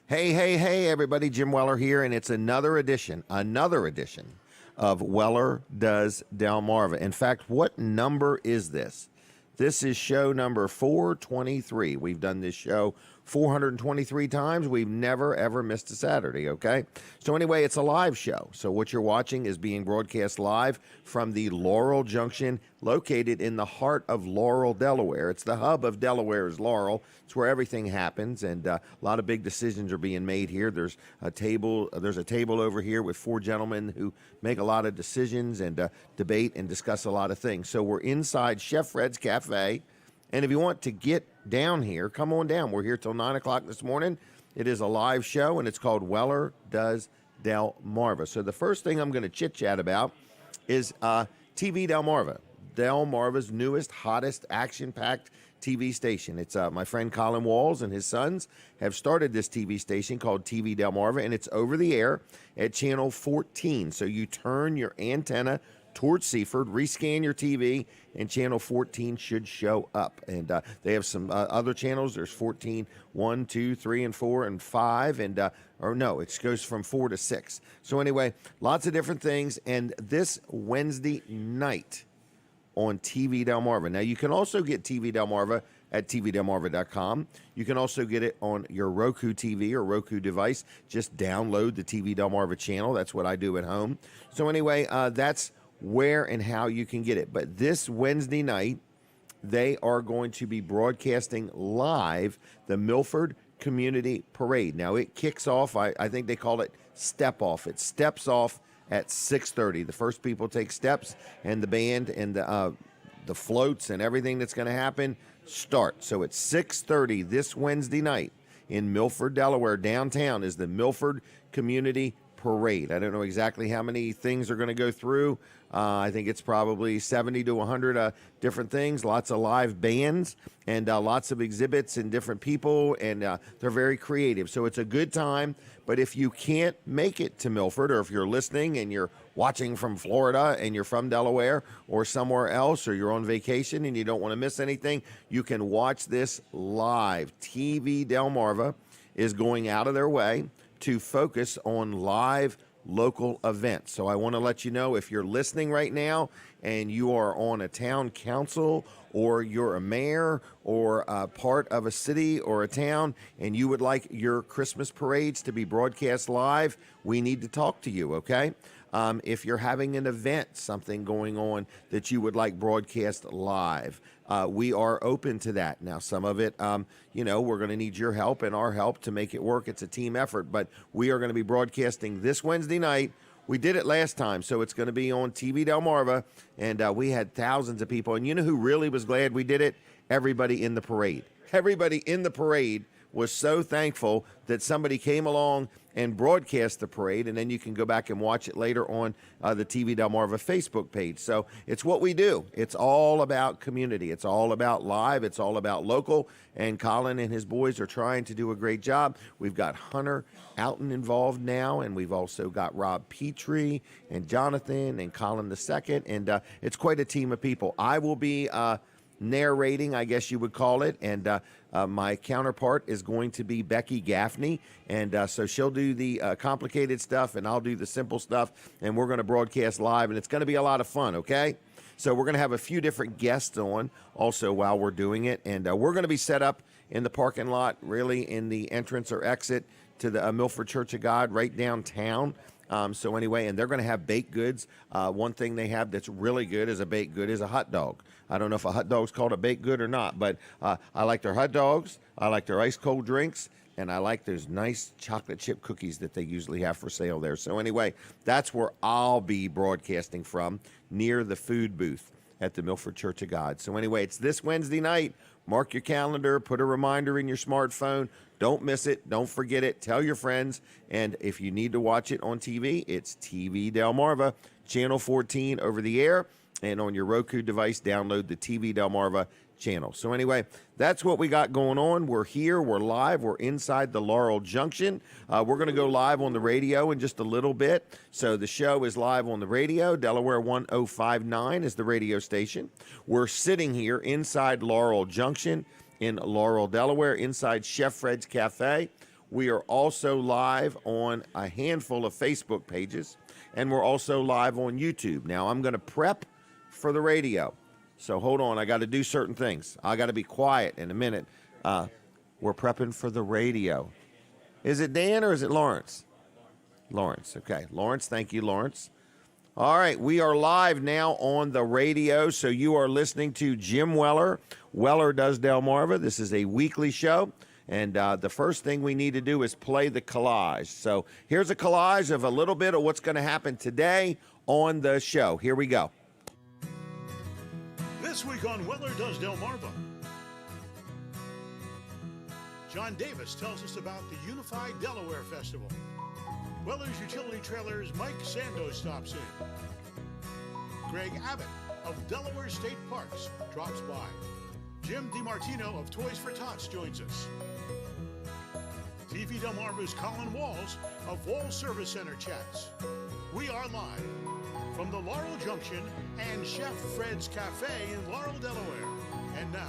Hey, everybody. Jim Weller here, and it's another edition of Weller Does Delmarva. In fact, what number is this? This is show number 423. We've done this show 423 times. We've never, ever missed a Saturday, okay? So anyway, it's a live show. So what you're watching is being broadcast live from the Laurel Junction, located in the heart of Laurel, Delaware. It's the hub of Delaware's Laurel. It's where everything happens, and a lot of big decisions are being made here. There's a table over here with four gentlemen who make a lot of decisions and debate and discuss a lot of things. So we're inside Chef Fred's Cafe. And if you want to get down here, come on down. We're here till 9 o'clock this morning. It is a live show, and it's called Weller Does Delmarva. So the first thing I'm going to chit-chat about is TV Delmarva, Delmarva's newest, hottest, action-packed TV station. It's my friend Colin Walls and his sons have started this TV station called TV Delmarva, and it's over the air at channel 14. So you turn your antenna towards Seaford, rescan your TV, and channel 14 should show up. And they have some other channels. There's 14, 1, 2, 3, and 4, and 5, and or no, it goes from 4 to 6. So anyway, lots of different things. And this Wednesday night on TV Delmarva. Now, you can also get TV Delmarva at tvdelmarva.com. You can also get it on your Roku TV or Roku device. Just download the TV Delmarva channel. That's what I do at home. So anyway, that's where and how you can get it. But this Wednesday night, they are going to be broadcasting live the Milford Community Parade. Now, it kicks off, I think they call it Step Off. It steps off at 6:30. The first people take steps, and the band and the floats and everything that's going to happen start. So it's 6:30 this Wednesday night in Milford, Delaware. Downtown is the Milford Community Parade. I don't know exactly how many things are going to go through. I think it's probably 70 to 100 different things, lots of live bands, and lots of exhibits and different people, and they're very creative. So it's a good time, but if you can't make it to Milford, or if you're listening and you're watching from Florida and you're from Delaware or somewhere else, or you're on vacation and you don't want to miss anything, you can watch this live. TV Delmarva is going out of their way to focus on live local events. So I want to let you know, if you're listening right now and you are on a town council, or you're a mayor, or a part of a city or a town, and you would like your Christmas parades to be broadcast live, we need to talk to you, okay? If you're having an event, something going on that you would like broadcast live, we are open to that. Now, some of it, we're going to need your help and our help to make it work. It's a team effort, but we are going to be broadcasting this Wednesday night. We did it last time, so it's going to be on TV Delmarva, and we had thousands of people. And you know who really was glad we did it? Everybody in the parade. Everybody in the parade was so thankful that somebody came along and broadcast the parade, and then you can go back and watch it later on the TV Delmarva Facebook page. So it's what we do. It's all about community. It's all about live. It's all about local, and Colin and his boys are trying to do a great job. We've got Hunter Outten involved now, and we've also got Rob Petrie and Jonathan and Colin II, and it's quite a team of people. I will be narrating, I guess you would call it, and my counterpart is going to be Becky Gaffney, and so she'll do the complicated stuff, and I'll do the simple stuff, and we're going to broadcast live, and it's going to be a lot of fun, okay? So we're going to have a few different guests on also while we're doing it, and we're going to be set up in the parking lot, really in the entrance or exit to the Milford Church of God right downtown. So anyway, and they're going to have baked goods. One thing they have that's really good as a baked good is a hot dog. I don't know if a hot dog's called a baked good or not, but I like their hot dogs. I like their ice cold drinks, and I like those nice chocolate chip cookies that they usually have for sale there. So anyway, that's where I'll be broadcasting from, near the food booth at the Milford Church of God. So anyway, it's this Wednesday night. Mark your calendar, put a reminder in your smartphone. Don't miss it. Don't forget it. Tell your friends. And if you need to watch it on TV, it's TV Delmarva, channel 14 over the air. And on your Roku device, download the TV Delmarva channel. So anyway, that's what we got going on. We're here. We're live. We're inside the Laurel Junction. We're going to go live on the radio in just a little bit. So the show is live on the radio. Delaware 1059 is the radio station. We're sitting here inside Laurel Junction in Laurel, Delaware, inside Chef Fred's Cafe. We are also live on a handful of Facebook pages, and we're also live on YouTube. Now, I'm going to prep for the radio. So hold on, I got to do certain things. I got to be quiet in a minute. We're prepping for the radio. Is it Dan or is it Lawrence? Lawrence, okay. Lawrence, thank you, Lawrence. All right, we are live now on the radio, so you are listening to Jim Weller, Weller Does Delmarva. This is a weekly show, and the first thing we need to do is play the collage. So here's a collage of a little bit of what's going to happen today on the show. Here we go. This week on Weller Does Delmarva, John Davis tells us about the Unify Delaware Festival. Weller's Utility Trailers' Mike Sandoe stops in. Greg Abbott of Delaware State Parks drops by. Jim DeMartino of Toys for Tots joins us. TV Delmarva's Colin Walls of Wall Service Center chats. We are live from the Laurel Junction and Chef Fred's Cafe in Laurel, Delaware. And now,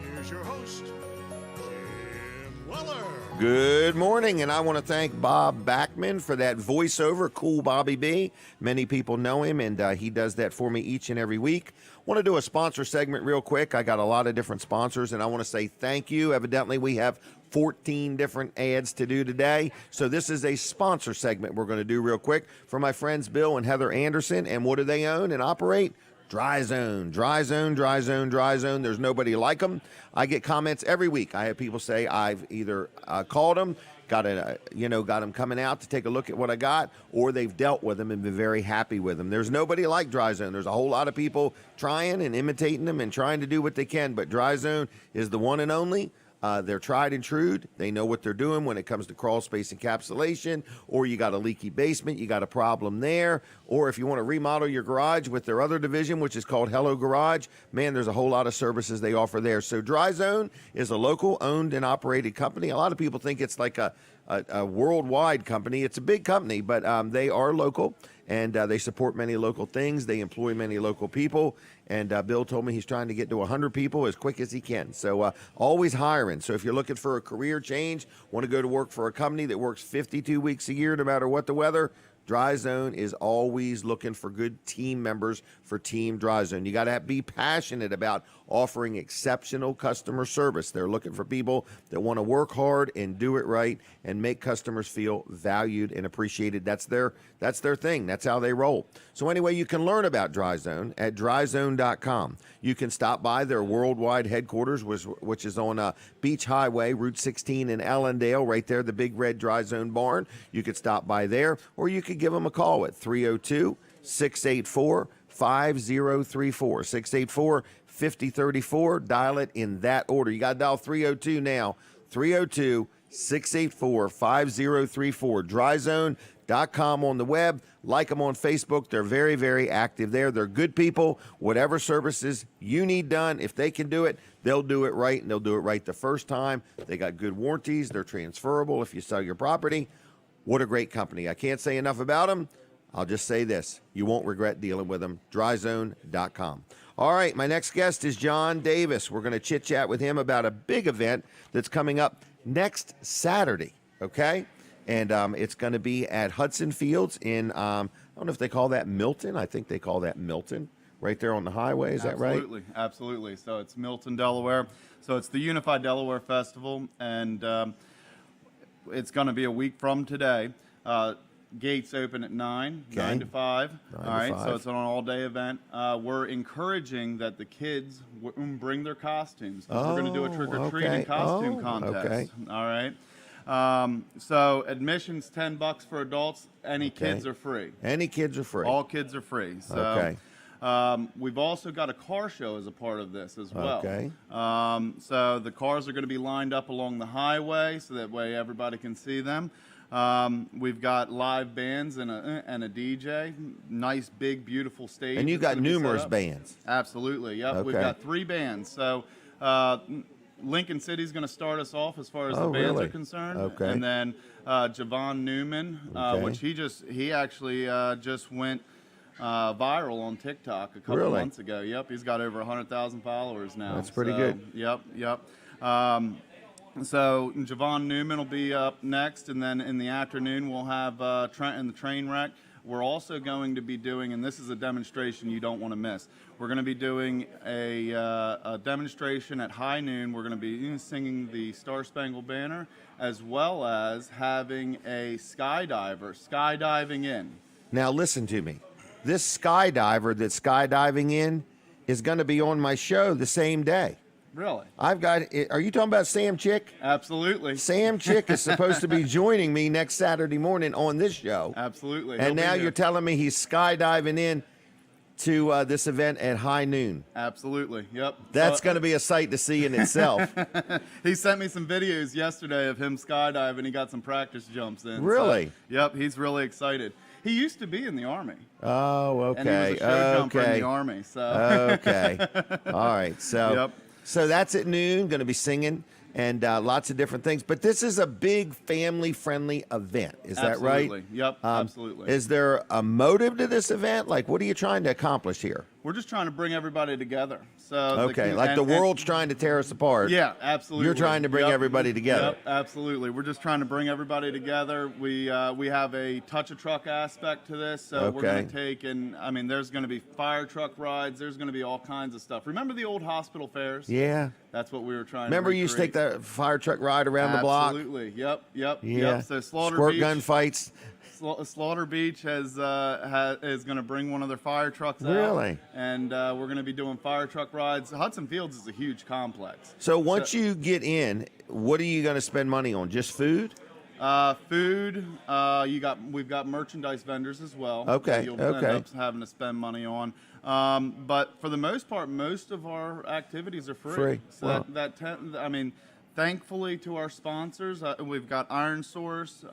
here's your host, Jim Weller. Good morning, and I want to thank Bob Backman for that voiceover, Cool Bobby B. Many people know him, and he does that for me each and every week. Want to do a sponsor segment real quick. I got a lot of different sponsors, and I want to say thank you. Evidently, we have 14 different ads to do today. So this is a sponsor segment we're going to do real quick for my friends Bill and Heather Anderson. And what do they own and operate? Dry Zone, Dry Zone, Dry Zone, Dry Zone. There's nobody like them. I get comments every week. I have people say I've either called them, got them coming out to take a look at what I got, or they've dealt with them and been very happy with them. There's nobody like Dry Zone. There's a whole lot of people trying and imitating them and trying to do what they can, but Dry Zone is the one and only. They're tried and true. They know what they're doing when it comes to crawl space encapsulation, or you got a leaky basement, you got a problem there, or if you want to remodel your garage with their other division, which is called Hello Garage, man, there's a whole lot of services they offer there. So Dry Zone is a local owned and operated company. A lot of people think it's like a worldwide company. It's a big company, but they are local, and they support many local things. They employ many local people, and Bill told me he's trying to get to 100 people as quick as he can. So always hiring. So if you're looking for a career change, want to go to work for a company that works 52 weeks a year no matter what the weather, Dry Zone is always looking for good team members for Team Dry Zone. You got to be passionate about offering exceptional customer service. They're looking for people that want to work hard and do it right and make customers feel valued and appreciated. That's their thing. That's how they roll. So anyway, you can learn about Dry Zone at dryzone.com. You can stop by their worldwide headquarters, which is on Beach Highway, Route 16 in Ellendale, right there, the big red Dry Zone barn. You could stop by there, or you could give them a call at 302-684-5034, 684-5034. Dial it in that order. You got to dial 302 now, 302-684-5034. dryzone.com on the web. Like them on Facebook. They're very, very active there. They're good people. Whatever services you need done, if they can do it, they'll do it right, and they'll do it right the first time. They got good warranties. They're transferable if you sell your property. What a great company. I can't say enough about them. I'll just say this. You won't regret dealing with them. dryzone.com. All right, my next guest is John Davis. We're going to chit-chat with him about a big event that's coming up next Saturday, okay? And it's going to be at Hudson Fields in, I don't know if they call that Milton. I think they call that Milton, right there on the highway. Is that right? Absolutely, absolutely. So it's Milton, Delaware. So it's the Unify Delaware Festival, and it's going to be a week from today. Gates open at 9 to 5. All right, so it's an all-day event. We're encouraging that the kids bring their costumes. We're going to do a trick-or-treating costume contest. Okay. All right. So admission's $10 for adults. Any kids are free. Any kids are free. All kids are free. So, we've also got a car show as a part of this as well. Okay. So the cars are going to be lined up along the highway, so that way everybody can see them. We've got live bands and a DJ. Nice, big, beautiful stage. And you got numerous bands. Absolutely. Yep. Okay. We've got 3 bands. So Lincoln City's going to start us off as far as the bands are concerned. Okay. And then Javon Newman, which he actually just went viral on TikTok a couple months ago. Yep, he's got over 100,000 followers now. That's pretty good. Yep. So Javon Newman will be up next, and then in the afternoon we'll have Trent and the Train Wreck. We're also going to be doing, and this is a demonstration you don't want to miss, we're going to be doing a demonstration at high noon. We're going to be singing the Star Spangled Banner, as well as having a skydiver skydiving in. Now listen to me. This skydiver that's skydiving in is going to be on my show the same day. Really? Are you talking about Sam Chick? Absolutely. Sam Chick is supposed to be joining me next Saturday morning on this show. Absolutely. And now you're telling me he's skydiving in to this event at high noon. Absolutely. Yep. That's going to be a sight to see in itself. He sent me some videos yesterday of him skydiving. He got some practice jumps in. Really? So, yep. He's really excited. He used to be in the Army. Oh, okay. And he was a show jumper in the Army. So. Okay. All right. So. Yep. So that's at noon, going to be singing and lots of different things. But this is a big family-friendly event. Is that right? Absolutely. Yep, absolutely. Is there a motive to this event? Like, what are you trying to accomplish here? We're just trying to bring everybody together. So okay, the world's trying to tear us apart. Yeah, absolutely. You're trying to bring everybody together. Yep, absolutely. We're just trying to bring everybody together. We have a touch a truck aspect to this. So we're going to take, and I mean, there's going to be fire truck rides. There's going to be all kinds of stuff. Remember the old hospital fairs? Yeah. That's what we were trying Remember to you used to take that fire truck ride around the block? Absolutely. Yep. Yeah. So Slaughter Squirt Beach, gun fights. Slaughter Beach is going to bring one of their fire trucks out. Really? And we're going to be doing fire truck rides. Hudson Fields is a huge complex. So once you get in, what are you going to spend money on? Just food? Food. We've got merchandise vendors as well. Okay. That you'll end up having to spend money on. But for the most part, most of our activities are free. So thankfully to our sponsors, we've got Iron Source,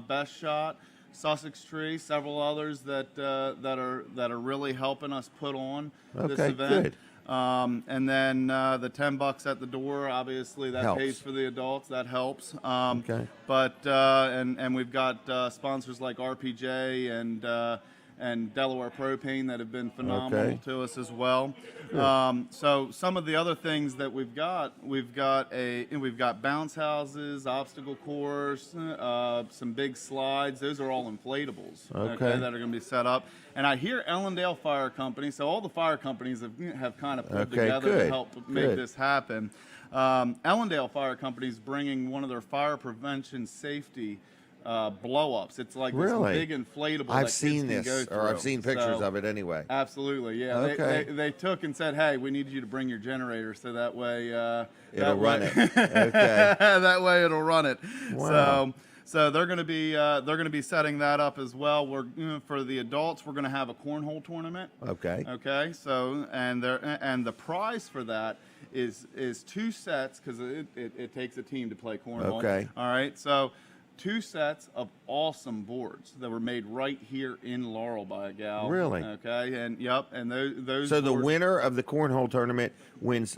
Best Shot, Sussex Tree, several others that are really helping us put on this event. Good. And then the $10 at the door, obviously that helps. pays for the adults. That helps. Okay. But and we've got sponsors like RPJ and Delaware Propane that have been phenomenal to us as well. So some of the other things that we've got bounce houses, obstacle course, some big slides. Those are all inflatables. Okay. That are going to be set up. And I hear Ellendale Fire Company. So all the fire companies have kind of pulled together to help make this happen. Ellendale Fire Company is bringing one of their fire prevention safety blow-ups. It's like this big inflatable. I've seen this, or I've seen pictures So, of it anyway. Absolutely, yeah. Okay. They took and said, "Hey, we need you to bring your generator, so that way it'll run it." Okay. That way it'll run it. Wow. So they're going to be setting that up as well. We're for the adults. We're going to have a cornhole tournament. Okay. Okay. So and the prize for that is 2 sets because it takes a team to play cornhole. Okay. All right. So 2 sets of awesome boards that were made right here in Laurel by a gal. Really? Okay. And and those. So the boards, winner of the cornhole tournament wins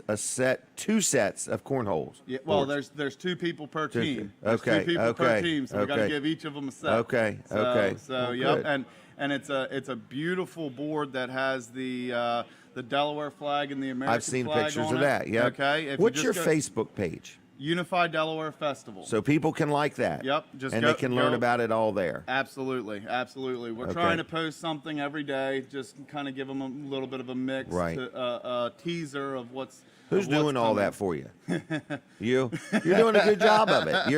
2 sets of cornholes. Yeah, well, boards. there's 2 people per team. Okay, There's 2 people per okay, team, so we got to okay. give each of them a set. Okay, okay. So Well, yep, good. and it's a beautiful board that has the Delaware flag and the American I've seen flag pictures on of it. that. Yeah. Okay. If What's you your just go, Facebook page? Unify Delaware Festival. So people can like that. Yep. Just and go, they can learn go- about it all there. Absolutely, absolutely. We're Okay. trying to post something every day, just kind of give them a little bit of a mix, Right. a teaser of what's. Who's of what's doing all coming. that for you? You're doing a good job of it.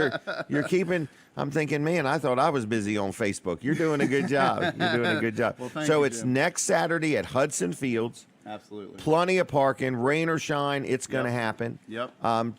You're keeping. I'm thinking, man, I thought I was busy on Facebook. You're doing a good job. You're doing a good job. Well, thank so you, it's Jim. next Saturday at Hudson Fields. Absolutely. Plenty of parking, rain or shine, it's going to Yep. happen. Yep.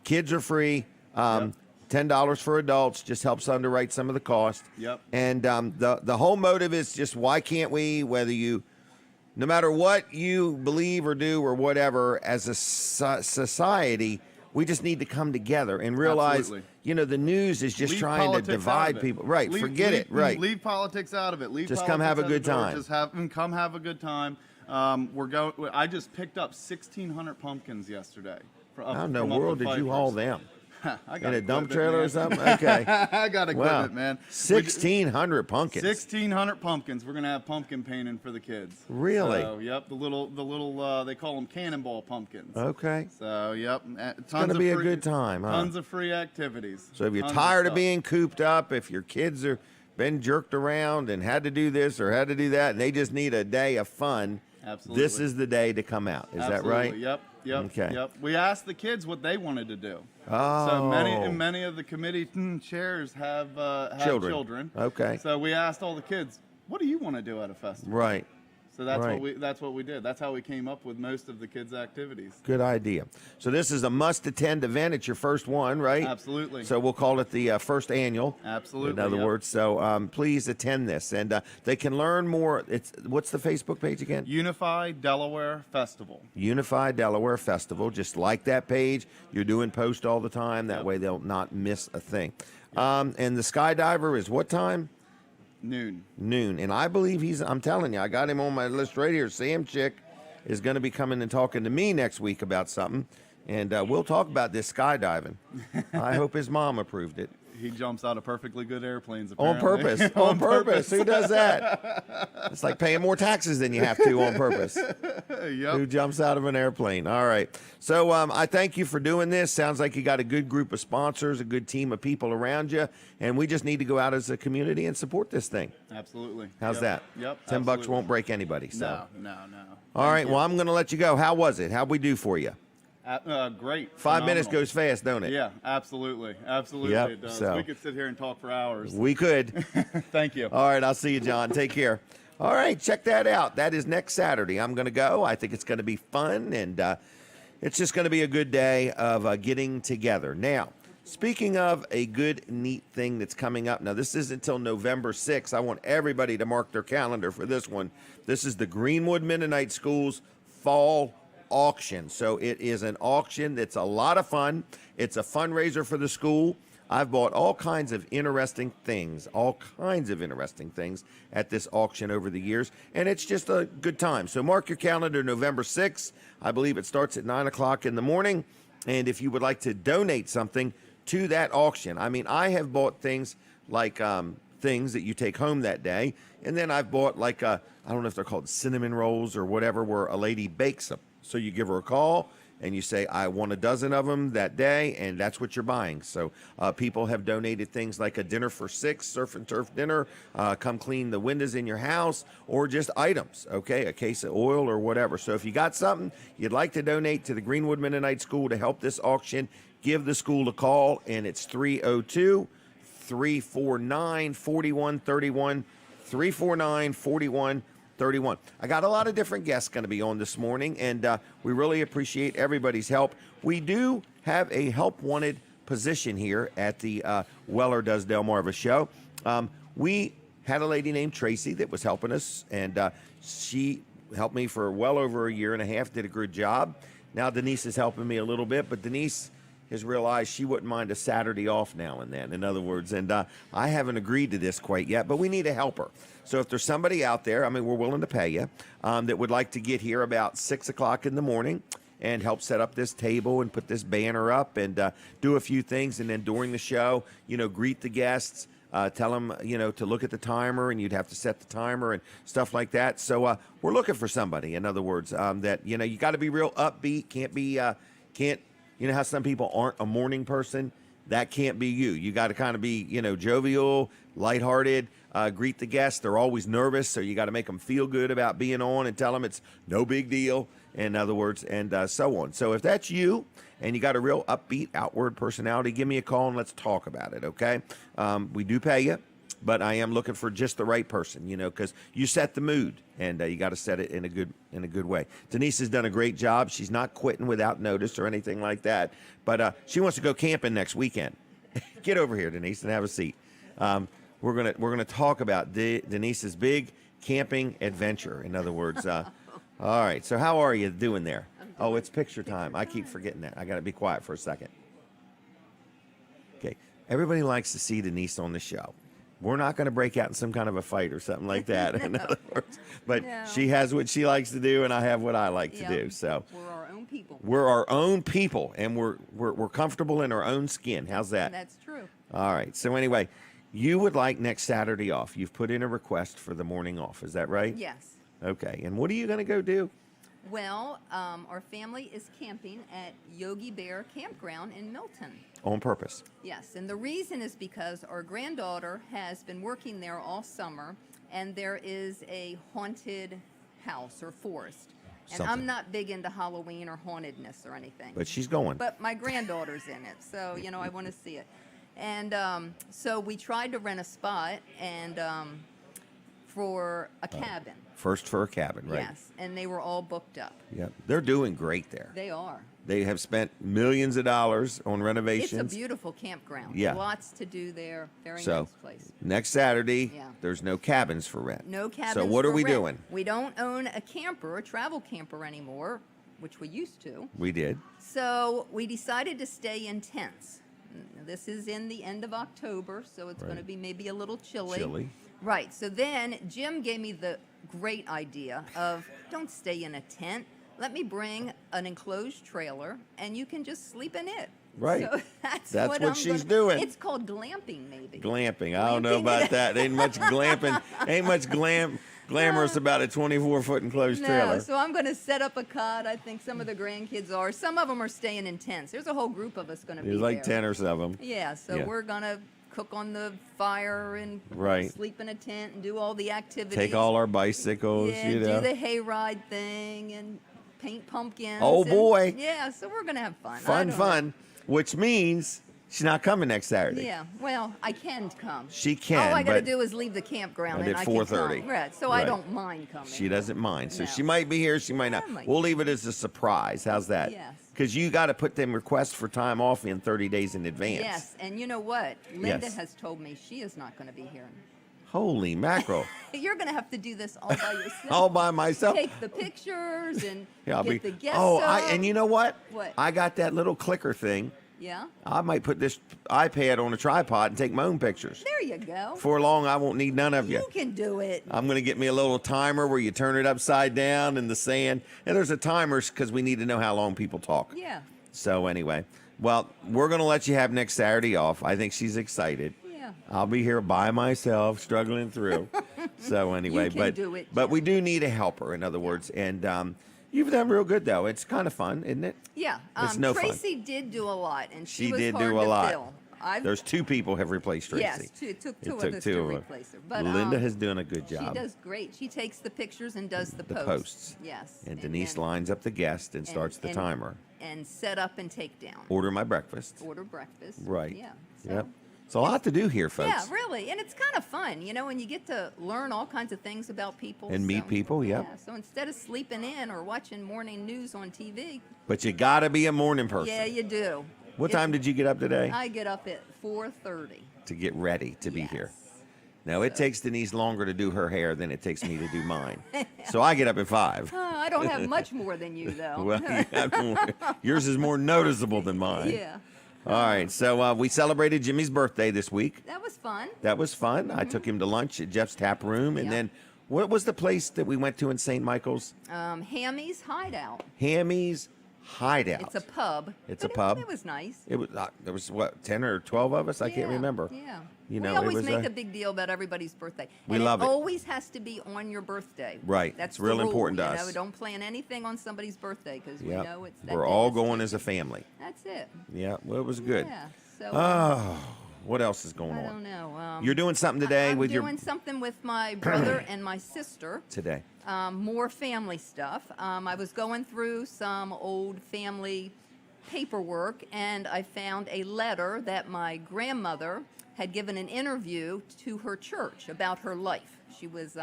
Kids are free. Yep. $10 for adults just helps underwrite some of the cost. Yep. And the whole motive is just why can't we, no matter what you believe or do or whatever, as a society, we just need to come together and realize, Absolutely. The news is just Leave trying to politics out divide of it. people. Right. Leave it. Right. Leave politics out of it. Just come have a good time. Just come have a good time. I just picked up 1,600 pumpkins yesterday. How in the world did you haul them? I got in a dump equipment, trailer or man. something? Okay. I got equipment, Wow. man. 1,600 pumpkins. 1,600 pumpkins. We're gonna have pumpkin painting for the kids. Really? So, yep. The little. They call them cannonball pumpkins. Okay. So, yep. It's going to be a good time, huh? Tons of free activities. So if you're Tons tired of stuff. being cooped up, if your kids are been jerked around and had to do this or had to do that, and they just need a day of fun, Absolutely. this is the day to come out. Is that right? Absolutely. Yep. Yep. Okay. Yep. We asked the kids what they wanted to do. Oh. So many of the committee chairs have children. Okay. So we asked all the kids, "What do you want to do at a festival?" Right. So that's Right. what we did. That's how we came up with most of the kids' activities. Good idea. So this is a must-attend event. It's your first one, right? Absolutely. So we'll call it the first annual. Absolutely. In other yep. words, so please attend this, and they can learn more. What's the Facebook page again? Unify Delaware Festival. Unify Delaware Festival. Just like that page. You're doing post all the time. That Yep. way they'll not miss a thing. And the skydiver is what time? Noon. And I believe I'm telling you, I got him on my list right here. Sam Chick is going to be coming and talking to me next week about something. And we'll talk about this skydiving. I hope his mom approved it. He jumps out of perfectly good airplanes, On apparently. purpose. On purpose. Who does that? It's like paying more taxes than you have to on purpose. Yep. Who jumps out of an airplane? All right. So I thank you for doing this. Sounds like you got a good group of sponsors, a good team of people around you, and we just need to go out as a community and support this thing. Absolutely. How's Yep. that? Yep. $10 absolutely. won't break anybody. So. No. All right. Well, I'm going to let you go. How was it? How'd we do for you? Great. 5 minutes Phenomenal. goes fast, don't it? Yeah, absolutely. Absolutely Yep, it does. so- We could sit here and talk for hours. We could. Thank you. All right, I'll see you, John. Take care. All right, check that out. That is next Saturday. I'm going to go. I think it's going to be fun, and it's just going to be a good day of getting together. Now, speaking of a good, neat thing that's coming up, now this isn't until November 6th. I want everybody to mark their calendar for this one. This is the Greenwood Mennonite Schools Fall Auction. So it is an auction that's a lot of fun. It's a fundraiser for the school. I've bought all kinds of interesting things at this auction over the years, and it's just a good time. So mark your calendar, November 6th. I believe it starts at 9 o'clock in the morning, and if you would like to donate something to that auction, I mean, I have bought things like things that you take home that day, and then I've bought like, I don't know if they're called cinnamon rolls or whatever, where a lady bakes them. So you give her a call and you say, I want a dozen of them that day, and that's what you're buying. So people have donated things like a dinner for 6, surf and turf dinner, come clean the windows in your house, or just items, okay, a case of oil or whatever. So if you got something you'd like to donate to the Greenwood Mennonite School to help this auction, give the school a call, and it's 302-349-4131, 349-4131. I got a lot of different guests going to be on this morning, and we really appreciate everybody's help. We do have a help wanted position here at the Weller Does Delmarva show. We had a lady named Tracy that was helping us, and she helped me for well over a year and a half, did a good job. Now Denise is helping me a little bit, but Denise has realized she wouldn't mind a Saturday off now and then, in other words, and I haven't agreed to this quite yet, but we need a helper. So if there's somebody out there, I mean, we're willing to pay you, that would like to get here about 6 o'clock in the morning and help set up this table and put this banner up and do a few things, and then during the show, greet the guests, tell them, to look at the timer, and you'd have to set the timer and stuff like that. So we're looking for somebody, in other words, that, you got to be real upbeat, can't, you know how some people aren't a morning person? That can't be you. You got to kind of be, jovial, lighthearted, greet the guests. They're always nervous, so you got to make them feel good about being on and tell them it's no big deal, in other words, and so on. So if that's you and you got a real upbeat, outward personality, give me a call and let's talk about it, okay? We do pay you, but I am looking for just the right person, because you set the mood, and you got to set it in a good way. Denise has done a great job. She's not quitting without notice or anything like that, but she wants to go camping next weekend. Get over here, Denise, and have a seat. We're gonna talk about Denise's big camping adventure. In other words, all right. So how are you doing there? Oh, it's picture time. I keep forgetting that. I got to be quiet for a second. Okay. Everybody likes to see Denise on the show. We're not going to break out in some kind of a fight or something like that, in other words. But No. she has what she likes to do, and I have what I like to do. So we're our own people. we're our own people, and we're comfortable in our own skin. How's that? That's true. All right. So anyway, you would like next Saturday off. You've put in a request for the morning off. Is that right? Yes. Okay. And what are you going to go do? Well, our family is camping at Yogi Bear Campground in Milton. On purpose. Yes, and the reason is because our granddaughter has been working there all summer, and there is a haunted house or forest. And Something. I'm not big into Halloween or hauntedness or anything. But she's going. But my granddaughter's in it, so, I want to see it. And so we tried to rent a spot and for a cabin. First for a cabin, right? Yes, and they were all booked up. Yep. They're doing great there. They are. They have spent millions of dollars on It's renovations. a beautiful campground. Yeah. Lots to do there. Very So nice place. next Saturday, Yeah. there's no cabins for rent. No cabins. So what are for we rent. doing? We don't own a camper, a travel camper anymore, which we used to. We did. So we decided to stay in tents. This is in the end of October, so it's going to Right. be maybe a little chilly. Chilly. Right. So then Jim gave me the great idea of don't stay in a tent. Let me bring an enclosed trailer, and you can just sleep in it. Right. So that's what I'm she's gonna- doing. It's called glamping, maybe. Glamping. I don't know Glamping. about that. Ain't much glamping. Ain't much glamorous about a 24-foot enclosed No, trailer. so I'm going to set up a cot. I think some of the grandkids are. Some of them are staying in tents. There's a whole group of us going to be There's like there. 10 or so of them. Yeah, so Yeah. we're going to cook on the fire and Right. sleep in a tent and do all the activities. Take all our bicycles, yeah, you know. do the hayride thing and paint pumpkins. Oh, and- boy. Yeah, so we're going to have fun. I Fun, don't fun. Which means she's not coming next know. Saturday. Yeah, well, I can come. She can, All I got to but do is leave the campground at and I can 4:30. come. Right, so I Right. don't mind coming. she doesn't mind. So No. she might be here, she might not. I might. We'll leave it as a surprise. How's that? Yes. Because you got to put them requests for time off in 30 days in advance. Yes, and you know what? Linda Yes. has told me she is not going to be here. Holy mackerel. You're going to have to do this all by yourself. All by myself. Take the pictures and Yeah, I'll get be. the guests Oh, up. and you know what? What? I got that little clicker thing. Yeah, I might put this iPad on a tripod and take my own pictures. there you go. Before long, I won't need none of you. You can do it. I'm going to get me a little timer where you turn it upside down in the sand. And there's a timer because we need to know how long people talk. Yeah, So anyway, well, we're going to let you have next Saturday off. I think she's excited. yeah. I'll be here by myself, struggling through. So anyway, can but do it, but Jim. we do need a helper. In other words, and you've done real good though. It's kind of fun, isn't it? Yeah, It's no fun. Tracy did do a lot, and she She was did hard do a to lot. fill. I've, There's two people have replaced Tracy. yes, it took two It of took us two to of them. replace her. But Linda has done a good she job. does great. She takes the pictures and does the posts. Yes, And Denise then- lines up the guest and starts the and- timer. and set up and take down. Order my breakfast. Order breakfast. Right. Yeah. Yep. It's a lot to do here, folks. Yeah, really, and it's kind of fun, and you get to learn all kinds of things about people And meet people, yep. Yeah. So instead of sleeping in or watching morning news on TV, But you got to be a morning person. yeah, you do. What time did you get up today? I get up at 4:30. To get ready to be Yes. here. Now, it takes Denise longer to do her hair than it takes me to do mine. So I get up at 5. I don't have much more than you, though. Well, you have more- yours is more noticeable than mine. Yeah, All right. So we celebrated Jimmy's birthday this week. that was fun. That was fun. I took him to lunch at Jeff's Tap Room. And Yeah. then what was the place that we went to in St. Michael's? Hammy's Hideout. Hammy's Hideout. It's a pub. It's a but pub? It was nice. It was, there was, what, 10 or 12 of us? I can't Yeah, remember. Yeah. You know, we it always was make a- a big deal about everybody's birthday. We and love it. It always has to be on your birthday. Right. That's It's real the rule, important to you us. know, don't plan anything on somebody's birthday because we Yep. know it's that We're day all is going taken. as a family. That's it. Yeah. Well, it was good. Yeah. So Oh, what else is going I on? don't know. You're doing something today I'm with doing something with my brother and my sister. today. More family stuff. I was going through some old family paperwork, and I found a letter that my grandmother had given an interview to her church about her life. She was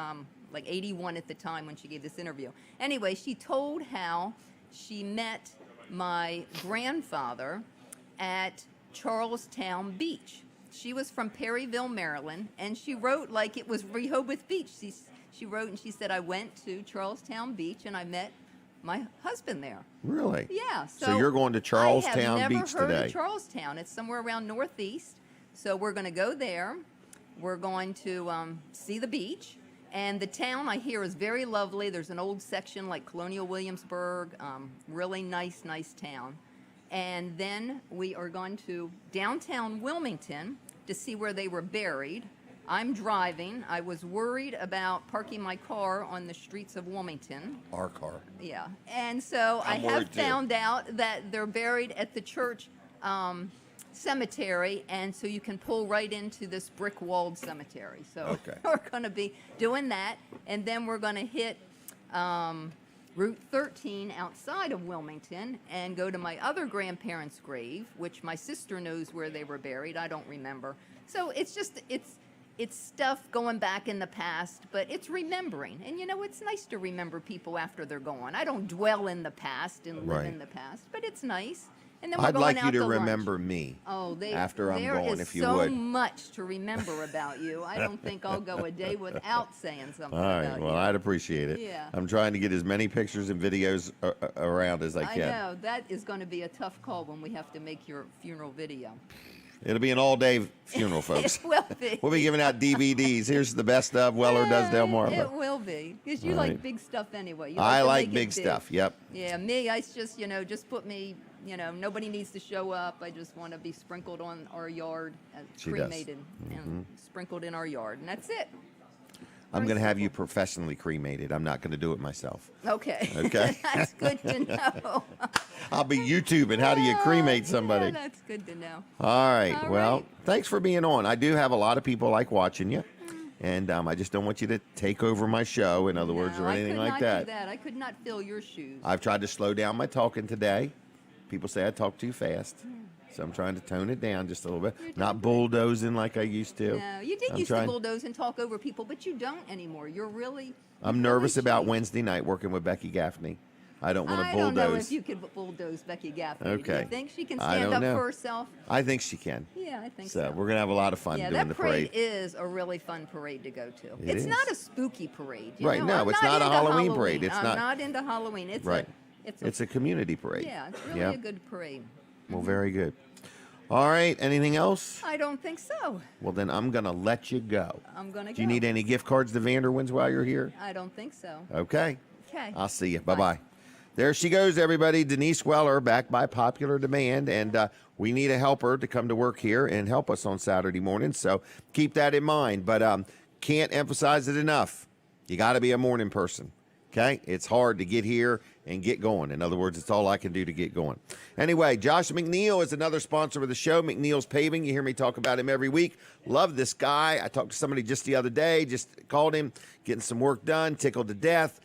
like 81 at the time when she gave this interview. Anyway, she told how she met my grandfather at Charlestown Beach. She was from Perryville, Maryland, and she wrote like it was Rehoboth Beach. She wrote and she said, I went to Charlestown Beach and I met my husband there. Really? Yeah. So you're going to Charlestown I have never Beach heard today. Of Charlestown. It's somewhere around northeast. So we're going to go there. We're going to see the beach, And the town, I hear, is very lovely. There's an old section like Colonial Williamsburg, really nice town. And then we are going to downtown Wilmington to see where they were buried. I'm driving. I was worried about parking my car on the streets of Wilmington. Our car. Yeah. And so I I'm have worried too. found out that they're buried at the church cemetery, and so you can pull right into this brick-walled cemetery. So Okay. we're going to be doing that, and then we're going to hit Route 13 outside of Wilmington and go to my other grandparents' grave, which my sister knows where they were buried. I don't remember. So it's just, it's stuff going back in the past, but it's remembering. And, you know, it's nice to remember people after they're gone. I don't dwell in the past and live Right. in the past, but it's nice. And then we're I'd going like out you to lunch. remember me after I'm there gone, is if you so would. much to remember about you. I don't think I'll go a day without saying something All right. about Well, you. I'd appreciate it. Yeah. I'm trying to get as many pictures and videos around as I I can. know. That is going to be a tough call when we have to make your funeral video. It'll be an all-day funeral, folks. It will be. We'll be giving out DVDs. Here's the best of Weller Does Delmarva. It will be. Because you All like right. big stuff anyway. You I to like make it big stuff. Yep. Yeah, me, I just, just put me, nobody needs to show up. I just want to be sprinkled on our yard, She does. cremated, and sprinkled in our yard. And that's it. I'm Very going to have you simple. professionally cremated. I'm not going to do it myself. Okay. Okay. That's good to know. I'll be YouTubing how do you cremate somebody. Yeah, that's good to know. All right. All Well, right. thanks for being on. I do have a lot of people like watching you. And I just don't want you to take over my show, in other words, No, or anything I like could not that. do that. I could not fill your shoes. I've tried to slow down my talking today. People say I talk too fast. So I'm trying to tone it down just a little bit. You're doing Not bulldozing like I used to. No, you did I'm used trying- to bulldoze and talk over people, but you don't anymore. You're really. I'm nervous really about cheap. Wednesday night working with Becky Gaffney. I don't want to I don't know bulldoze. if you could bulldoze Becky Gaffney. Do Okay. you think she can I stand don't up know. for herself? I think she can. Yeah, I think So so. we're going to have a lot of fun Yeah, doing that the parade parade. is a really fun parade to go to. It It's is. not a spooky parade. You Right, know? no, I'm it's not a into Halloween parade. It's I'm not- not into Halloween. It's Right. It's It's a community parade. yeah, it's really Yep. a good parade. Well, very good. All right. Anything else? I don't think so. Well, then I'm going to let you go. I'm gonna go. Do you need any gift cards to Vanderwins while you're here? I don't think so. Okay. Okay. I'll see you. Bye-bye. There she goes, everybody. Denise Weller, back by popular demand. And we need a helper to come to work here and help us on Saturday mornings. So keep that in mind. But can't emphasize it enough. You got to be a morning person. Okay? It's hard to get here and get going. In other words, it's all I can do to get going. Anyway, Josh McNeil is another sponsor of the show, McNeil's Paving. You hear me talk about him every week. Love this guy. I talked to somebody just the other day, just called him, getting some work done, tickled to death.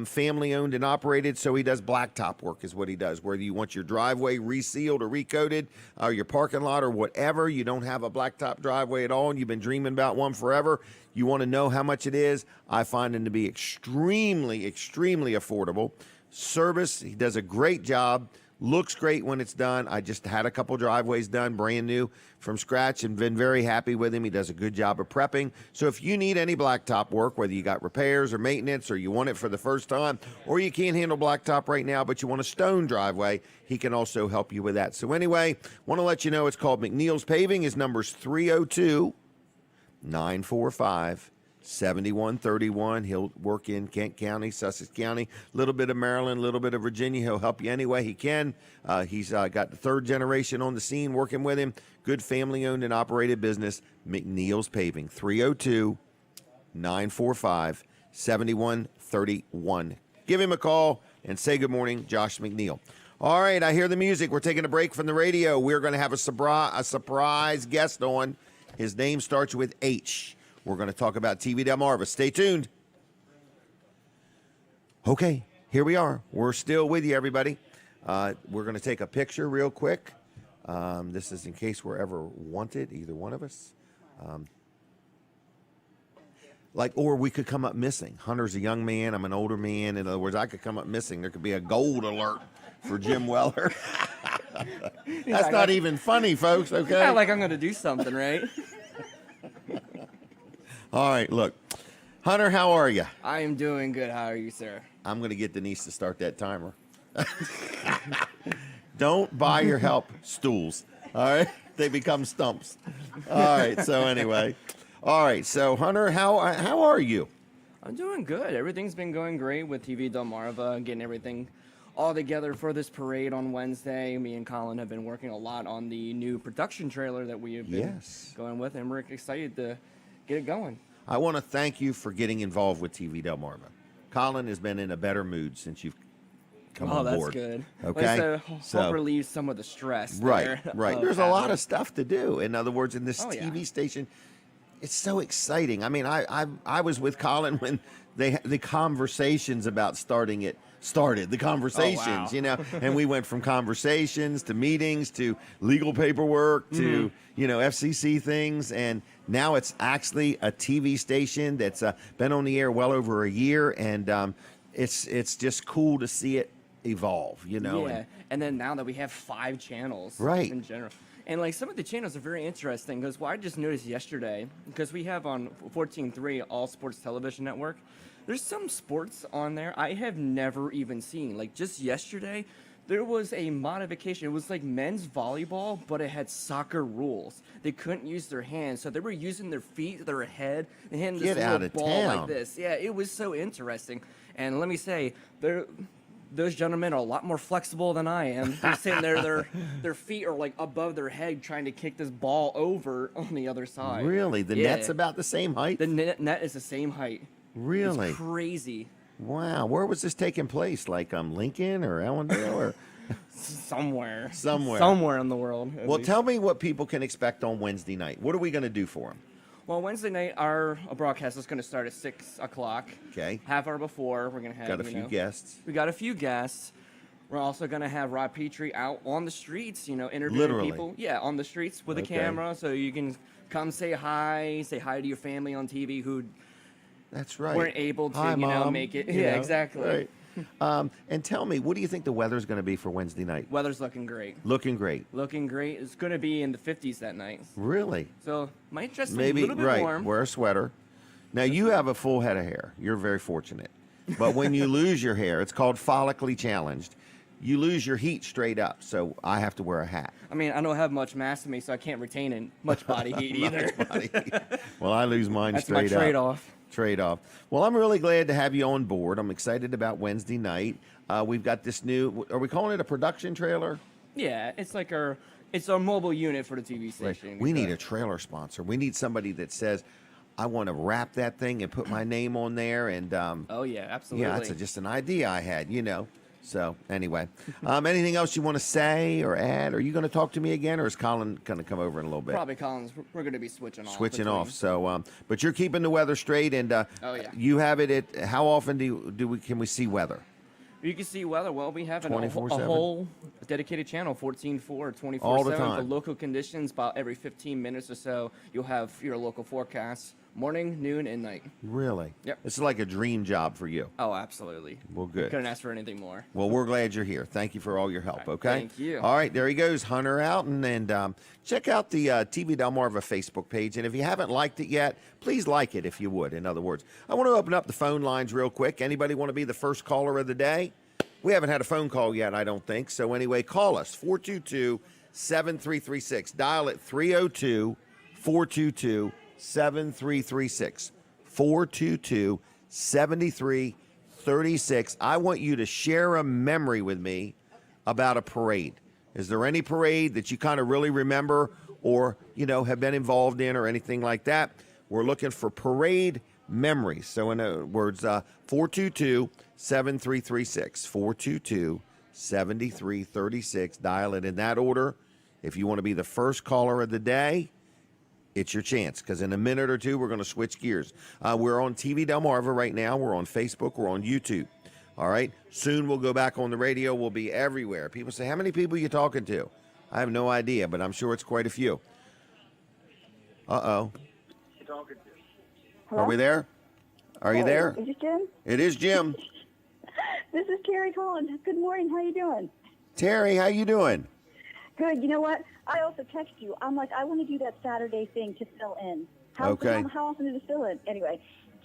Family owned and operated, so he does blacktop work is what he does. Whether you want your driveway resealed or recoated, or your parking lot or whatever, you don't have a blacktop driveway at all and you've been dreaming about one forever, you want to know how much it is, I find him to be extremely, extremely affordable. Service, he does a great job. Looks great when it's done. I just had a couple driveways done brand new from scratch and been very happy with him. He does a good job of prepping. So if you need any blacktop work, whether you got repairs or maintenance or you want it for the first time or you can't handle blacktop right now but you want a stone driveway, he can also help you with that. So anyway, want to let you know it's called McNeil's Paving. His number's 302-945-7131. He'll work in Kent County, Sussex County, a little bit of Maryland, a little bit of Virginia. He'll help you any way he can. He's got the third generation on the scene working with him. Good family-owned and operated business, McNeil's Paving, 302-945-7131. Give him a call and say good morning, Josh McNeil. All right, I hear the music. We're taking a break from the radio. We're going to have a surprise guest on. His name starts with H. We're going to talk about TV Delmarva. Stay tuned. Okay, here we are. We're still with you, everybody. We're going to take a picture real quick. This is in case we're ever wanted, either one of us. Or we could come up missing. Hunter's a young man. I'm an older man. In other words, I could come up missing. There could be a gold alert for Jim Weller. That's not even funny, folks, okay? Not like I'm going to do something, right? All right, look. Hunter, how are you? I am doing good. How are you, sir? I'm going to get Denise to start that timer. Don't buy your help stools, all right? They become stumps. All right, so anyway. All right, so Hunter, how are you? I'm doing good. Everything's been going great with TV Delmarva, getting everything all together for this parade on Wednesday. Me and Colin have been working a lot on the new production trailer that we have been going with, and we're excited to get it going. I want to thank you for getting involved with TV Delmarva. Colin has been in a better mood since you've come on board. That's good. Okay, help relieve some of the stress. Right. There's a lot Abbott. of stuff to do. In other words, in this TV station, it's so exciting. I mean, I was with Colin when the conversations about starting it started. The conversations, you know, and we went from conversations to meetings to legal paperwork to FCC things, and now it's actually a TV station that's been on the air well over a year, and it's just cool to see it evolve, you know. Yeah, and then now that we have 5 channels Right. in general. And like some of the channels are very interesting because I just noticed yesterday, because we have on 14.3 All Sports Television Network, there's some sports on there I have never even seen. Like just yesterday, there was a modification. It was like men's volleyball, but it had soccer rules. They couldn't use their hands, so they were using their feet, their head, and hitting this Get out little of ball town. like this. Yeah, it was so interesting. And let me say, those gentlemen are a lot more flexible than I am. They're sitting there, their feet are like above their head trying to kick this ball over on the other side. Really? The net's about the same height? The net is the same height. Really? It's crazy. Wow. Where was this taking place? Like Lincoln or Allendale or Somewhere. Somewhere. Somewhere in the world. at Well, least. tell me what people can expect on Wednesday night. What are we going to do for them? Well, Wednesday night, our broadcast is going to start at 6 o'clock. Okay. Half hour before, we're going to have, Got a few guests. We got a few guests. We're also going to have Rod Petrie out on the streets, interviewing Literally. people. Yeah, on the streets with Okay. a camera, so you can come say hi to your family on TV who That's right. weren't able to, Hi, Mom. make it. You Yeah, know, exactly. Right. And tell me, what do you think the weather's going to be for Wednesday night? Weather's looking great. Looking great. Looking great. It's going to be in the 50s that night. Really? So might just be Maybe, a little bit right. warm. Wear a sweater. Now, you have a full head of hair. You're very fortunate. But when you lose your hair, it's called follically challenged. You lose your heat straight up, so I have to wear a hat. I mean, I don't have much mass in me, so I can't retain much body heat either. Well, I lose mine That's straight my up. trade-off. Trade-off. Well, I'm really glad to have you on board. I'm excited about Wednesday night. We've got this new, are we calling it a production trailer? Yeah, it's like our mobile unit for the TV station. We need a trailer sponsor. We need somebody that says, I want to wrap that thing and put my name on there. And Oh yeah, absolutely. yeah, that's just an idea I had, So anyway, anything else you want to say or add? Are you going to talk to me again, or is Colin going to come over in a little bit? Probably Collins. We're going to be switching off. Switching between- off. So, but you're keeping the weather straight, and Oh, yeah. you have it at. How often can we see weather? You can see weather. Well, we have a 24/7? whole dedicated channel, 14/4, 24/7. All the time. For local conditions, about every 15 minutes or so, you'll have your local forecasts, morning, noon, and night. Really? Yep. It's like a dream job for you. Oh, absolutely. Well, good. Couldn't ask for anything more. Well, we're glad you're here. Thank you for all your help, All right, okay? thank you. All right, there he goes, Hunter Outten. And check out the TV Delmarva Facebook page. And if you haven't liked it yet, please like it if you would, in other words. I want to open up the phone lines real quick. Anybody want to be the first caller of the day? We haven't had a phone call yet, I don't think. So anyway, call us, 422-7336. Dial it 302-422-7336. 422-7336. I want you to share a memory with me about a parade. Is there any parade that you kind of really remember or, have been involved in or anything like that? We're looking for parade memories. So in other words, 422-7336. 422-7336. Dial it in that order. If you want to be the first caller of the day, it's your chance, because in a minute or two, we're going to switch gears. We're on TV Delmarva right now. We're on Facebook. We're on YouTube. All right? Soon we'll go back on the radio. We'll be everywhere. People say, how many people are you talking to? I have no idea, but I'm sure it's quite a few. Uh-oh. Hello? Are we there? Are you Hey, there? Is it Jim? It is Jim. This is Carrie Collins. Good morning. How you doing? Terry, how you doing? Good. You know what? I also text you. I'm like, I want to do that Saturday thing to fill in. How often does it fill in? Anyway,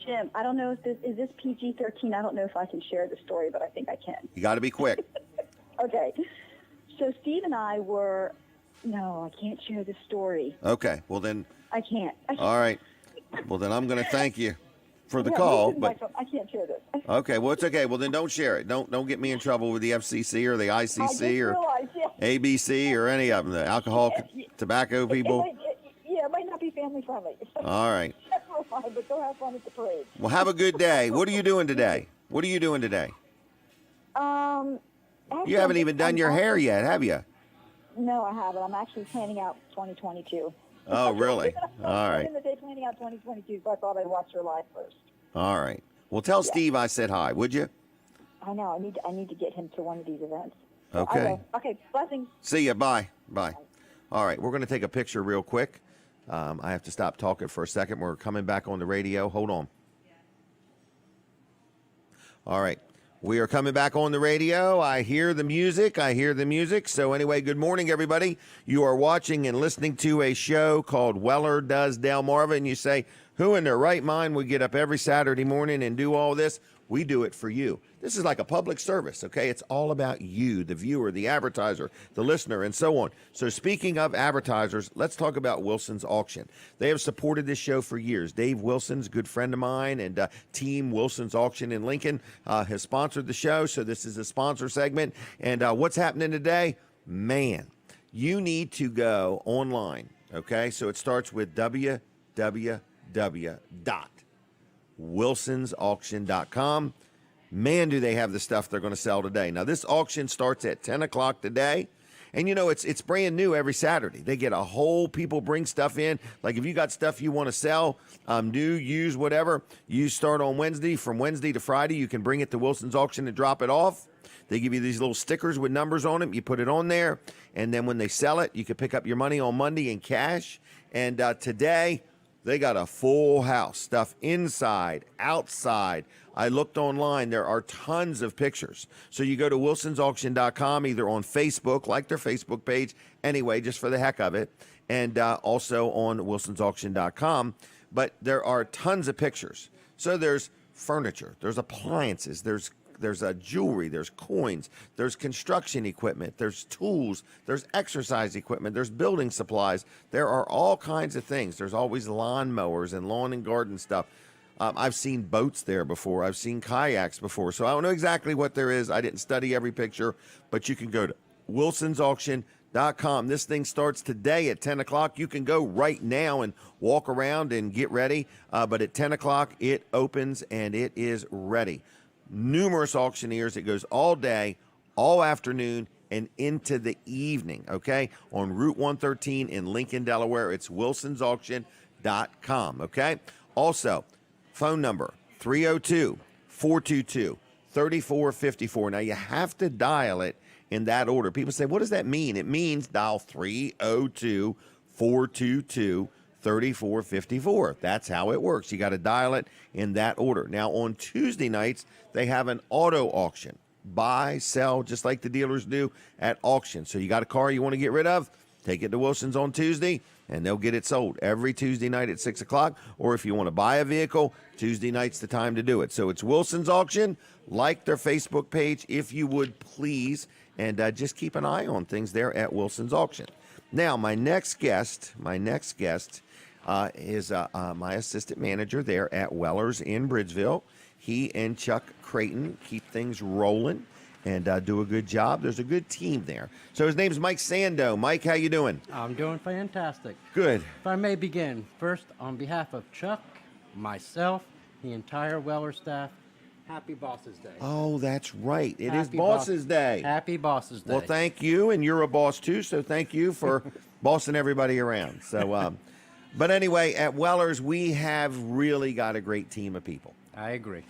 Jim, I don't know if is this PG-13. I don't know if I can share the story, but I think I can. You got to be quick. Okay. So Steve and I were, no, I can't share the story. Okay. Well, then, I can't. all right. Well, then I'm going to thank you. for the Yeah, call, this is my but phone. I can't share this. okay, well it's okay. Well then don't share it. Don't get me in trouble with the FCC or the ICC I just or realized, yeah. ABC or any of them, the alcohol, tobacco people. It might not be family friendly. All right. That's real fun, but go have fun at the parade. Well, have a good day. What are you doing today? What are you doing today? Actually, You haven't even done your hair yet, have you? No, I haven't. I'm actually planning out 2022. Oh, really? All right. In the day planning out 2022, so I thought I'd watch her live first. All right. Well, tell Steve I said hi, would you? I know. I need to get him to one of these events. So I Okay. will. Okay. Blessings. See ya. Bye. Bye. All right. We're going to take a picture real quick. I have to stop talking for a second. We're coming back on the radio. Hold on. All right. We are coming back on the radio. I hear the music. So anyway, good morning, everybody. You are watching and listening to a show called Weller Does Delmarva, and you say, who in their right mind would get up every Saturday morning and do all this? We do it for you. This is like a public service, okay? It's all about you, the viewer, the advertiser, the listener, and so on. So speaking of advertisers, let's talk about Wilson's Auction. They have supported this show for years. Dave Wilson's a good friend of mine, and Team Wilson's Auction in Lincoln has sponsored the show, so this is a sponsor segment. And what's happening today? Man, you need to go online, okay? So it starts with www.wilsonsauction.com. Man, do they have the stuff they're going to sell today. Now, this auction starts at 10 o'clock today. And, you know, it's brand new every Saturday. They get a whole people bring stuff in. Like if you got stuff you want to sell, new, used, whatever, you start on Wednesday. From Wednesday to Friday, you can bring it to Wilson's Auction and drop it off. They give you these little stickers with numbers on them. You put it on there. And then when they sell it, you can pick up your money on Monday in cash. And today, they got a full house, stuff inside, outside. I looked online. There are tons of pictures. So you go to wilsonsauction.com, either on Facebook, like their Facebook page, anyway, just for the heck of it, and also on wilsonsauction.com. But there are tons of pictures. So there's furniture, there's appliances, there's jewelry, there's coins, there's construction equipment, there's tools, there's exercise equipment, there's building supplies. There are all kinds of things. There's always lawn mowers and lawn and garden stuff. I've seen boats there before. I've seen kayaks before. So I don't know exactly what there is. I didn't study every picture, but you can go to wilsonsauction.com. This thing starts today at 10 o'clock. You can go right now and walk around and get ready. But at 10 o'clock, it opens and it is ready. Numerous auctioneers. It goes all day, all afternoon, and into the evening, okay? On Route 113 in Lincoln, Delaware. It's wilsonsauction.com, okay? Also, phone number 302-422-3454. Now, you have to dial it in that order. People say, what does that mean? It means dial 302-422-3454. That's how it works. You got to dial it in that order. Now, on Tuesday nights, they have an auto auction. Buy, sell, just like the dealers do at auction. So you got a car you want to get rid of, take it to Wilson's on Tuesday, and they'll get it sold every Tuesday night at 6 o'clock. Or if you want to buy a vehicle, Tuesday night's the time to do it. So it's Wilson's Auction. Like their Facebook page, if you would, please. And just keep an eye on things there at Wilson's Auction. Now, my next guest is my assistant manager there at Weller's in Bridgeville. He and Chuck Creighton keep things rolling and do a good job. There's a good team there. So his name's Mike Sandoe. Mike, how you doing? I'm doing fantastic. Good. If I may begin, first, on behalf of Chuck, myself, the entire Weller staff, happy Bosses Day. Oh, that's right. It is Happy Bosses Day. Happy Bosses Day. Well, thank you, and you're a boss too, so thank you for bossing everybody around. So, but anyway, at Weller's, we have really got a great team of people. I agree.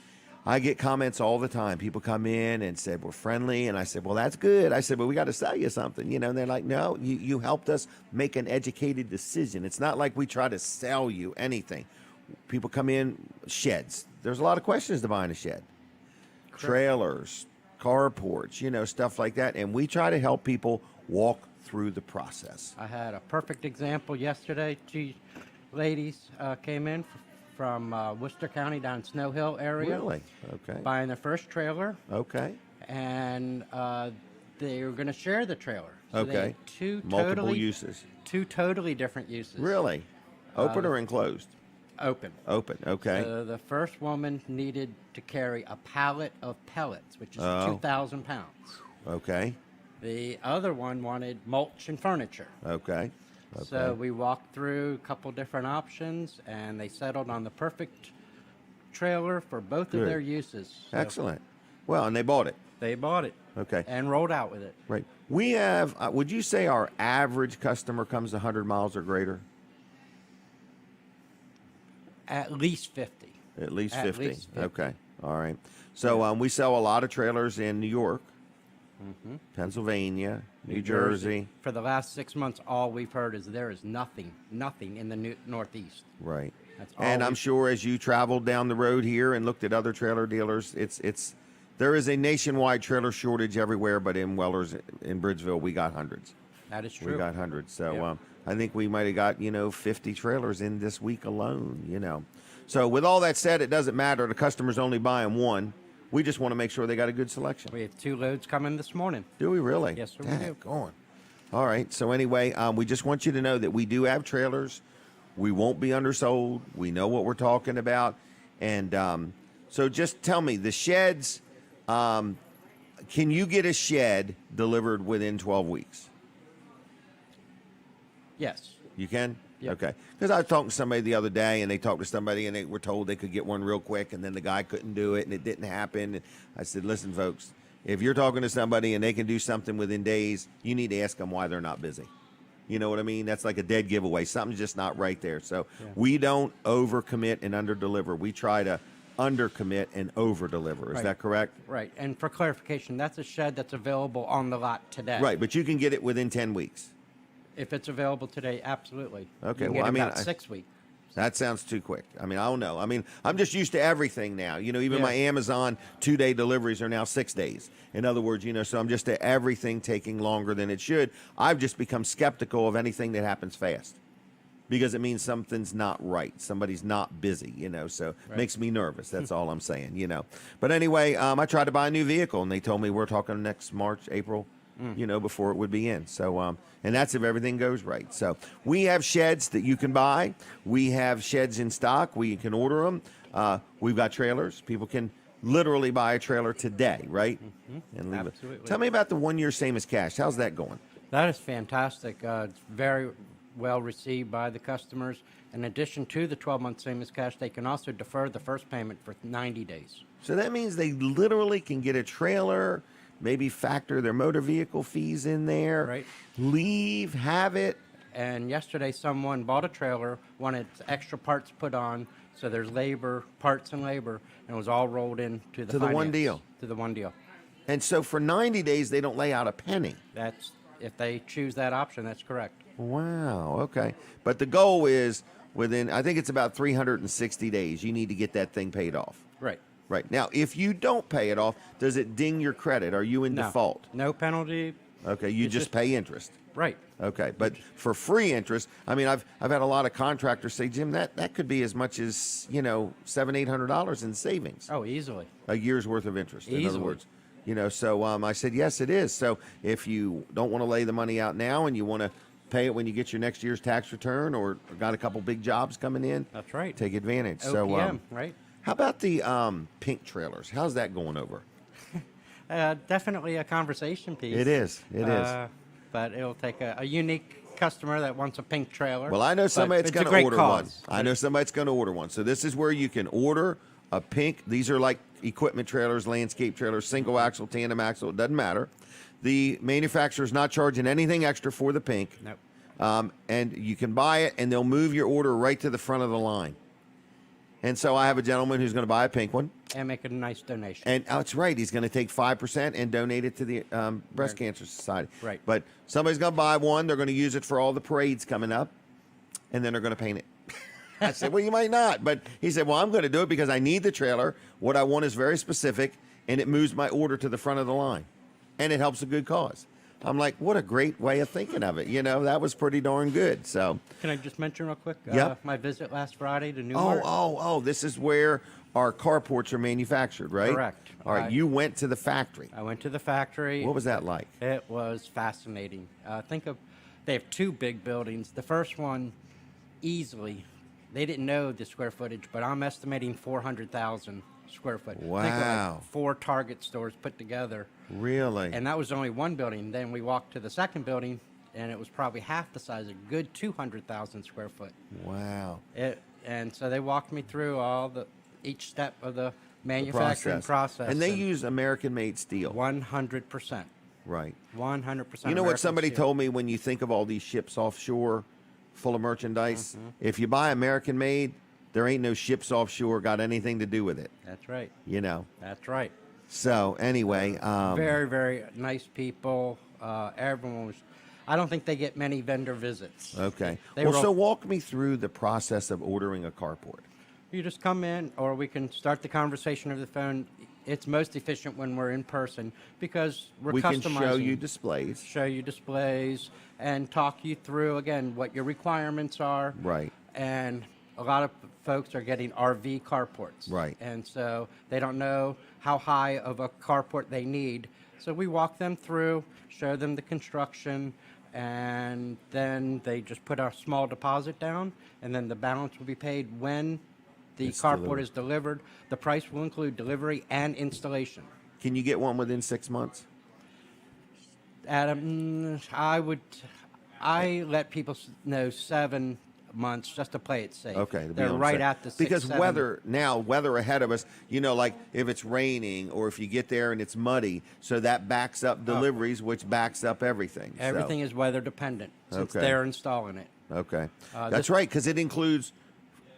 I get comments all the time. People come in and say, we're friendly. And I said, well, that's good. I said, but we got to sell you something, And they're like, no, you helped us make an educated decision. It's not like we try to sell you anything. People come in, sheds. There's a lot of questions to buying a shed. Correct. Trailers, carports, stuff like that. And we try to help people walk through the process. I had a perfect example yesterday. Two ladies came in from Worcester County down Snow Hill area. Really? Okay. Buying their first trailer. Okay. And they were going to share the trailer. So okay. They had two multiple totally, uses. Two totally different uses. Really? Open or enclosed? Open. Open, okay. The first woman needed to carry a pallet of pellets, which is Oh. 2,000 pounds. Okay, The other one wanted mulch and furniture. okay. So we walked through a couple different options, and they settled on the perfect trailer for both Good. of their uses. So Excellent. Well, and they bought it. they bought it. Okay. And rolled out with it. Right. We have, would you say our average customer comes 100 miles or greater? At least 50. At least At 50. least 50. Okay. All right. So we sell a lot of trailers in New York, Pennsylvania, New Jersey. For the last 6 months, all we've heard is there is nothing in the Northeast. Right. That's all And I'm we've- sure as you traveled down the road here and looked at other trailer dealers, there is a nationwide trailer shortage everywhere, but in Weller's, in Bridgeville, we got hundreds. That is true. We got hundreds. So Yep. I think we might have got, 50 trailers in this week alone. So with all that said, it doesn't matter. The customer's only buying one. We just want to make sure they got a good selection. We have 2 loads coming this morning. Do we really? Yes, sir, we do. Going. All right. So anyway, we just want you to know that we do have trailers. We won't be undersold. We know what we're talking about. And so just tell me, the sheds, can you get a shed delivered within 12 weeks? Yes. You can? Yep. Okay. Because I was talking to somebody the other day, and they talked to somebody, and they were told they could get one real quick, and then the guy couldn't do it, and it didn't happen. And I said, listen, folks, if you're talking to somebody and they can do something within days, you need to ask them why they're not busy. You know what I mean? That's like a dead giveaway. Something's just not right there. So we don't overcommit and underdeliver. We try to undercommit and overdeliver. Is Right. that correct? Right. And for clarification, that's a shed that's available on the lot today. Right, but you can get it within 10 weeks. If it's available today, absolutely. Okay, You can well, get I mean, about 6 weeks. That sounds too quick. I mean, I don't know. I mean, I'm just used to everything now. Even Yeah. my Amazon 2-day deliveries are now 6 days. In other words, so I'm just to everything taking longer than it should. I've just become skeptical of anything that happens fast because it means something's not right. Somebody's not busy, so it makes me nervous. That's all I'm saying, But anyway, I tried to buy a new vehicle, and they told me we're talking next March, April, before it would be in. So, and that's if everything goes right. So we have sheds that you can buy. We have sheds in stock. We can order them. We've got trailers. People can literally buy a trailer today, right? And leave Absolutely. it. Tell me about the 1 year same as cash. How's that going? That is fantastic. It's very well received by the customers. In addition to the 12-month same as cash, they can also defer the first payment for 90 days. So that means they literally can get a trailer, maybe factor their motor vehicle fees in there, Right. leave, have it. And yesterday, someone bought a trailer, wanted extra parts put on, so there's labor, parts and labor, and it was all rolled into the To the one finance. deal. To the one deal. And so for 90 days, they don't lay out a penny. That's if they choose that option. That's correct. Wow. Okay. But the goal is within, I think it's about 360 days, you need to get that thing paid off. Right. Right. Now, if you don't pay it off, does it ding your credit? Are you in No. default? No penalty. Okay. You It's just just- pay interest. Right. Okay. But for free interest, I mean, I've had a lot of contractors say, Jim, that could be as much as, $700-800 in savings. Oh, easily. A year's worth of interest, in other Easily. words. So I said, yes, it is. So if you don't want to lay the money out now and you want to pay it when you get your next year's tax return or got a couple big jobs coming in, That's right. take advantage. OPM, right? How about the pink trailers? How's that going over? Definitely a conversation piece. It is. It is. But it'll take a unique customer that wants a pink trailer. Well, I know but somebody that's it's a going to great order cause. one. I know somebody that's going to order one. So this is where you can order a pink. These are like equipment trailers, landscape trailers, single axle, tandem axle. It doesn't matter. The manufacturer's not charging anything extra for the pink. Nope. And you can buy it, and they'll move your order right to the front of the line. And so I have a gentleman who's going to buy a pink one. And make it a nice donation. And that's right. He's going to take 5% and donate it to the Breast Cancer Society. Right. But somebody's going to buy one. They're going to use it for all the parades coming up. And then they're going to paint it. I said, well, you might not. But he said, well, I'm going to do it because I need the trailer. What I want is very specific. And it moves my order to the front of the line. And it helps a good cause. I'm like, what a great way of thinking of it. That was pretty darn good. So, Can I just mention real quick? Yep. My visit last Friday to Newmark. this is where our carports are manufactured, right? Correct. All right, you went to the factory. I went to the factory. What was that like? It was fascinating. They have 2 big buildings. The first one, easily they didn't know the square footage, but I'm estimating 400,000 square foot. Think of Wow. like 4 Target stores put together. Really? And that was only one building. Then we walked to the second building, and it was probably half the size, a good 200,000 square foot. Wow. And so they walked me through each step of the manufacturing process. And they use American-made steel. 100%. Right. 100%. You know what American somebody steel. told me when you think of all these ships offshore full of merchandise? Mm-hmm. If you buy American-made, there ain't no ships offshore got anything to do with it, That's right. you know. That's right. So anyway, Very, very nice people. Everyone was. I don't think they get many vendor visits. okay. They Well, were so all- walk me through the process of ordering a carport. You just come in, or we can start the conversation over the phone. It's most efficient when we're in person because we're We can customizing. show you displays. show you displays and talk you through again what your requirements are. Right. And a lot of folks are getting RV carports. Right. And so they don't know how high of a carport they need. So we walk them through, show them the construction, and then they just put a small deposit down, and then the balance will be paid when the It's carport delivered. is delivered. The price will include delivery and installation. Can you get one within 6 months? Adam, I let people know 7 months just to play it safe. Okay, to be They're on right safe. at the 6, because 7. weather ahead of us. You know, like if it's raining or if you get there and it's muddy, so that backs up deliveries, which backs up everything. So- Everything is weather dependent since Okay. they're installing it. Okay, this- that's right, because it includes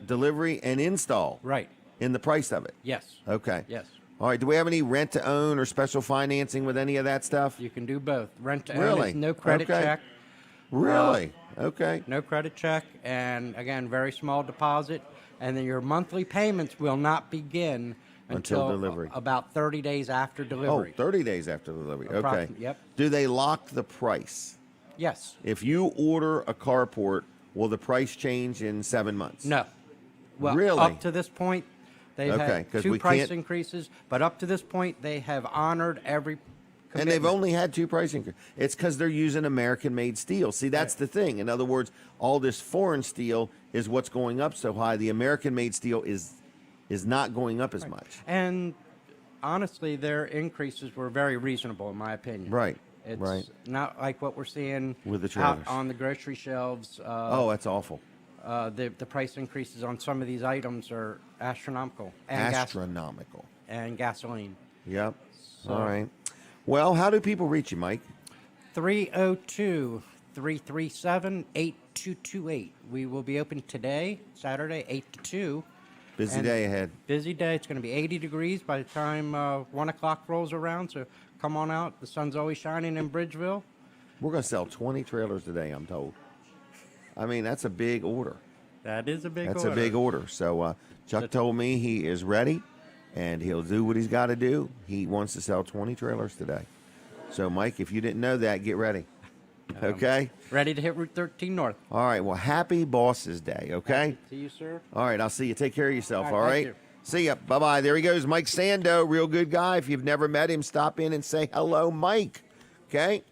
delivery and install. Right. In the price of it. Yes. Okay. Yes. All right. Do we have any rent to own or special financing with any of that stuff? You can do both. Rent to own Really? is no credit Okay. check. Really? Okay. No credit check, and again, very small deposit, and then your monthly payments will not begin Until until delivery. about 30 days after Oh, delivery. 30 days after delivery. Okay. Approximately, yep. Do they lock the price? Yes. If you order a carport, will the price change in 7 months? No. Well, Really? up to this point, they've Okay, 'cause had 2 we price can't- increases, but up to this point, they have honored every And they've commitment. only had 2 price increases. It's because they're using American-made steel. See, that's the thing. In other words, all this foreign steel is what's going up so high. The American-made steel is not going up as much. And honestly, their increases were very reasonable, in my opinion. Right, It's right. not like what we're seeing With the out trailers. on the grocery shelves. Oh, that's awful. The price increases on some of these items are astronomical. And Astronomical. and gasoline. Yep. All right. Well, how do people reach you, Mike? 302-337-8228. We will be open today, Saturday, 8 to 2. Busy And day ahead. Busy day. It's going to be 80 degrees by the time 1 o'clock rolls around. So come on out. The sun's always shining in Bridgeville. We're going to sell 20 trailers today, I'm told. I mean, that's a big order. That is a big That's order. a big order. So Chuck told me he is ready, and he'll do what he's got to do. He wants to sell 20 trailers today. So, Mike, if you didn't know that, get ready. Okay? Ready to hit Route 13 North. All right. Well, happy Bosses Day, okay? To you, sir. All right. I'll see you. Take care of yourself, All all right, right? thank you. See ya. Bye-bye. There he goes, Mike Sandoe, real good guy. If you've never met him, stop in and say hello, Mike. Okay?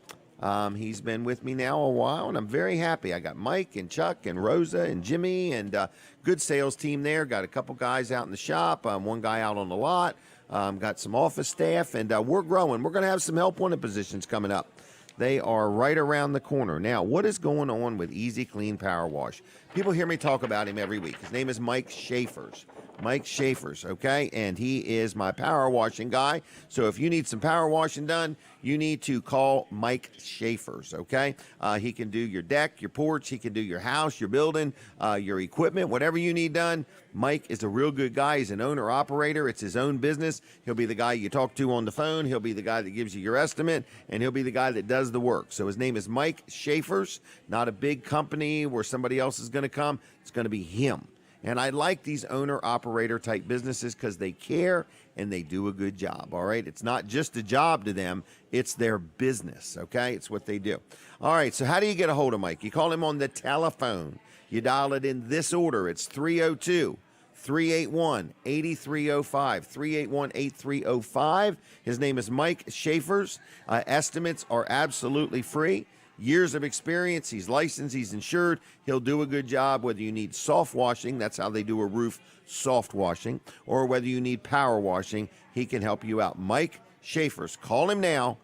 He's been with me now a while, and I'm very happy. I got Mike and Chuck and Rosa and Jimmy and good sales team there. Got a couple guys out in the shop, one guy out on the lot. Got some office staff, and we're growing. We're going to have some help wanted positions coming up. They are right around the corner. Now, what is going on with Easy Clean Power Wash? People hear me talk about him every week. His name is Mike Schaefer's. Mike Schaefer's, okay? And he is my power washing guy. So if you need some power washing done, you need to call Mike Schaefer's, okay? He can do your deck, your porch. He can do your house, your building, your equipment, whatever you need done. Mike is a real good guy. He's an owner-operator. It's his own business. He'll be the guy you talk to on the phone. He'll be the guy that gives you your estimate, and he'll be the guy that does the work. So his name is Mike Schaefer's, not a big company where somebody else is going to come. It's going to be him. And I like these owner-operator type businesses because they care and they do a good job, all right? It's not just a job to them. It's their business, okay? It's what they do. All right, so how do you get a hold of Mike? You call him on the telephone. You dial it in this order. It's 302-381-8305, 381-8305. His name is Mike Schaefer's. Estimates are absolutely free. years of experience. He's licensed. He's insured. He'll do a good job whether you need soft washing. That's how they do a roof, soft washing. Or whether you need power washing, he can help you out. Mike Schaefer's. Call him now,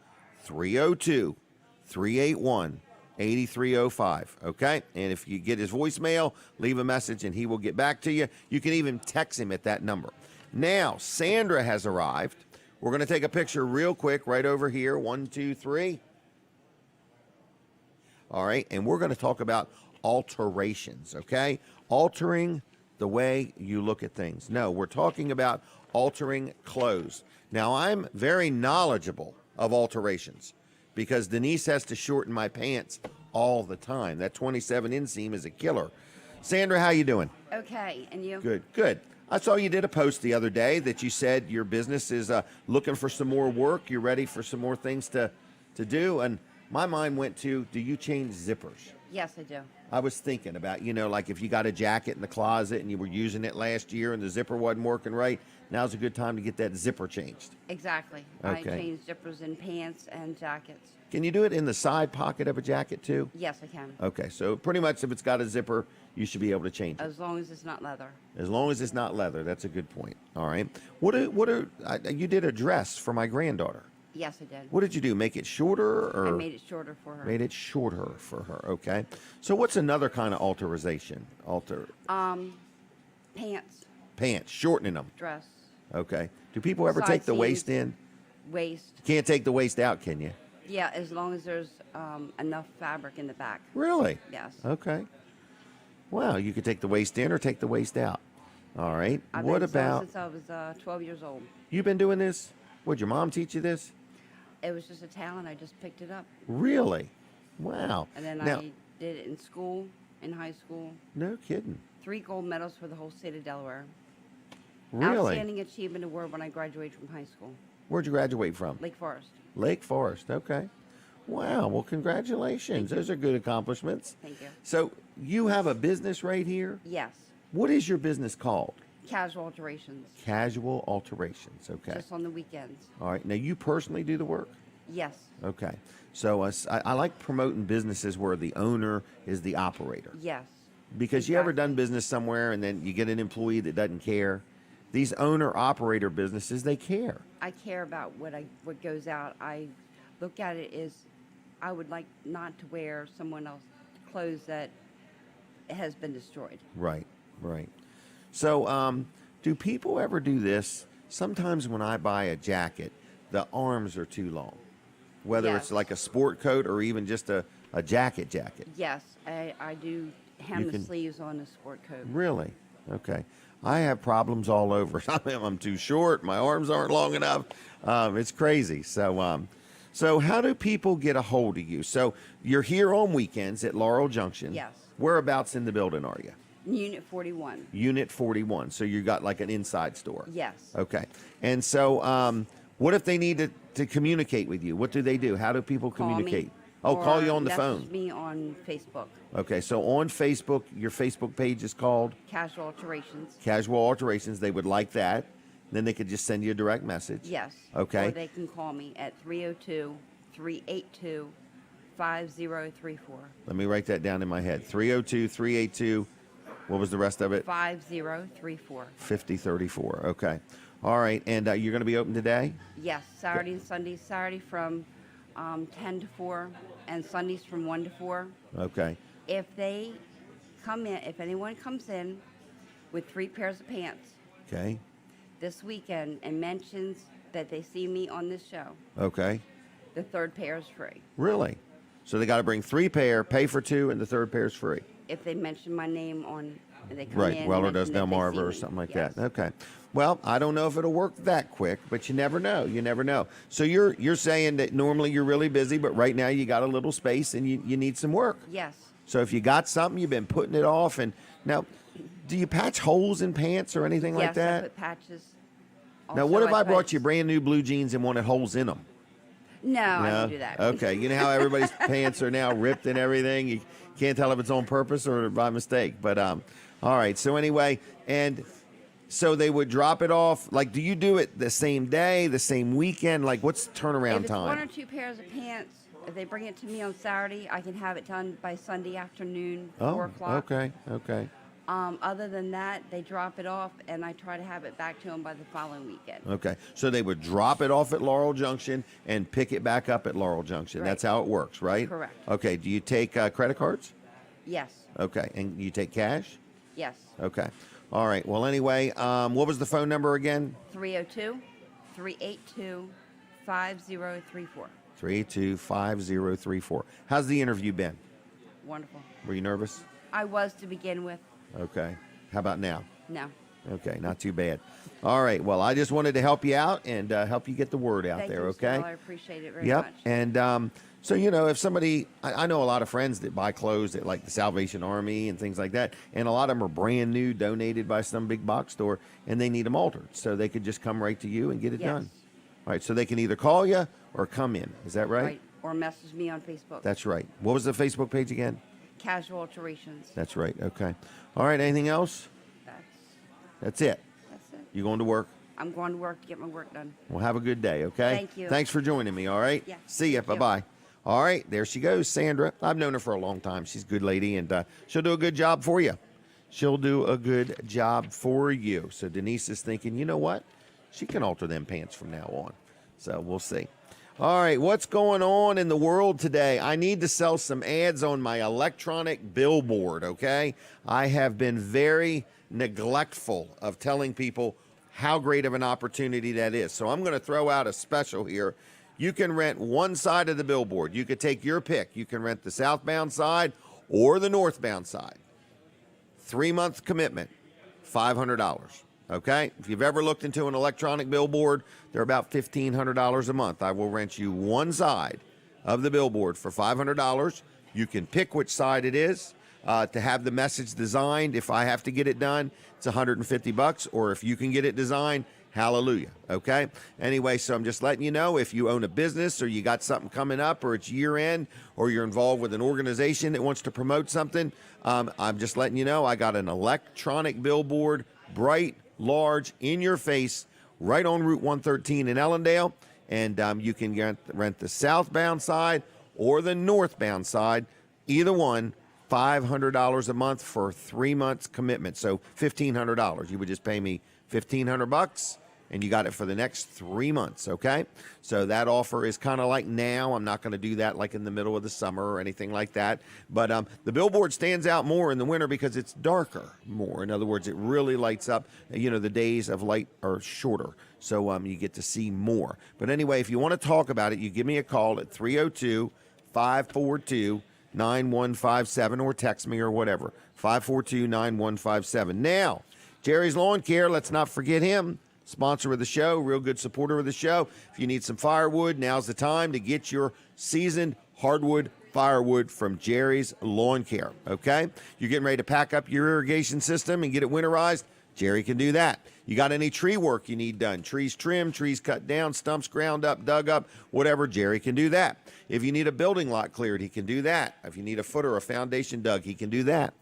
302-381-8305. Okay? And if you get his voicemail, leave a message and he will get back to you. You can even text him at that number. Now, Sandra has arrived. We're going to take a picture real quick right over here. 1, 2, 3. All right, and we're going to talk about alterations, okay? Altering the way you look at things. No, we're talking about altering clothes. Now, I'm very knowledgeable of alterations because Denise has to shorten my pants all the time. That 27 inseam is a killer. Sandra, how you doing? Okay, and you? Good, good. I saw you did a post the other day that you said your business is looking for some more work. You're ready for some more things to do. And my mind went to, do you change zippers? Yes, I do. I was thinking about, like if you got a jacket in the closet and you were using it last year and the zipper wasn't working right, now's a good time to get that zipper changed. Exactly. Okay. I change zippers in pants and jackets. Can you do it in the side pocket of a jacket too? Yes, I can. Okay, so pretty much if it's got a zipper, you should be able to change it. As long as it's not leather. As long as it's not leather, that's a good point. All right. You did a dress for my granddaughter. Yes, I did. What did you do? Make it shorter or? I made it shorter for her. Made it shorter for her. Okay. So what's another kind of alteration? Pants, Pants, shortening them. dress, Okay. Do people ever Side take the waist seams. in? waist. Can't take the waist out, can you? Yeah, as long as there's enough fabric in the back. Really? Yes. Okay. Wow, you could take the waist in or take the waist out. All right. I've What been sewing about since I was 12 years old. you've been doing this? Would your mom teach you this? It was just a talent. I just picked it up. Really? Wow. And then now, I did it in school, in high school. no kidding. 3 gold medals for the whole state of Delaware. Really? Outstanding Achievement Award when I graduated from high school. Where'd you graduate from? Lake Forest. Lake Forest. Okay. Wow. Well, congratulations. Those are good accomplishments. Thank you. So you have a business right here. Yes. What is your business called? Casual alterations. Casual Alterations. Okay. Just on the weekends. All right. Now you personally do the work. Yes. Okay. So I like promoting businesses where the owner is the operator. Yes. Because you ever Exactly. done business somewhere and then you get an employee that doesn't care? These owner-operator businesses, they care. I care about what what goes out. I look at it as I would like not to wear someone else's clothes that has been destroyed. Right, right. So do people ever do this? Sometimes when I buy a jacket, the arms are too long. Whether it's Yes. like a sport coat or even just a jacket. Yes, I do hem You the can- sleeves on the sport coat. Really? Okay. I have problems all over. I'm too short. My arms aren't long enough. It's crazy. So how do people get a hold of you? So you're here on weekends at Laurel Junction. Yes. Whereabouts in the building are you? Unit 41. Unit 41. So you got like an inside store. Yes. Okay. And so what if they need to communicate with you? What do they do? How do people Call communicate? me. Oh, call or you on the message phone. me on Facebook. Okay. So on Facebook, your Facebook page is called Casual alterations. Casual Alterations. They would like that. Then they could just send you a direct message. Yes. Okay. Or they can call me at 302-382-5034. Let me write that down in my head. 302-382. What was the rest of it? 5034. 5034. Okay. All right. And you're going to be open today? Yes, Saturday and Sunday. Saturday from 10 to 4 and Sundays from 1 to 4. Okay. If they come in, if anyone comes in with 3 pairs of pants Okay. this weekend and mentions that they see me on this show, Okay. the 3rd pair is free. Really? So they got to bring 3 pair, pay for 2, and the 3rd pair is free. If they mention my name on, they come in. Right. and Weller Does mention that they Delmarva see or me. something like Yes. that. Okay. Well, I don't know if it'll work that quick, but you never know. You never know. So you're saying that normally you're really busy, but right now you got a little space and you need some work. Yes. So if you got something, you've been putting it off. And now, do you patch holes in pants or anything like Yes, that? I put patches. Now, what Also, if I brought put- you brand new blue jeans and wanted holes in them? No, I don't do that. Okay. You know how everybody's pants are now ripped and everything? You can't tell if it's on purpose or by mistake. But, all right. So anyway, and so they would drop it off. Like, do you do it the same day, the same weekend? Like, what's turnaround If it's time? 1 or 2 pairs of pants, If they bring it to me on Saturday, I can have it done by Sunday afternoon, Oh, 4 o'clock. okay. Other than that, they drop it off, and I try to have it back to them by the following weekend. Okay. So they would drop it off at Laurel Junction and pick it back up at Laurel Junction. Right. That's how it works, right? Correct. Okay. Do you take credit cards? Yes. Okay. And you take cash? Yes. Okay. All right. Well, anyway, what was the phone number again? 302-382-5034. 3825034. How's the interview been? Wonderful. Were you nervous? I was to begin with. Okay. How about now? No. Okay, not too bad. All right. Well, I just wanted to help you out and help you get the word out Thank there. you, Okay. Sal. I appreciate it very Yep. much. And so if somebody, I know a lot of friends that buy clothes at like the Salvation Army and things like that, and a lot of them are brand new, donated by some big box store, and they need them altered, so they could just come right to you and get it Yes. done. All right. So they can either call you or come in. Is that right? Right. Or message me on Facebook. That's right. What was the Facebook page again? Casual Alterations. That's right. Okay. All right. Anything else? That's it. That's it. You going to work? I'm going to work to get my work done. Well, have a good day, okay? Thank you. Thanks for joining me, all right? Yeah, See ya. thank you. Bye-bye. All right, there she goes, Sandra. I've known her for a long time. She's a good lady, and she'll do a good job for you. She'll do a good job for you. So Denise is thinking, you know what? She can alter them pants from now on. So we'll see. All right, what's going on in the world today? I need to sell some ads on my electronic billboard, okay? I have been very neglectful of telling people how great of an opportunity that is. So I'm going to throw out a special here. You can rent one side of the billboard. You could take your pick. You can rent the southbound side or the northbound side. 3-month commitment, $500. Okay? If you've ever looked into an electronic billboard, they're about $1,500 a month. I will rent you one side of the billboard for $500. You can pick which side it is. To have the message designed, if I have to get it done, it's $150. Or if you can get it designed, hallelujah. Okay? Anyway, so I'm just letting you know, if you own a business or you got something coming up or it's year end or you're involved with an organization that wants to promote something, I'm just letting you know I got an electronic billboard, bright, large, in your face, right on Route 113 in Ellendale. And you can rent the southbound side or the northbound side, either one. $500 a month for 3 months commitment. So $1,500. You would just pay me $1,500 and you got it for the next 3 months. Okay. So that offer is kind of like now. I'm not going to do that like in the middle of the summer or anything like that. But the billboard stands out more in the winter because it's darker more. In other words, it really lights up. The days of light are shorter. So you get to see more. But anyway, if you want to talk about it, you give me a call at 302-542-9157 or text me or whatever. 542-9157. Now, Jerry's Lawn Care, let's not forget him. Sponsor of the show, real good supporter of the show. If you need some firewood, now's the time to get your seasoned hardwood firewood from Jerry's Lawn Care, okay? You're getting ready to pack up your irrigation system and get it winterized? Jerry can do that. You got any tree work you need done? Trees trimmed, trees cut down, stumps ground up, dug up, whatever, Jerry can do that. If you need a building lot cleared, he can do that. If you need a footer or a foundation dug, he can do that.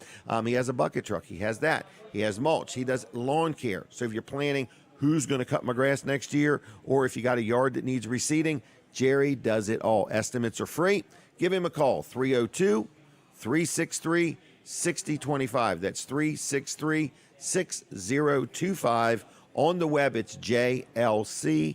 He has a bucket truck. He has that. He has mulch. He does lawn care. So if you're planning who's going to cut my grass next year, or if you got a yard that needs reseeding, Jerry does it all. Estimates are free. Give him a call, 302-363-6025. That's 363-6025. On the web, it's jlc-llc.com.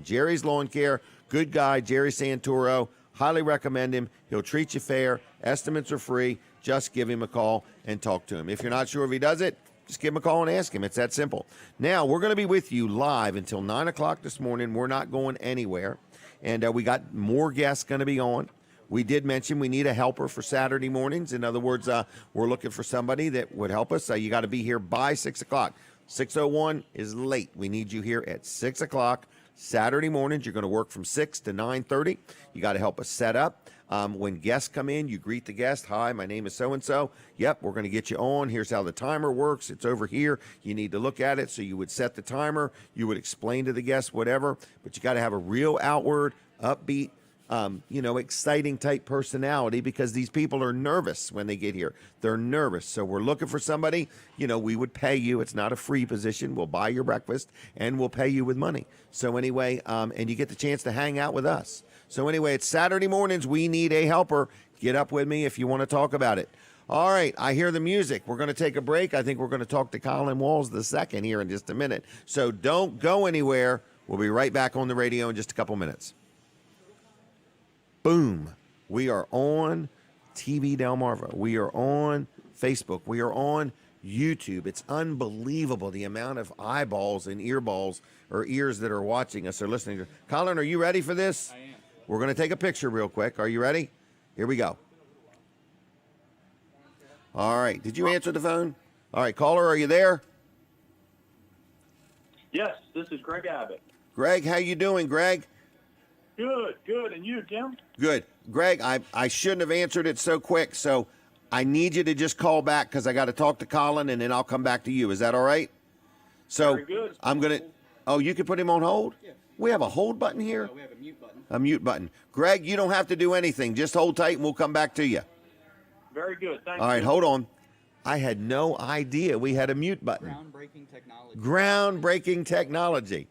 Jerry's Lawn Care, good guy, Jerry Santoro. Highly recommend him. He'll treat you fair. Estimates are free. Just give him a call and talk to him. If you're not sure if he does it, just give him a call and ask him. It's that simple. Now, we're going to be with you live until 9 o'clock this morning. We're not going anywhere. And we got more guests going to be on. We did mention we need a helper for Saturday mornings. In other words, we're looking for somebody that would help us. You got to be here by 6 o'clock. 6:01 is late. We need you here at 6 o'clock Saturday mornings. You're going to work from 6 to 9:30. You got to help us set up. When guests come in, you greet the guest. Hi, my name is so-and-so. Yep, we're going to get you on. Here's how the timer works. It's over here. You need to look at it. So you would set the timer. You would explain to the guests whatever. But you got to have a real outward, upbeat exciting type personality, because these people are nervous when they get here. They're nervous. So we're looking for somebody, we would pay you. It's not a free position. We'll buy your breakfast and we'll pay you with money. So anyway, and you get the chance to hang out with us. So anyway, it's Saturday mornings. We need a helper. Get up with me if you want to talk about it. All right, I hear the music. We're going to take a break. I think we're going to talk to Colin Walls II here in just a minute. So don't go anywhere. We'll be right back on the radio in just a couple minutes. Boom. We are on TV Delmarva. We are on Facebook. We are on YouTube. It's unbelievable the amount of eyeballs and earballs or ears that are watching us or listening to. Colin, are you ready for this? I am. We're going to take a picture real quick. Are you ready? Here we go. All right. Did you answer the phone? All right. Caller, are you there? Yes, this is Greg Abbott. Greg, how you doing, Greg? Good. And you, Jim? Good. Greg, I shouldn't have answered it so quick, so I need you to just call back because I got to talk to Colin, and then I'll come back to you. Is that all right? So Very good. I'm going to – oh, you can put him on hold? Yeah. We have a hold button here? We have a mute button. A mute button. Greg, you don't have to do anything. Just hold tight, and we'll come back to you. Very good. Thank you. All right, hold on. I had no idea we had a mute button. Groundbreaking technology. Groundbreaking technology.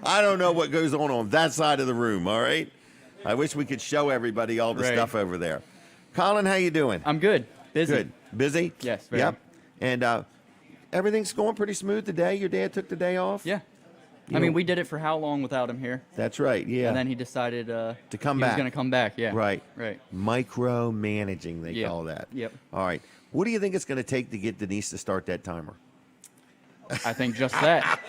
I don't know what goes on that side of the room, all right? I wish we could show everybody all the Right. stuff over there. Colin, how you doing? I'm good. Busy. Good. Busy? Yes, very. Yep. And everything's going pretty smooth today? Your dad took the day off? Yeah. You I mean, know- we did it for how long without him here? That's right, yeah. And then he decided to come he back. was going to come back. Yeah. Right. Right. Micromanaging, they Yeah. call that. Yep. All right. What do you think it's going to take to get Denise to start that timer? I think just that.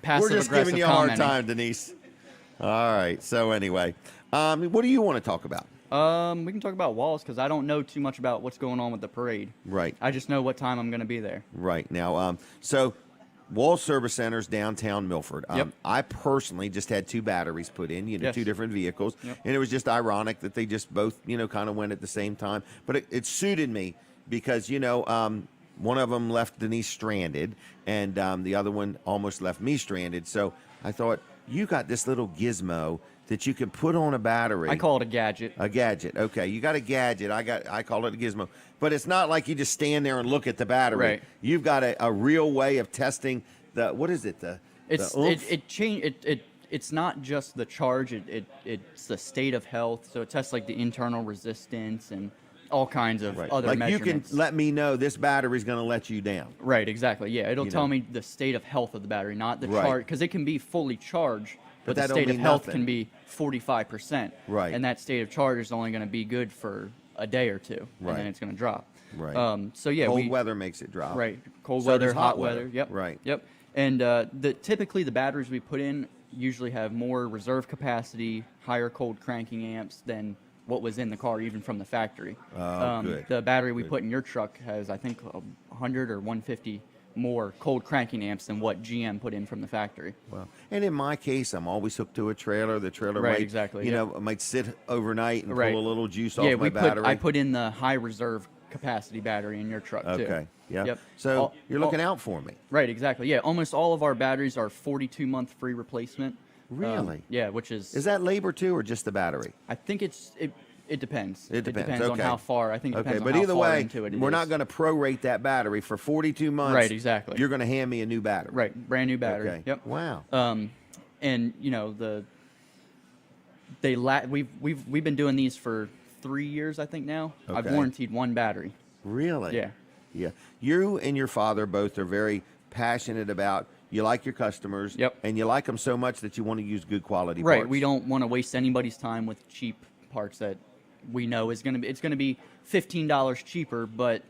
Passive We're just giving aggressive you a hard commenting. time, Denise. All right. So anyway, what do you want to talk about? We can talk about walls because I don't know too much about what's going on with the parade. Right. I just know what time I'm going to be there. Right. Now, so Wall Service Centers downtown Milford. Yep. I personally just had 2 batteries put in, Yes. 2 different vehicles. Yep. And it was just ironic that they just both, kind of went at the same time. But it suited me because, one of them left Denise stranded and the other one almost left me stranded. So I thought, you got this little gizmo that you can put on a battery. I call it a gadget. A gadget. Okay, you got a gadget. I call it a gizmo. But it's not like you just stand there and look at the battery. Right. You've got a real way of testing the what is it? It's oomph? it's not just the charge. It's the state of health. So it tests like the internal resistance and all kinds of right. other Like you measurements. can let me know this battery's going to let you down. Right, exactly. Yeah, it'll You tell know. me the state of health of the battery, not the Right. charge, because it can be fully charged, but the that don't state of mean health nothing. can be 45%. Right. And that state of charge is only going to be good for a day or two, and Right. then it's going to drop. Right. So yeah, Cold weather makes it drop. Right. Cold So weather, does hot weather. Yep. Right. Yep. And typically the batteries we put in usually have more reserve capacity, higher cold cranking amps than what was in the car, even from the factory. Oh, good. The battery we Good. put in your truck has, I think, 100 or 150 more cold cranking amps than what GM put in from the factory. Well, and in my case, I'm always hooked to a trailer. The trailer Right, might, exactly, you yeah. know, might sit overnight and Right. pull a little juice off Yeah, my battery. I put in the high reserve capacity battery in your truck too. Okay. Yeah. Yep. So All- you're looking all- out for me. Right, exactly. Yeah, almost all of our batteries are 42-month free replacement. Really? Yeah, which is that labor too, or just the battery? I think it depends. It depends. on Okay. how far. I think it Okay, depends but on how either far way, into it we're not is. going to prorate that battery for 42 months. Right, exactly. You're going to hand me a new battery. Right, brand new battery. Okay. Yep. Wow. And you know we've been doing these for 3 years, I think now. I've Okay. warranted one battery. Really? Yeah. Yeah. You and your father both are very passionate about. You like your customers. Yep. And you like them so much that you want to use good quality Right. parts. We don't want to waste anybody's time with cheap parts that we know it's going to be $15 cheaper, but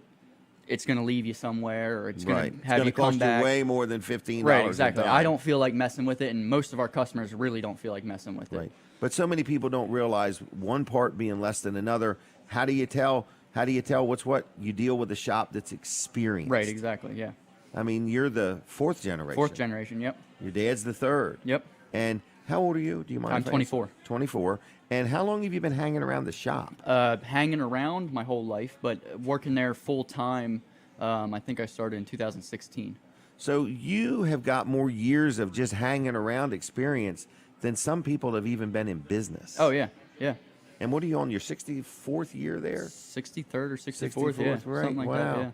it's going to leave you somewhere, or it's going Right. to It's have going you to cost come back. you way more than $15. Right, a exactly. dime. I don't feel like messing with it, and most of our customers really don't feel like messing with it. Right. But so many people don't realize one part being less than another. How do you tell? How do you tell what's what? You deal with a shop that's experienced. Right, exactly. Yeah. I mean, you're the 4th generation. 4th generation. Yep. Your dad's the 3rd. Yep. And how old are you? Do you mind? I'm if I ask? 24. 24. And how long have you been hanging around the shop? Hanging around my whole life, but working there full time. I think I started in 2016. So you have got more years of just hanging around experience than some people have even been in business. Oh yeah, yeah. And what are you on your 64th year there? 63rd or 64th, 64th, yeah, right? something like Wow. that. Yeah.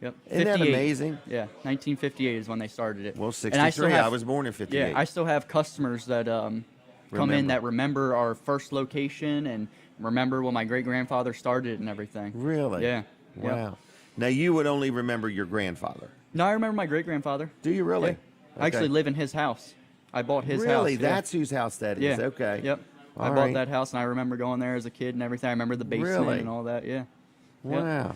Yep. Isn't that 58. amazing? Yeah, 1958 is when they started it. Well, And I 63. I was born in 58. Yeah, I still have customers that come Remember. in that remember our first location and remember when my great grandfather started and everything. Really? Yeah. Wow. Yep. Now you would only remember your grandfather. No, I remember my great grandfather. Do you really? Yeah. I actually live in his house. I bought his house. Really? yeah. That's whose house that is. Yeah. Okay. Yep. I All bought right. that house and I remember going there as a kid and everything. I remember the basement Really? and all that. Yeah. Yep. Wow.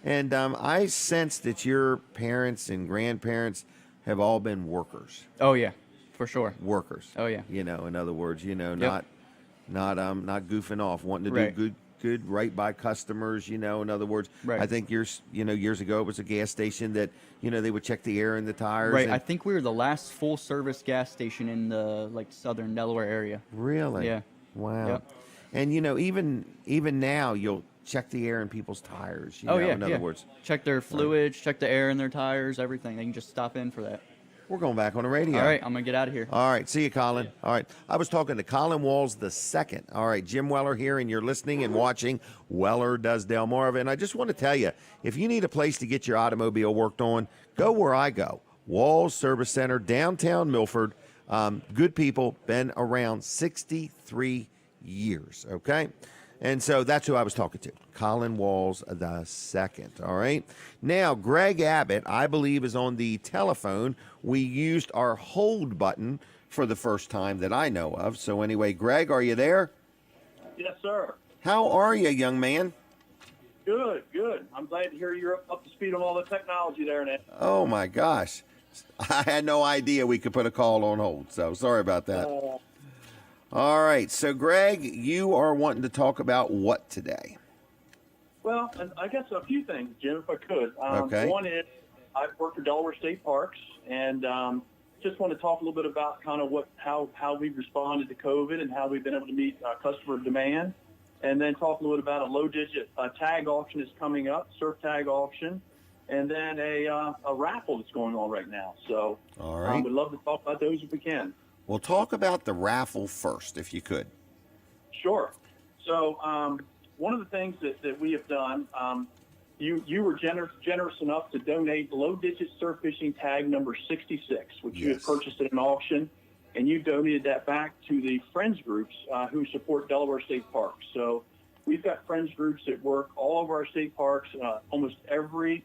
And I sense that your parents and grandparents have all been workers. Oh yeah, for sure. Workers. Oh yeah. You know, in other words, you know, Yep. not goofing off, wanting to Right. do good right by customers, you know, in other words. Right. I think years ago it was a gas station that, you know, they would check the air in the tires. Right. and- I think we were the last full service gas station in the southern Delaware area. Really? Yeah. Wow. Yep. And you know, even now you'll check the air in people's tires, you Oh know, yeah. in other words. check their fluids, check the air in their tires, everything. They can just stop in for that. We're going back on the radio. All right, I'm gonna get out of here. All right. See you, Colin. All right. I was talking to Colin Walls II. All right. Jim Weller here, and you're listening and watching Weller Does Delmarva. And I just want to tell you, if you need a place to get your automobile worked on, go where I go. Walls Service Center, downtown Milford. Good people, been around 63 years. Okay. And so that's who I was talking to, Colin Walls II. All right. Now, Greg Abbott, I believe, is on the telephone. We used our hold button for the first time that I know of. So anyway, Greg, are you there? Yes, sir. How are you, young man? Good, good. I'm glad to hear you're up to speed on all the technology there, Nick. Oh, my gosh. I had no idea we could put a call on hold. So sorry about that. All right. So, Greg, you are wanting to talk about what today? Well, and I guess a few things, Jim, if I could. Okay. One is I've worked for Delaware State Parks, and just want to talk a little bit about kind of how we've responded to COVID and how we've been able to meet customer demand, and then talk a little bit about a low-digit tag auction that's coming up, surf tag auction, and then a raffle that's going on right now. So All right. we'd love to talk about those if we can. We'll talk about the raffle first, if you could. Sure. So one of the things that we have done, you were generous enough to donate low-digit surf fishing tag number 66, which you had Yes. purchased at an auction, and you donated that back to the Friends groups who support Delaware State Parks. So we've got Friends groups that work all of our state parks. Almost every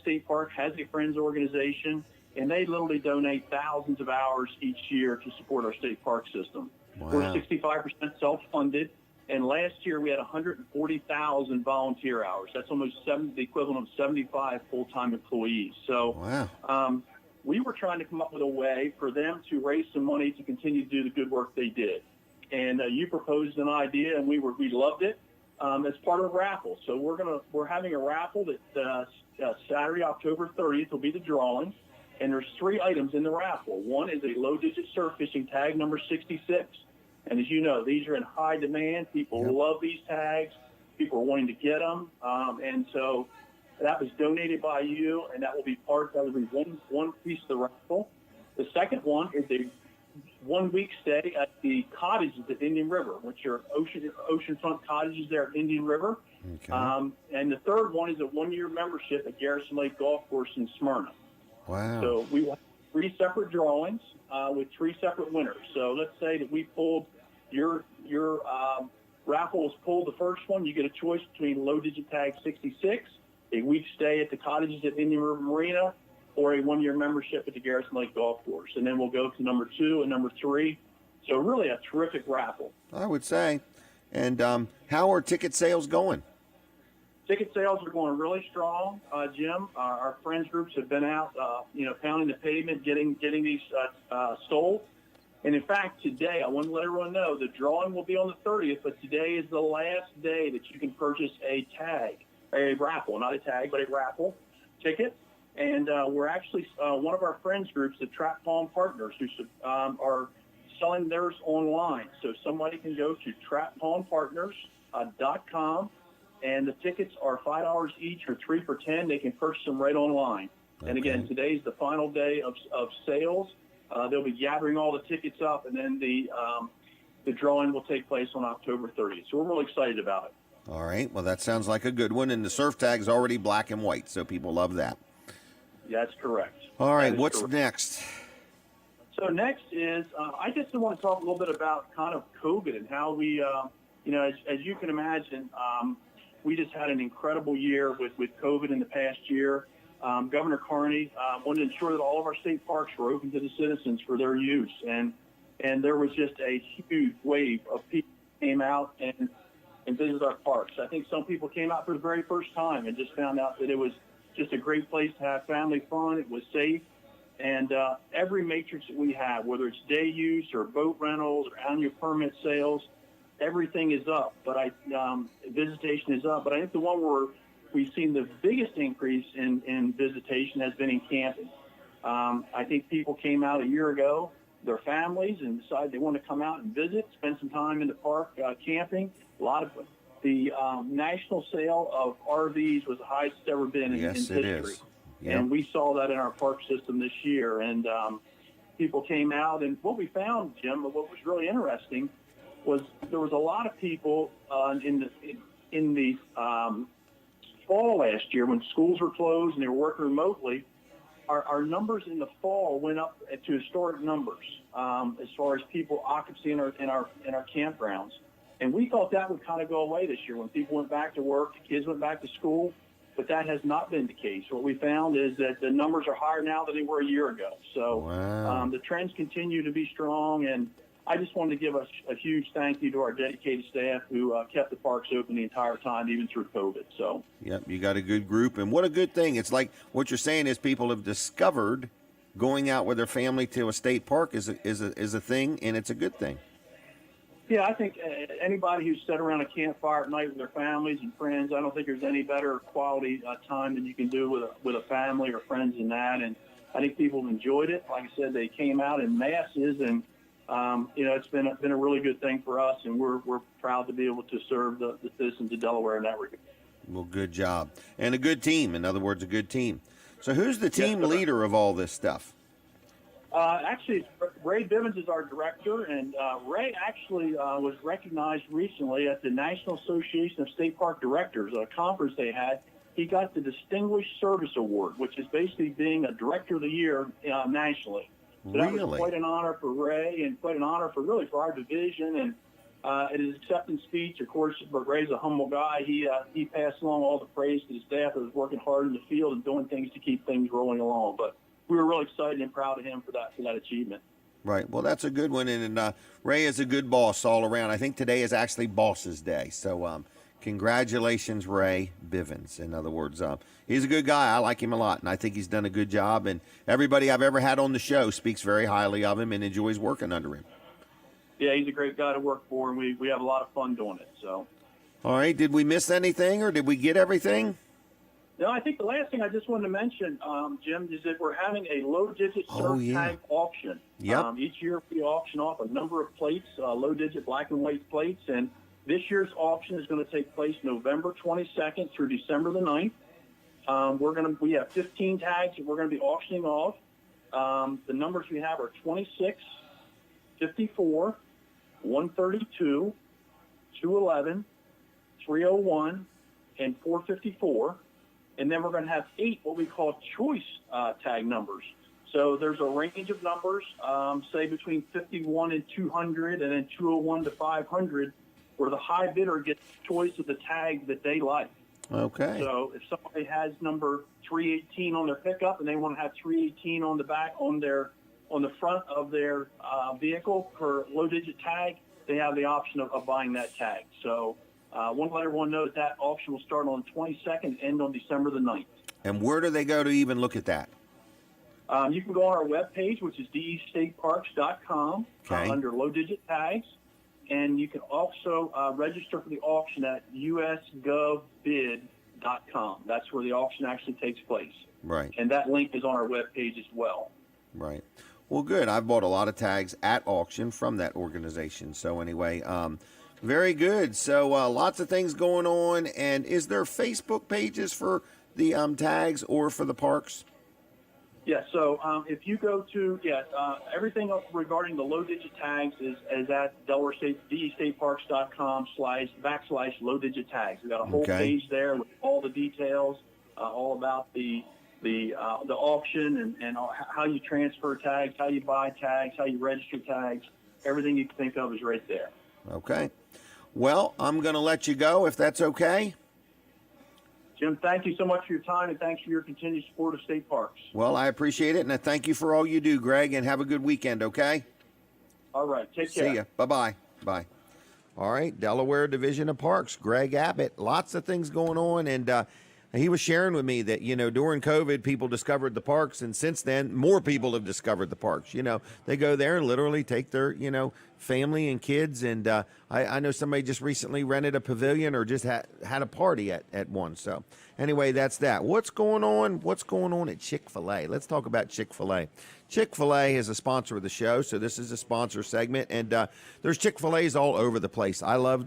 state park has a Friends organization, and they literally donate thousands of hours each year to support our state park system. Wow. We're 65% self-funded, and last year we had 140,000 volunteer hours. That's almost the equivalent of 75 full-time employees. So Wow. we were trying to come up with a way for them to raise some money to continue to do the good work they did. And you proposed an idea, and we loved it. As part of a raffle. So we're having a raffle that Saturday, October 30th will be the drawing. And there's 3 items in the raffle. One is a low-digit surf fishing tag number 66. And as you know, these are in high demand. People love these tags. People are wanting to get them. And so that was donated by you, and that will be one piece of the raffle. The second one is a 1-week stay at the cottages at Indian River, which are oceanfront cottages there at Indian River. Okay. And the third one is a 1-year membership at Garrison Lake Golf Course in Smyrna. Wow. So we will have 3 separate drawings with 3 separate winners. So let's say that we pulled your raffle was pulled the first one. You get a choice between low-digit tag 66, a week stay at the cottages at Indian River Marina, or a 1-year membership at the Garrison Lake Golf Course. And then we'll go to number 2 and number 3. So really a terrific raffle. I would say. And how are ticket sales going? Ticket sales are going really strong, Jim. Our friends groups have been out, pounding the pavement, getting these sold. And in fact, today, I want to let everyone know the drawing will be on the 30th, but today is the last day that you can purchase a raffle, not a tag, but a raffle ticket. And we're actually, one of our friends groups, the Trap Palm Partners, who are selling theirs online. So somebody can go to trappalmpartners.com, and the tickets are $5 each or 3 for $10. They can purchase them right online. Okay. And again, today's the final day of sales. They'll be gathering all the tickets up, and then the drawing will take place on October 30th. So we're really excited about it. All right. Well, that sounds like a good one. And the surf tag's already black and white, so people love that. That's correct. All right. What's correct. next? So next is, I just want to talk a little bit about kind of COVID and how we, as you can imagine, we just had an incredible year with COVID in the past year. Governor Carney wanted to ensure that all of our state parks were open to the citizens for their use. And there was just a huge wave of people who came out and visited our parks. I think some people came out for the very first time and just found out that it was just a great place to have family fun. It was safe. And every matrix that we have, whether it's day use or boat rentals or annual permit sales, everything is up. But visitation is up. But I think the one where we've seen the biggest increase in visitation has been in camping. I think people came out a year ago, their families, and decided they want to come out and visit, spend some time in the park camping. A lot of the national sale of RVs was the highest it's ever been in history. It is. Yep. And we saw that in our park system this year. And people came out, and what we found, Jim, what was really interesting was there was a lot of people in the fall last year when schools were closed and they were working remotely. Our numbers in the fall went up to historic numbers as far as people occupancy in our campgrounds. And we thought that would kind of go away this year when people went back to work, kids went back to school, but that has not been the case. What we found is that the numbers are higher now than they were a year ago. So the trends continue to be strong, and I just wanted to give a huge thank you to our dedicated staff who kept the parks open the entire time, even through COVID. So, yep, you got a good group, and what a good thing. It's like what you're saying is people have discovered going out with their family to a state park is a thing, and it's a good thing. Yeah, I think anybody who's sat around a campfire at night with their families and friends, I don't think there's any better quality time than you can do with a family or friends than that. And I think people have enjoyed it. Like I said, they came out in masses, and it's been a really good thing for us, and we're proud to be able to serve the citizens of Delaware in that regard. Well, good job. And a good team. In other words, a good team. So who's the team leader of all this stuff? Actually, Ray Bivens is our director, and Ray actually was recognized recently at the National Association of State Park Directors, a conference they had. He got the Distinguished Service Award, which is basically being a Director of the Year nationally. So that was quite an honor for Ray and quite an honor for our division. And at his acceptance speech, of course, but Ray's a humble guy. He passed along all the praise to the staff that was working hard in the field and doing things to keep things rolling along. But we were really excited and proud of him for that achievement. Right. Well, that's a good one. And Ray is a good boss all around. I think today is actually Boss's Day. So congratulations, Ray Bivens. In other words, he's a good guy. I like him a lot, and I think he's done a good job. And everybody I've ever had on the show speaks very highly of him and enjoys working under him. Yeah, he's a great guy to work for, and we have a lot of fun doing it. So. All right. Did we miss anything, or did we get everything? No, I think the last thing I just wanted to mention, Jim, is that we're having a low-digit surf tag auction. Yep. Each year we auction off a number of plates, low-digit black and white plates, and this year's auction is going to take place November 22nd through December the 9th. We have 15 tags that we're going to be auctioning off. The numbers we have are 26, 54, 132, 211, 301, and 454. And then we're going to have 8 what we call choice tag numbers. So there's a range of numbers, say between 51 and 200, and then 201 to 500, where the high bidder gets choice of the tag that they like. Okay. So if somebody has number 318 on their pickup and they want to have 318 on the back on the front of their vehicle for low-digit tag, they have the option of buying that tag. So want to let everyone know that auction will start on the 22nd and end on December the 9th. And where do they go to even look at that? You can go on our webpage, which is destateparks.com, under low-digit tags. And you can also register for the auction at usgovbid.com. That's where the auction actually takes place. Right. And that link is on our webpage as well. Right. Well, good. I've bought a lot of tags at auction from that organization. So anyway, very good. So lots of things going on. And is there Facebook pages for the tags or for the parks? Yeah, so if you go to, everything regarding the low-digit tags is at Delaware State, DEStateParks.com/low-digit tags. We've got a whole page there with all the details, all about the auction and how you transfer tags, how you buy tags, how you register tags. Everything you can think of is right there. Okay. Well, I'm going to let you go if that's okay. Jim, thank you so much for your time, and thanks for your continued support of State Parks. Well, I appreciate it, and I thank you for all you do, Greg, and have a good weekend, okay? All right. Take care. See ya. Bye-bye. Bye. All right, Delaware Division of Parks, Greg Abbott. Lots of things going on, and he was sharing with me that, during COVID, people discovered the parks, and since then, more people have discovered the parks. They go there and literally take their, family and kids, and I know somebody just recently rented a pavilion or just had a party at one. So anyway, that's that. What's going on? What's going on at Chick-fil-A? Let's talk about Chick-fil-A. Chick-fil-A is a sponsor of the show, so this is a sponsor segment, and there's Chick-fil-A's all over the place. I love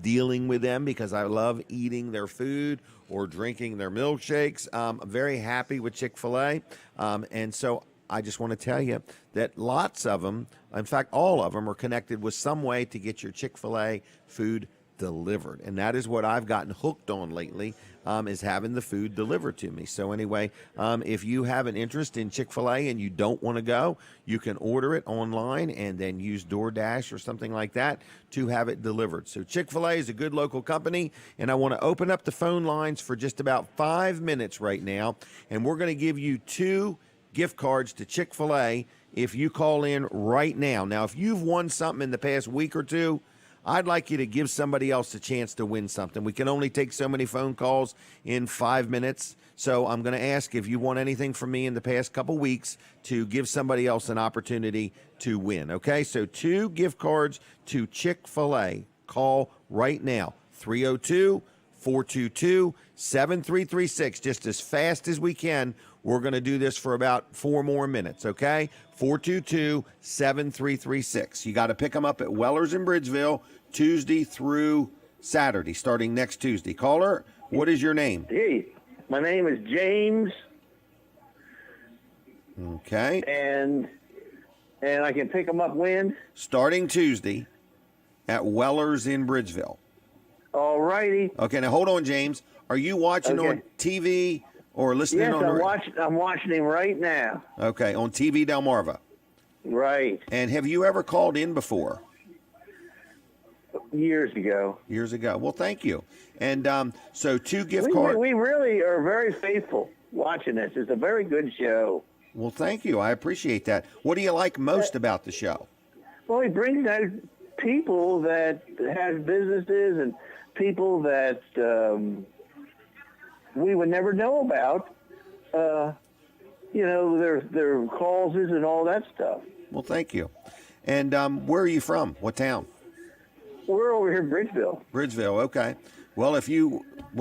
dealing with them because I love eating their food or drinking their milkshakes. I'm very happy with Chick-fil-A, and so I just want to tell you that lots of them, in fact, all of them are connected with some way to get your Chick-fil-A food delivered. And that is what I've gotten hooked on lately, is having the food delivered to me. So anyway, if you have an interest in Chick-fil-A and you don't want to go, you can order it online and then use DoorDash or something like that to have it delivered. So Chick-fil-A is a good local company, and I want to open up the phone lines for just about 5 minutes right now, and we're going to give you 2 gift cards to Chick-fil-A if you call in right now. Now, if you've won something in the past week or two, I'd like you to give somebody else a chance to win something. We can only take so many phone calls in 5 minutes. So I'm going to ask if you want anything from me in the past couple weeks to give somebody else an opportunity to win. Okay, so 2 gift cards to Chick-fil-A. Call right now, 302-422-7336, just as fast as we can. We're going to do this for about 4 more minutes, okay? 422-7336. You got to pick them up at Weller's in Bridgeville Tuesday through Saturday, starting next Tuesday. Caller, what is your name? Hey, my name is James. Okay. And I can pick them up when? Starting Tuesday at Weller's in Bridgeville. All righty. Okay, now hold on, James. Are you watching on TV or listening yes, on I'm watching him right now. Okay, on TV Delmarva. Right. And have you ever called in before? Years ago. Years ago. Well, thank you. And so 2 gift cards. We really are very faithful watching this. It's a very good show. Well, thank you. I appreciate that. What do you like most about the show? Well, he brings out people that have businesses and people that we would never know about. Their causes and all that stuff. Well, thank you. And where are you from? What town? We're over here in Bridgeville. Bridgeville, okay. Well,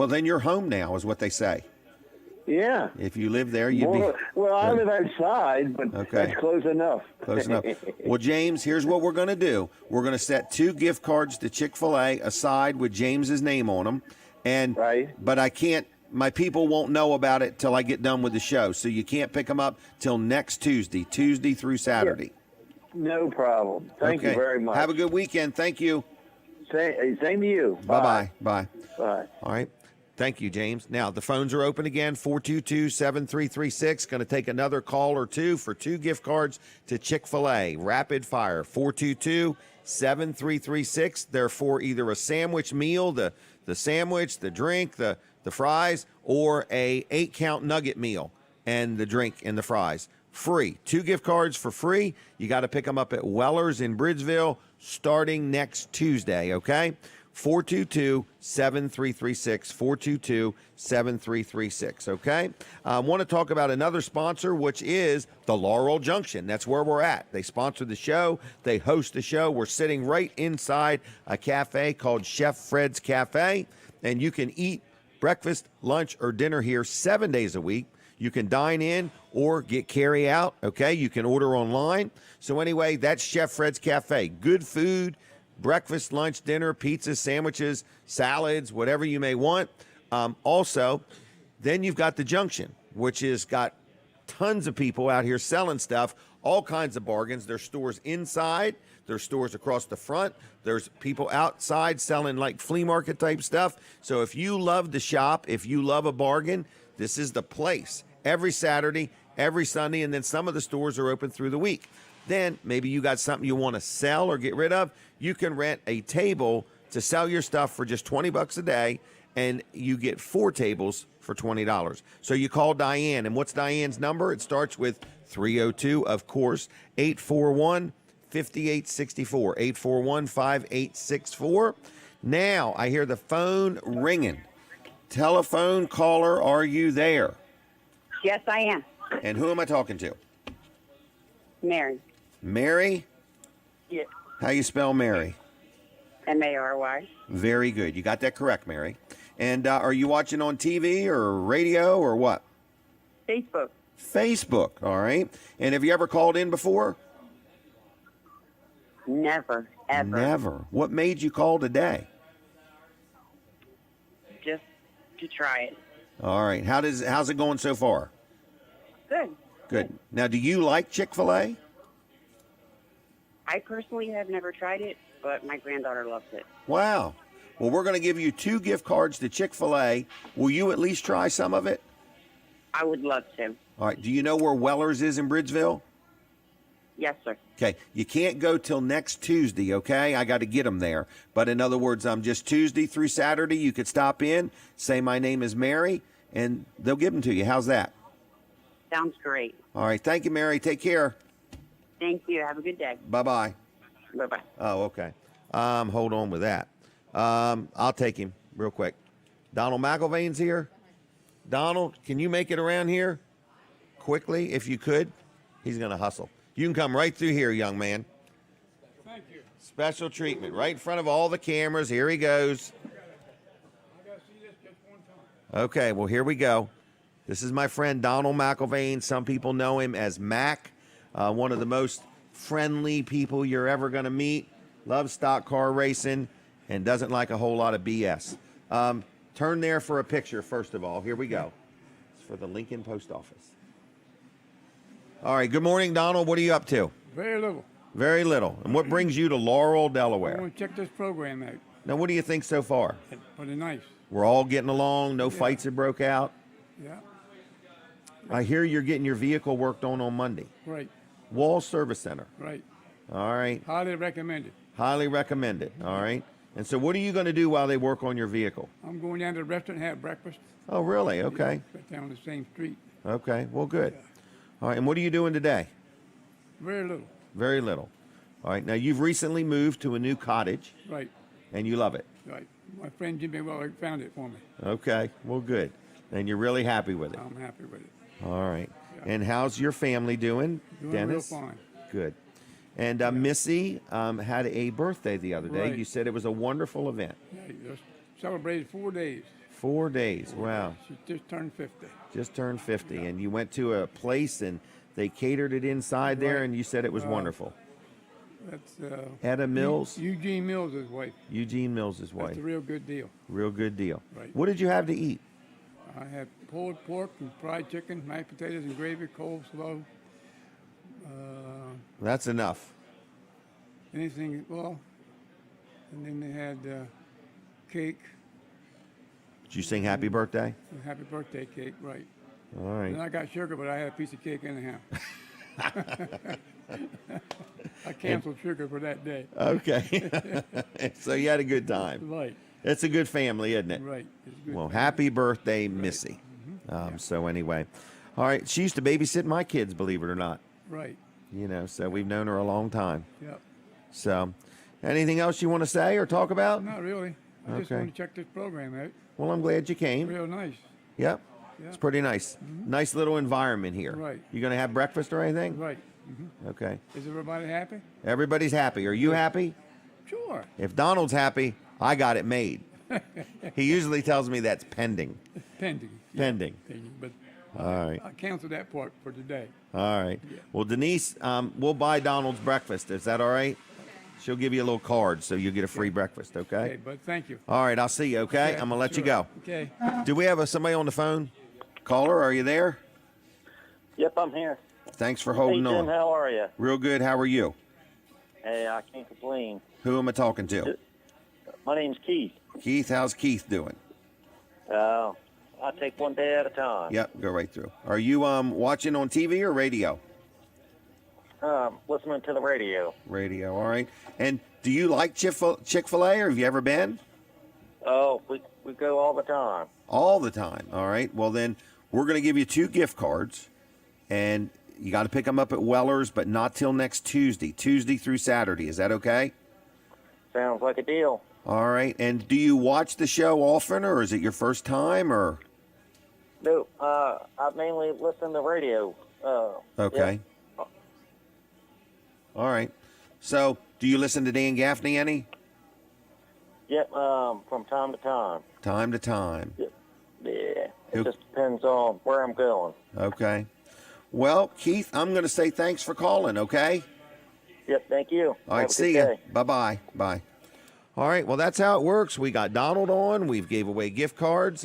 then you're home now, is what they say. Yeah. If you live there, you'd be... Well, I live outside, but that's close enough. Close enough. Well, James, here's what we're going to do. We're going to set 2 gift cards to Chick-fil-A aside with James's name on them. But I can't... My people won't know about it till I get done with the show, so you can't pick them up till next Tuesday through Saturday. Yeah. No problem. Thank you very much. Have a good weekend. Thank you. Same to you. Bye-bye. Bye. Bye. All right. Thank you, James. Now, the phones are open again, 422-7336. Going to take another call or 2 for 2 gift cards to Chick-fil-A. Rapid fire, 422-7336. They're for either a sandwich meal, the sandwich, the drink, the fries, or a 8-count nugget meal and the drink and the fries. Free. 2 gift cards for free. You got to pick them up at Weller's in Bridgeville starting next Tuesday, okay? 422-7336, 422-7336, okay? I want to talk about another sponsor, which is the Laurel Junction. That's where we're at. They sponsor the show. They host the show. We're sitting right inside a cafe called Chef Fred's Cafe, and you can eat breakfast, lunch, or dinner here 7 days a week. You can dine in or get carry out, okay? You can order online. So anyway, that's Chef Fred's Cafe. Good food, breakfast, lunch, dinner, pizzas, sandwiches, salads, whatever you may want. Also, then you've got the Junction, which has got tons of people out here selling stuff, all kinds of bargains. There's stores inside, there's stores across the front, there's people outside selling like flea market type stuff. So if you love to shop, if you love a bargain, this is the place. Every Saturday, every Sunday, and then some of the stores are open through the week. Then maybe you got something you want to sell or get rid of. You can rent a table to sell your stuff for just $20 a day, and you get 4 tables for $20. So you call Diane, and what's Diane's number? It starts with 302, of course, 841-5864, 841-5864. Now I hear the phone ringing. Telephone caller, are you there? Yes, I am. And who am I talking to? Mary. Mary? Yes. How you spell Mary? Mary. Very good. You got that correct, Mary. And are you watching on TV or radio or what? Facebook. Facebook, all right. And have you ever called in before? Never, ever. Never. What made you call today? Just to try it. All right. How's it going so far? Good. Good. Now, do you like Chick-fil-A? I personally have never tried it, but my granddaughter loves it. Wow. Well, we're going to give you 2 gift cards to Chick-fil-A. Will you at least try some of it? I would love to. All right. Do you know where Weller's is in Bridgeville? Yes, sir. Okay. You can't go till next Tuesday, okay? I got to get them there. But in other words, just Tuesday through Saturday, you could stop in, say my name is Mary, and they'll give them to you. How's that? Sounds great. All right. Thank you, Mary. Take care. Thank you. Have a good day. Bye-bye. Bye-bye. Oh, okay. Hold on with that. I'll take him real quick. Donald McIlvain's here. Donald, can you make it around here quickly if you could? He's going to hustle. You can come right through here, young man. Thank you. Special treatment right in front of all the cameras. Here he goes. I got to see this just one time. Okay, well, here we go. This is my friend Donald McIlvain. Some people know him as Mac, one of the most friendly people you're ever going to meet. Loves stock car racing and doesn't like a whole lot of BS. Turn there for a picture, first of all. Here we go. It's for the Lincoln Post Office. All right, good morning, Donald. What are you up to? Very little. Very little. And what brings you to Laurel, I Delaware? want to check this program out. Now, what do you think so far? Pretty nice. We're all getting along. No fights have broke out. Yeah. I hear you're getting your vehicle worked on Monday. Right. Wall Service Center. Right. All right. Highly recommended. Highly recommended. All right. And so what are you going to do while they work on your vehicle? I'm going down to the restaurant and have breakfast. Oh, really? Okay. Right down the same street. Okay. Well, good. All right. And what are you doing today? Very little. Very little. All right. Now, you've recently moved to a new cottage. Right. And you love it. Right. My friend Jimmy Weller found it for me. Okay. Well, good. And you're really happy with it. I'm happy with it. All right. Yeah. And how's your family doing, Doing Dennis? real fine. Good. And Missy had a birthday the other day. Right. You said it was a wonderful event. Yeah, just celebrated 4 days. 4 days. Wow. She just turned 50. Just turned 50. Yeah. And you went to a place and they catered it inside there, Right. and you said it was wonderful. That's Etta Mills? Eugene Mills' wife. Eugene Mills' wife. That's a real good deal. Real good deal. Right. What did you have to eat? I had pulled pork and fried chicken, mashed potatoes and gravy, coleslaw. That's enough. Anything, well, and then they had cake, Did you sing happy birthday? a happy birthday cake, right. All right. And I got sugar, but I had a piece of cake anyhow. I canceled sugar for that day. Okay. So you had a good time. Right. It's a good family, isn't it? Right. It's good. Well, happy birthday, Missy. So anyway, all right. She used to babysit my kids, believe it or not. Right. You know, so we've known her a long time. Yep. So, anything else you want to say or talk about? Not really. I just Okay. want to check this program out. Well, I'm glad you came. Real nice. Yep. Yeah. It's pretty nice. Nice little environment here. Right. You going to have breakfast or anything? Right. Okay. Is everybody happy? Everybody's happy. Are you happy? Sure. If Donald's happy, I got it made. He usually tells me that's pending. Pending. Pending. Pending. But All right. I canceled that part for today. All right. Well, Denise, we'll buy Donald's breakfast. Is that all right? She'll give you a little card so you'll get a free breakfast, okay? Okay, but thank you. All right, I'll see you, okay? Okay, I'm going to let you sure. go. Okay. Do we have somebody on the phone? Caller, are you there? Yep, I'm here. Thanks for holding Hey, Jim, on. how are you? Real good. How are you? Hey, I can't complain. Who am I talking to? My name's Keith. Keith, how's Keith doing? I take one day at a time. Yep, go right through. Are you watching on TV or radio? Listening to the radio. Radio, all right. And do you like Chick-fil-A, or have you ever been? Oh, we go all the time. All the time. All right. Well, then we're going to give you 2 gift cards, and you got to pick them up at Weller's, but not till next Tuesday through Saturday. Is that okay? Sounds like a deal. All right. And do you watch the show often, or is it your first time, or? No, I mainly listen to radio. Okay. Yeah. All right. So, do you listen to Dan Gaffney any? Yep, from time to time. Time to time. Yep. Yeah, it just depends on where I'm going. Okay. Well, Keith, I'm going to say thanks for calling, okay? Yep, thank you. All right, see ya. Bye-bye. Bye. All right, well, that's how it works. We got Donald on. We've gave away gift cards.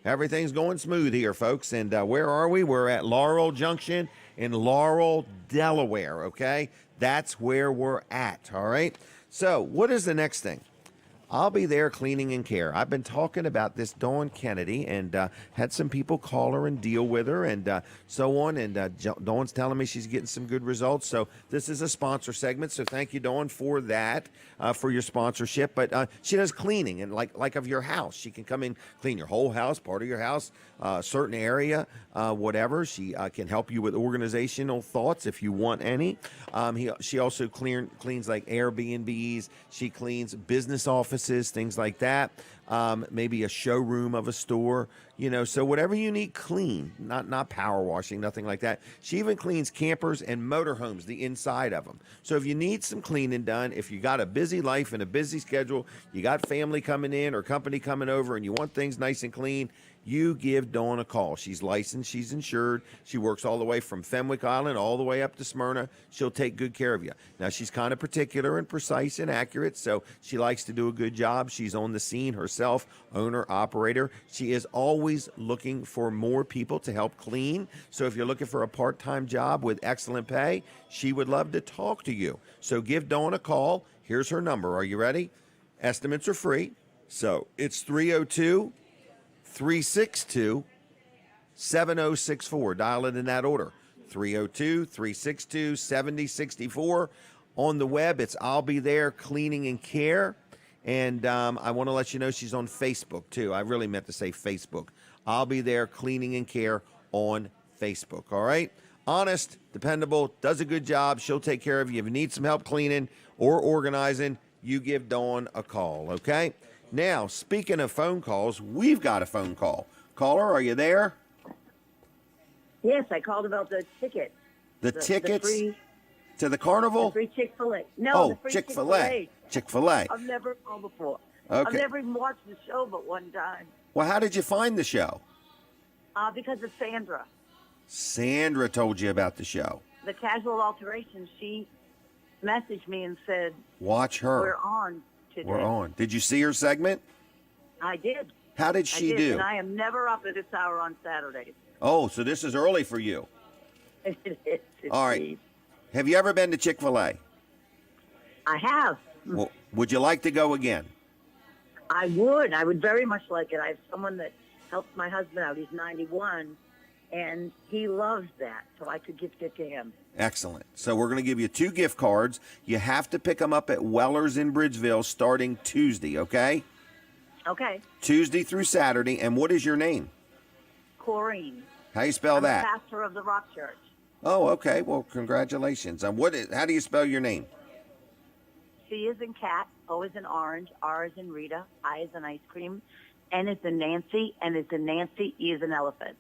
Everything's going smooth here, folks. And where are we? We're at Laurel Junction in Laurel, Delaware, okay? That's where we're at, all right? So what is the next thing? I'll be there cleaning and care. I've been talking about this Dawn Kennedy and had some people call her and deal with her and so on. And Dawn's telling me she's getting some good results. So this is a sponsor segment. So thank you, Dawn, for that, for your sponsorship. But she does cleaning and like of your house. She can come in, clean your whole house, part of your house, certain area, whatever. She can help you with organizational thoughts if you want any. She also cleans like Airbnbs. She cleans business offices, things like that. Maybe a showroom of a store, so whatever you need clean, not power washing, nothing like that. She even cleans campers and motorhomes, the inside of them. So if you need some cleaning done, if you got a busy life and a busy schedule, you got family coming in or company coming over and you want things nice and clean, you give Dawn a call. She's licensed, she's insured. She works all the way from Fenwick Island all the way up to Smyrna. She'll take good care of you. Now, she's kind of particular and precise and accurate, so she likes to do a good job. She's on the scene herself, owner, operator. She is always looking for more people to help clean. So if you're looking for a part-time job with excellent pay, she would love to talk to you. So give Dawn a call. Here's her number. Are you ready? Estimates are free. So it's 302-362-7064. Dial it in that order. 302-362-7064. On the web, it's I'll Be There Cleaning and Care. And I want to let you know she's on Facebook, too. I really meant to say Facebook. I'll Be There Cleaning and Care on Facebook, all right? Honest, dependable, does a good job. She'll take care of you. If you need some help cleaning or organizing, you give Dawn a call, okay? Now, speaking of phone calls, we've got a phone call. Caller, are you there? Yes, I called about the tickets. The tickets free, to the carnival? the free Chick-fil-A. No, Oh, the free Chick-fil-A. Chick-fil-A. I've never called before. Okay. I've never even watched the show but one time. Well, how did you find the show? Because of Sandra, Sandra told you about the show. the casual alterations. She messaged me and said, Watch her. we're on today. We're on. Did you see her segment? I did. How did I she did, do? And I am never up at this hour on Saturdays. Oh, so this is early for you. It is. All right. Have you ever been to Chick-fil-A? I have. Well, would you like to go again? I would. I would very much like it. I have someone that helps my husband out. He's 91, and he loves that, so I could gift it to him. Excellent. So we're going to give you 2 gift cards. You have to pick them up at Weller's in Bridgeville starting Tuesday, okay? Okay. Tuesday through Saturday. And what is your name? Corrine. How you spell I'm that? the pastor of the Rock Church. Oh, okay. Well, congratulations. How do you spell your name? C is in cat, O is in orange, R is in Rita, I is in ice cream, N is in Nancy, N is in Nancy, E is in elephant.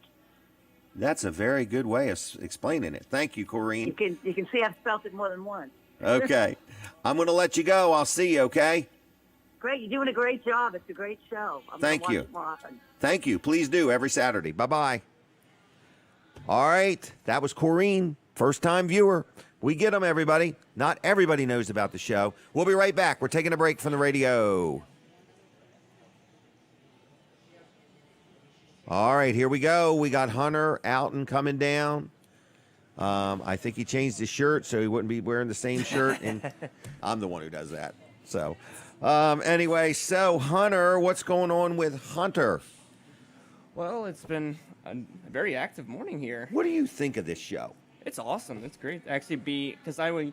That's a very good way of explaining it. Thank you, Corrine. You can see I've spelled it more than once. Okay. I'm going to let you go. I'll see you, okay? Great. You're doing a great job. It's a great show. I'm Thank gonna you. watch it more often. Thank you. Please do every Saturday. Bye-bye. All right. That was Corrine, first-time viewer. We get them, everybody. Not everybody knows about the show. We'll be right back. We're taking a break from the radio. All right, here we go. We got Hunter, Outten coming down. I think he changed his shirt so he wouldn't be wearing the same shirt, and I'm the one who does that. So, anyway, so Hunter, what's going on with Hunter? Well, it's been a very active morning here. What do you think of this show? It's awesome. It's great. Actually, because when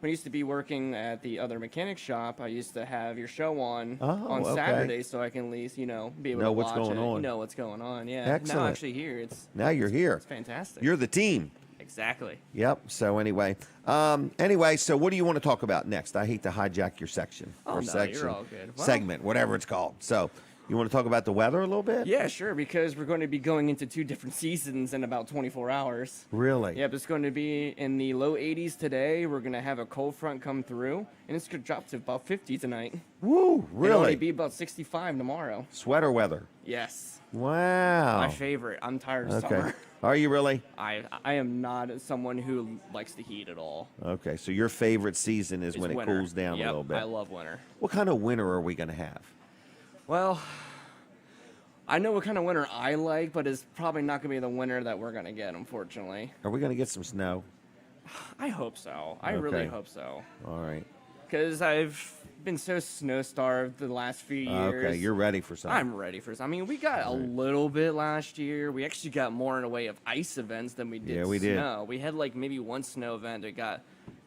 I used to be working at the other mechanic shop, I used to have your show on okay. Saturday, so I can at least be able Know to what's watch going it. on. You know what's going on. Yeah. Excellent. Now actually here, Now you're here. It's fantastic. You're the team. Exactly. Yep. So anyway, so what do you want to talk about next? I hate to hijack your section or section, you're all good. Well, segment, whatever it's called. So you want to talk about the weather a little bit? Yeah, sure, because we're going to be going into 2 different seasons in about 24 hours. Really? Yep, it's going to be in the low 80s today. We're going to have a cold front come through, and it's going to drop to about 50 tonight. Woo, really? It'll only be about 65 tomorrow. Sweater weather. Yes. Wow. My favorite. I'm tired of summer. Are you really? I am not someone who likes the heat at all. Okay, so your favorite season is when winter. it cools down Yep, a little bit. I love winter. What kind of winter are we going to have? Well, I know what kind of winter I like, but it's probably not going to be the winter that we're going to get, unfortunately. Are we going to get some snow? I hope so. I really hope so. All right. Because I've been so snow-starved the last few years. Okay, you're ready for something. I'm ready for something. I mean, we got a little bit last year. We actually got more in the way of ice events than we did Yeah, we did. snow. We had like maybe one snow event that got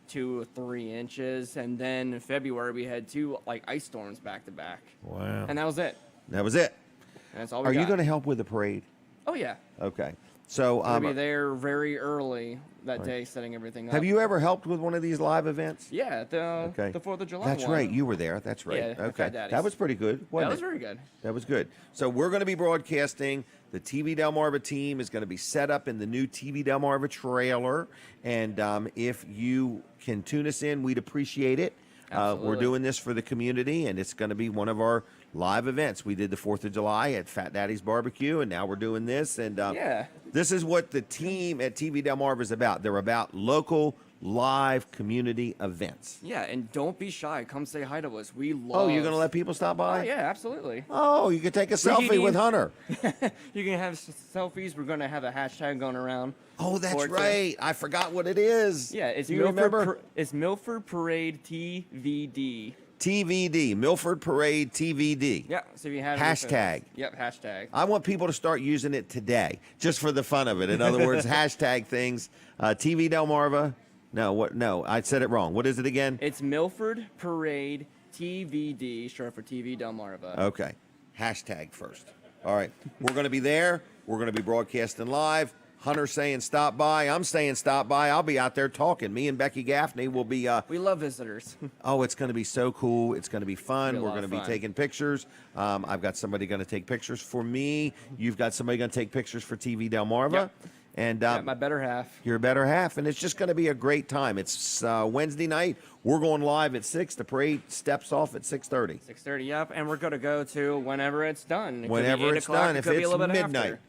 2 or 3 inches, and then in February we had 2 like ice storms back to back. Wow. And that was it. That was it. And that's all we Are got. you going to help with the parade? Oh yeah. Okay. So We'll be there very early that right. day, setting everything up. have you ever helped with one of these live events? Yeah, the 4th of July That's one. right. You were there. That's right. Yeah, okay. Fat Daddies. That was pretty good. Wasn't That was it? very good. That was good. So we're going to be broadcasting. The TV Delmarva team is going to be set up in the new TV Delmarva trailer. And if you can tune us in, we'd appreciate it. We're Absolutely. doing this for the community, and it's going to be one of our live events. We did the 4th of July at Fat Daddy's Barbecue, and now we're doing this. And this is what the team at TV Delmarva is about. They're about local, live community events. Yeah, and don't be shy. Come say hi to us. We love. Oh, you're going to let people stop by? Oh, yeah, absolutely. Oh, you can take a selfie with Hunter. You can have selfies. We're going to have a hashtag going around. Oh, that's for it to- right. I forgot what it is. Yeah, it's Do you remember? It's Milford Parade TVD. TVD, Milford Parade TVD. Yeah, so if you have Hashtag. Yep, hashtag. I want people to start using it today, just for the fun of it. In other words, hashtag things. TV Delmarva. No, what? No, I said it wrong. What is it again? It's Milford Parade TVD, short for TV Delmarva. Okay. Hashtag first. All right. We're going to be there. We're going to be broadcasting live. Hunter's saying stop by. I'm saying stop by. I'll be out there talking. Me and Becky Gaffney will be. We love visitors. Oh, it's going to be so cool. It's going to be fun. Be a We're lot going to of be fun. taking pictures. I've got somebody going to take pictures for me. You've got somebody going to take pictures for TV Delmarva. Yep. And My better half. your better half. And it's just going to be a great time. It's Wednesday night. We're going live at 6. The parade steps off at 6:30. 6:30. Yep, and we're gonna go to whenever it's done. It could be Whenever 8 it's o'clock, done. it If could be a it's little bit midnight, after.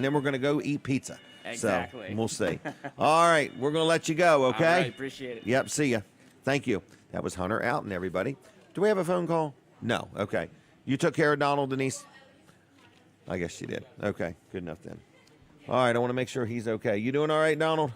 then we're gonna go eat pizza. Exactly. So we'll see. All right, we're gonna let you go. Okay. All right, appreciate it. Yep. See ya. Thank you. That was Hunter Outten, everybody. Do we have a phone call? No. Okay. You took care of Donald, Denise? I guess you did. Okay. Good enough then. All right. I want to make sure he's okay. You doing all right, Donald?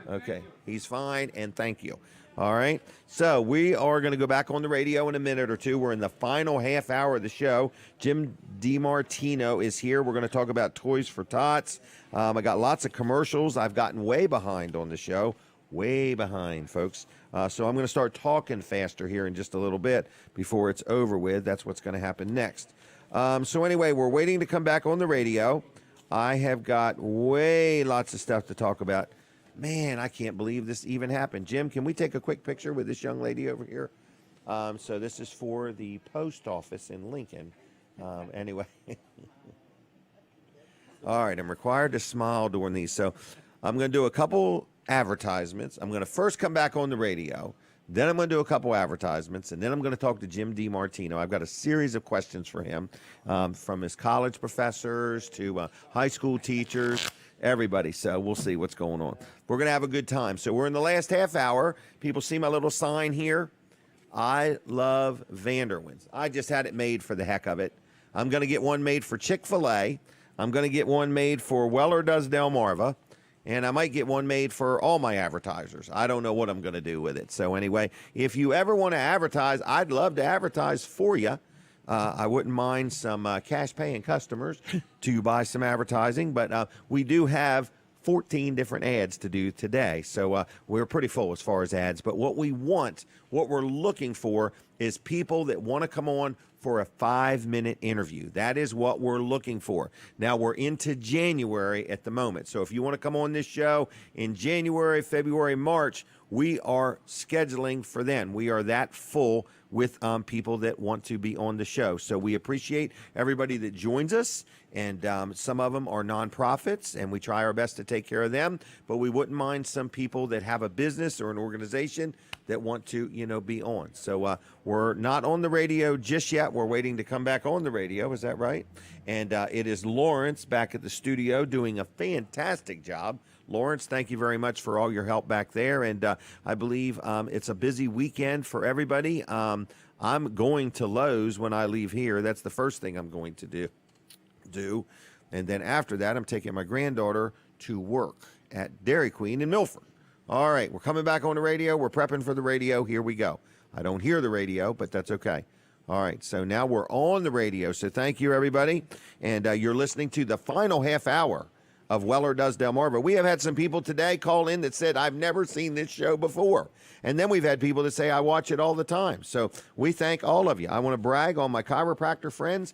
Okay. He's fine, and thank you. All right. So we are going to go back on the radio in a minute or two. We're in the final half hour of the show. Jim DeMartino is here. We're going to talk about Toys for Tots. I got lots of commercials. I've gotten way behind on the show. Way behind, folks. So I'm going to start talking faster here in just a little bit before it's over with. That's what's going to happen next. So anyway, we're waiting to come back on the radio. I have got lots of stuff to talk about. Man, I can't believe this even happened. Jim, can we take a quick picture with this young lady over here? So this is for the post office in Lincoln. Anyway. All right, I'm required to smile during these. So I'm going to do a couple advertisements. I'm going to first come back on the radio. Then I'm going to do a couple advertisements, and then I'm going to talk to Jim DeMartino. I've got a series of questions for him, from his college professors to high school teachers, everybody. So we'll see what's going on. We're going to have a good time. So we're in the last half hour. People see my little sign here. I love Vanderwins. I just had it made for the heck of it. I'm going to get one made for Chick-fil-A. I'm going to get one made for Weller Does Delmarva. and I might get one made for all my advertisers. I don't know what I'm going to do with it. So anyway, if you ever want to advertise, I'd love to advertise for you. I wouldn't mind some cash-paying customers to buy some advertising, but we do have 14 different ads to do today. So we're pretty full as far as ads. But what we're looking for is people that want to come on for a 5-minute interview. That is what we're looking for. Now, we're into January at the moment. So if you want to come on this show in January, February, March, we are scheduling for then. We are that full with people that want to be on the show. So we appreciate everybody that joins us. And some of them are nonprofits, and we try our best to take care of them. But we wouldn't mind some people that have a business or an organization that want to, be on. So we're not on the radio just yet. We're waiting to come back on the radio. Is that right? And it is Lawrence back at the studio doing a fantastic job. Lawrence, thank you very much for all your help back there. And I believe it's a busy weekend for everybody. I'm going to Lowe's when I leave here. That's the first thing I'm going to do. And then after that, I'm taking my granddaughter to work at Dairy Queen in Milford. All right, we're coming back on the radio. We're prepping for the radio. Here we go. I don't hear the radio, but that's okay. All right, so now we're on the radio. So thank you, everybody. And you're listening to the final half hour of Weller Does Delmarva. We have had some people today call in that said, I've never seen this show before. And then we've had people that say, I watch it all the time. So we thank all of you. I want to brag on my chiropractor friends,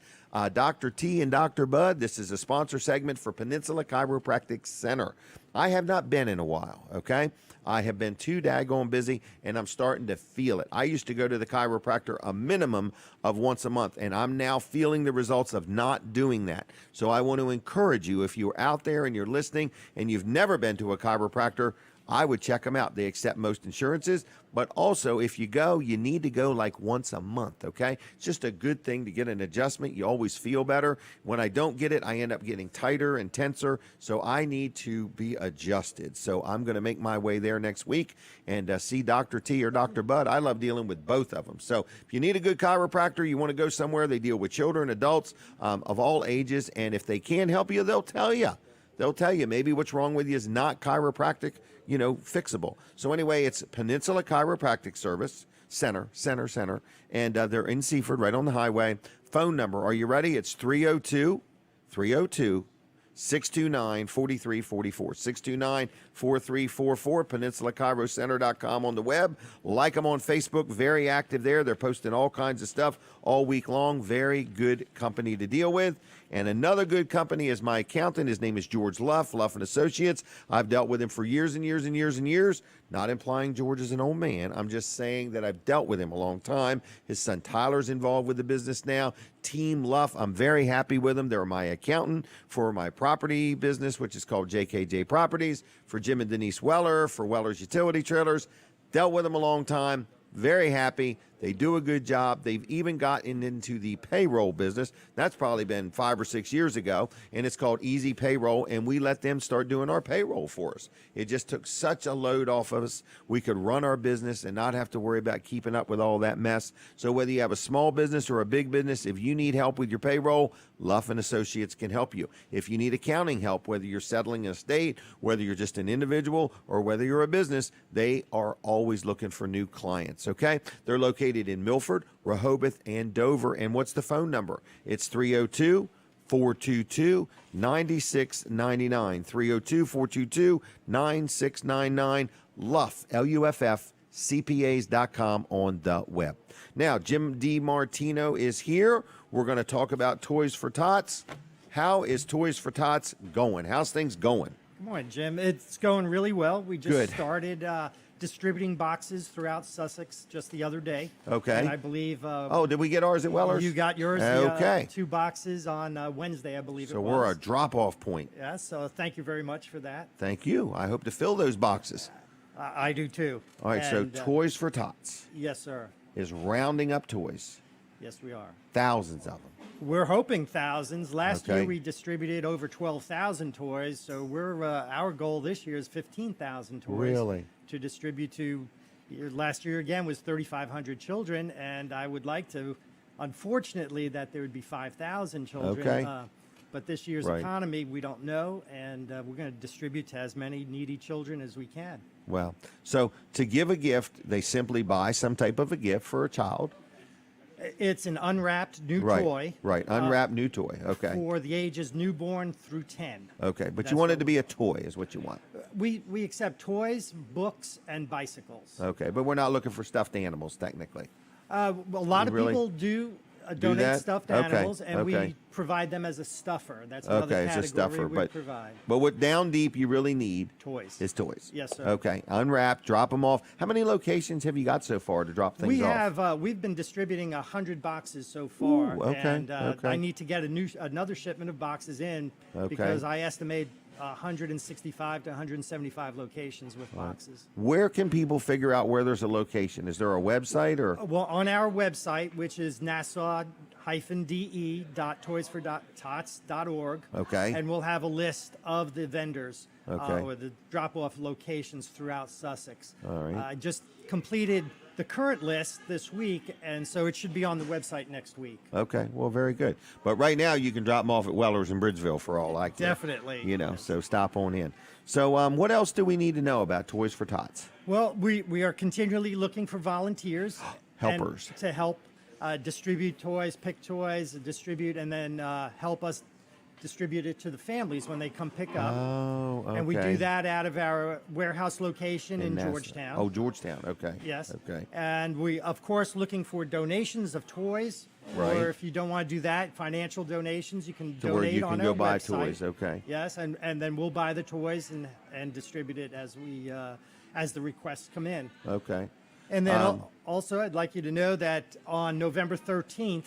Dr. T and Dr. Bud. This is a sponsor segment for Peninsula Chiropractic Center. I have not been in a while, okay? I have been too daggone busy, and I'm starting to feel it. I used to go to the chiropractor a minimum of once a month, and I'm now feeling the results of not doing that. So I want to encourage you, if you're out there and you're listening and you've never been to a chiropractor, I would check them out. They accept most insurances, but also if you go, you need to go like once a month, okay? It's just a good thing to get an adjustment. You always feel better. When I don't get it, I end up getting tighter and tenser, so I need to be adjusted. So I'm going to make my way there next week and see Dr. T or Dr. Bud. I love dealing with both of them. So if you need a good chiropractor, you want to go somewhere, they deal with children, adults of all ages, and if they can help you, they'll tell you. They'll tell you maybe what's wrong with you is not chiropractic, fixable. So anyway, it's Peninsula Chiropractic Service Center, and they're in Seaford, right on the highway. Phone number, are you ready? It's 302-629-4344, 629-4344, PeninsulaChiroCenter.com on the web. Like them on Facebook, very active there. They're posting all kinds of stuff all week long. Very good company to deal with. And another good company is my accountant. His name is George Luff and Associates. I've dealt with him for years and years and years and years. Not implying George is an old man. I'm just saying that I've dealt with him a long time. His son Tyler's involved with the business now. Team Luff, I'm very happy with them. They're my accountant for my property business, which is called JKJ Properties, for Jim and Denise Weller, for Weller's Utility Trailers. Dealt with them a long time. Very happy. They do a good job. They've even gotten into the payroll business. That's probably been 5 or 6 years ago, and it's called Easy Payroll, and we let them start doing our payroll for us. It just took such a load off of us. We could run our business and not have to worry about keeping up with all that mess. So whether you have a small business or a big business, if you need help with your payroll, Luff and Associates can help you. If you need accounting help, whether you're settling an estate, whether you're just an individual, or whether you're a business, they are always looking for new clients, okay? They're located in Milford, Rehoboth, and Dover. And what's the phone number? It's 302-422-9699. 302-422-9699. Luff, L-U-F-F, CPAs.com on the web. Now, Jim DeMartino is here. We're going to talk about Toys for Tots. How is Toys for Tots going? How's things going? Good morning, Jim. It's going really well. We just Good. started distributing boxes throughout Sussex just the other day. Okay. And I believe... did we get ours at Weller's? You got yours. Okay. 2 boxes on Wednesday, I believe So it was. we're a drop-off point. Yeah, so thank you very much for that. Thank you. I hope to fill those boxes. I do too. All right, And, so Toys for Tots Yes, sir. is rounding up toys. Yes, we are. Thousands of them. We're hoping thousands. Last Okay. year we distributed over 12,000 toys, so we're our goal this year is 15,000 toys. Really? To distribute to. Last year again was 3,500 children, and I would like to, unfortunately, that there would be 5,000 children. Okay. but this year's Right. economy, we don't know, and we're going to distribute to as many needy children as we can. Well, so to give a gift, they simply buy some type of a gift for a child. It's an unwrapped new Right. toy. Right. Unwrapped new toy. Okay. For the ages newborn through 10. Okay. But That's you want it what to be a toy, is what you want. We accept toys, books, and bicycles. Okay. But we're not looking for stuffed animals, technically. A lot of Really? people do Do donate that? stuffed Okay, animals, and okay. we provide them as a stuffer. That's another Okay, category it's a stuffer. we But, provide. but what down deep you really need Toys. is toys. Yes, sir. Okay. Unwrapped, drop them off. How many locations have you got so far to drop things We off? have we've been distributing 100 boxes so far, Ooh, okay, and okay. I need to get another shipment of boxes in Okay. because I estimate 165 to 175 locations with boxes. Where can people figure out where there's a location? Is there a website or? Well, on our website, which is nassau-de.toysfortots.org. Okay. And we'll have a list of the vendors Okay. or the drop-off locations throughout Sussex. All right. I just completed the current list this week, and so it should be on the website next week. Okay, well, very good. But right now, you can drop them off at Weller's in Bridgeville for all I care. Definitely. You know, so stop on in. So, what else do we need to know about Toys for Tots? Well, we are continually looking for volunteers. Helpers. and to help distribute toys, pick toys, distribute, and then help us distribute it to the families when they come pick up. Oh, okay. And we do that out of our warehouse location in Nassau. Georgetown. Oh, Georgetown. Okay. Yes. Okay. And we, of course, looking for donations of toys. Right. Or if you don't want to do that, financial donations, you can To donate where you on can our go buy website. toys. Okay. Yes, and then we'll buy the toys and distribute it as we as the requests come in. Okay. And then also, I'd like you to know that on November 13th,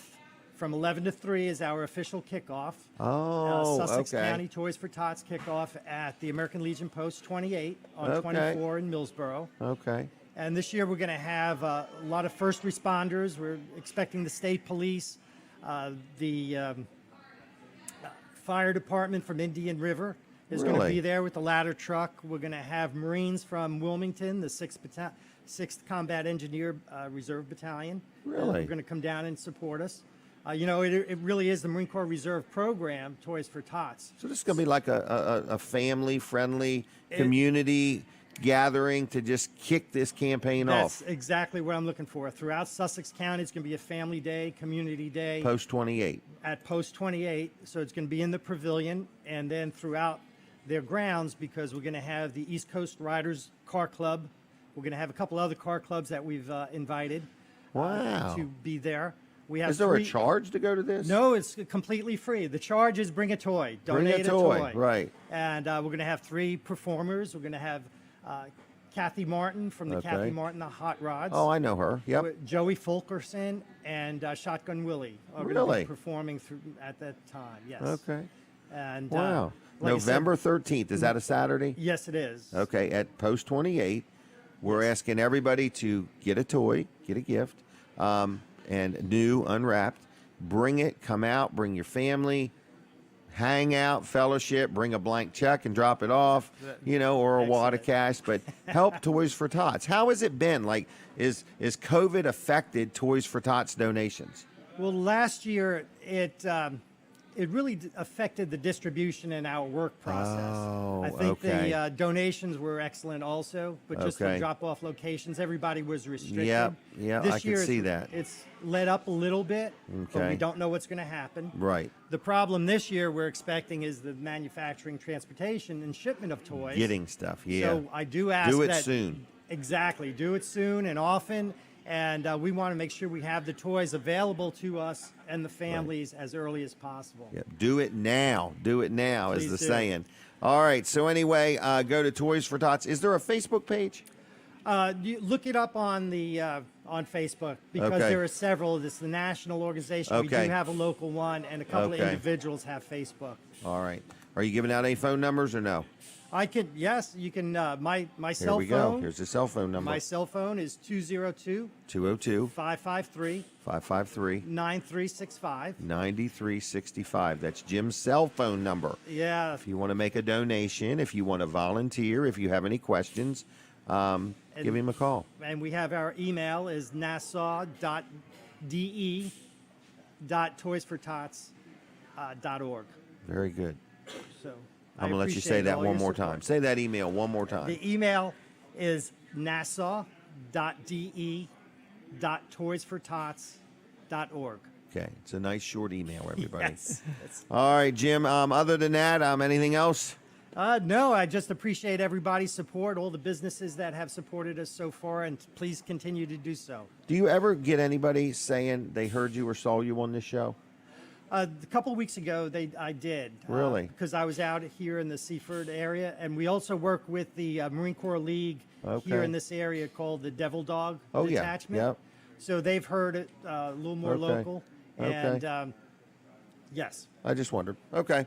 from 11 to 3 is our official kickoff. Oh, Sussex okay. County Toys for Tots kickoff at the American Legion Post 28 on Okay. 24 in Millsboro. Okay. And this year we're going to have a lot of first responders. We're expecting the state police, the fire department from Indian River is going to Really? be there with the ladder truck. We're going to have Marines from Wilmington, the 6th Combat Engineer Reserve Battalion. Really? We're going to come down and support us. You know, it really is the Marine Corps Reserve program, Toys for Tots. So this is going to be like a family-friendly community gathering to just kick this campaign That's off. exactly what I'm looking for. Throughout Sussex County, it's going to be a family day, community day. Post 28. At Post 28, so it's going to be in the pavilion, and then throughout their grounds, because we're going to have the East Coast Riders Car Club. We're going to have a couple other car clubs that we've invited Wow. to be there. We have Is there a 3 charge to go to this? No, it's completely free. The charge is bring a toy, Bring a donate toy, right. And we're going to have 3 performers. We're going to have Kathy Martin from the Okay. Kathy Martin the Hot Rods. Oh, I know her. Yep. Joey Fulkerson and Shotgun Willie are going to Really? be performing at that time. Yes. Okay. And Wow. like I said- November 13th. Is that a Saturday? Yes, it is. Okay. At Post 28, we're asking everybody to get a toy, get a gift, and new, unwrapped. Bring it, come out, bring your family, hang out, fellowship, bring a blank check and drop it off, you know, or a wad of cash, but help Toys for Tots. How has it been? Like, is COVID affected Toys for Tots donations? Well, last year it really affected the distribution in our work process. Oh, I think okay. the donations were excellent also, but just Okay. for drop-off locations, everybody was restricted. Yep, This I can year see it's- that. It's let up a little bit, but Okay. we don't know what's going to happen. Right. The problem this year we're expecting is the manufacturing, transportation, and shipment of toys. Getting stuff, yeah. So I do ask Do it that soon. Exactly. Do it soon and often. And we want to make sure we have the toys available to us and the families as early as possible. Yep. Do it now. Do it now is Please the do. saying. All right. So anyway, go to Toys for Tots. Is there a Facebook page? You look it up on the on Facebook because Okay. there are several. This is the national organization. We Okay. do have a local one, and a couple of Okay. individuals have Facebook. All right. Are you giving out any phone numbers or no? I could, yes, you can. My Here cell we phone. go. Here's the cell phone number. My cell phone is 202 202 553 553 9365. 9365. That's Jim's cell phone number. Yeah. If you want to make a donation, if you want to volunteer, if you have any questions, give him a call. And we have our email is nassau.de.toysfortots.org. Very good. So I'm going to let you say that one more time. Say that email one more time. The email is nassau.de.toysfortots.org. Okay. It's a nice short email, everybody. Yes. All right, Jim. Other than that, anything else? No, I just appreciate everybody's support, all the businesses that have supported us so far, and please continue to do so. Do you ever get anybody saying they heard you or saw you on this show? A couple of weeks ago, I did. Really? Because I was out here in the Seaford area, and we also work with the Marine Corps League here in this area called the Devil Dog Detachment. Yep. So they've heard it a little more local. And yes. I just wondered. Okay.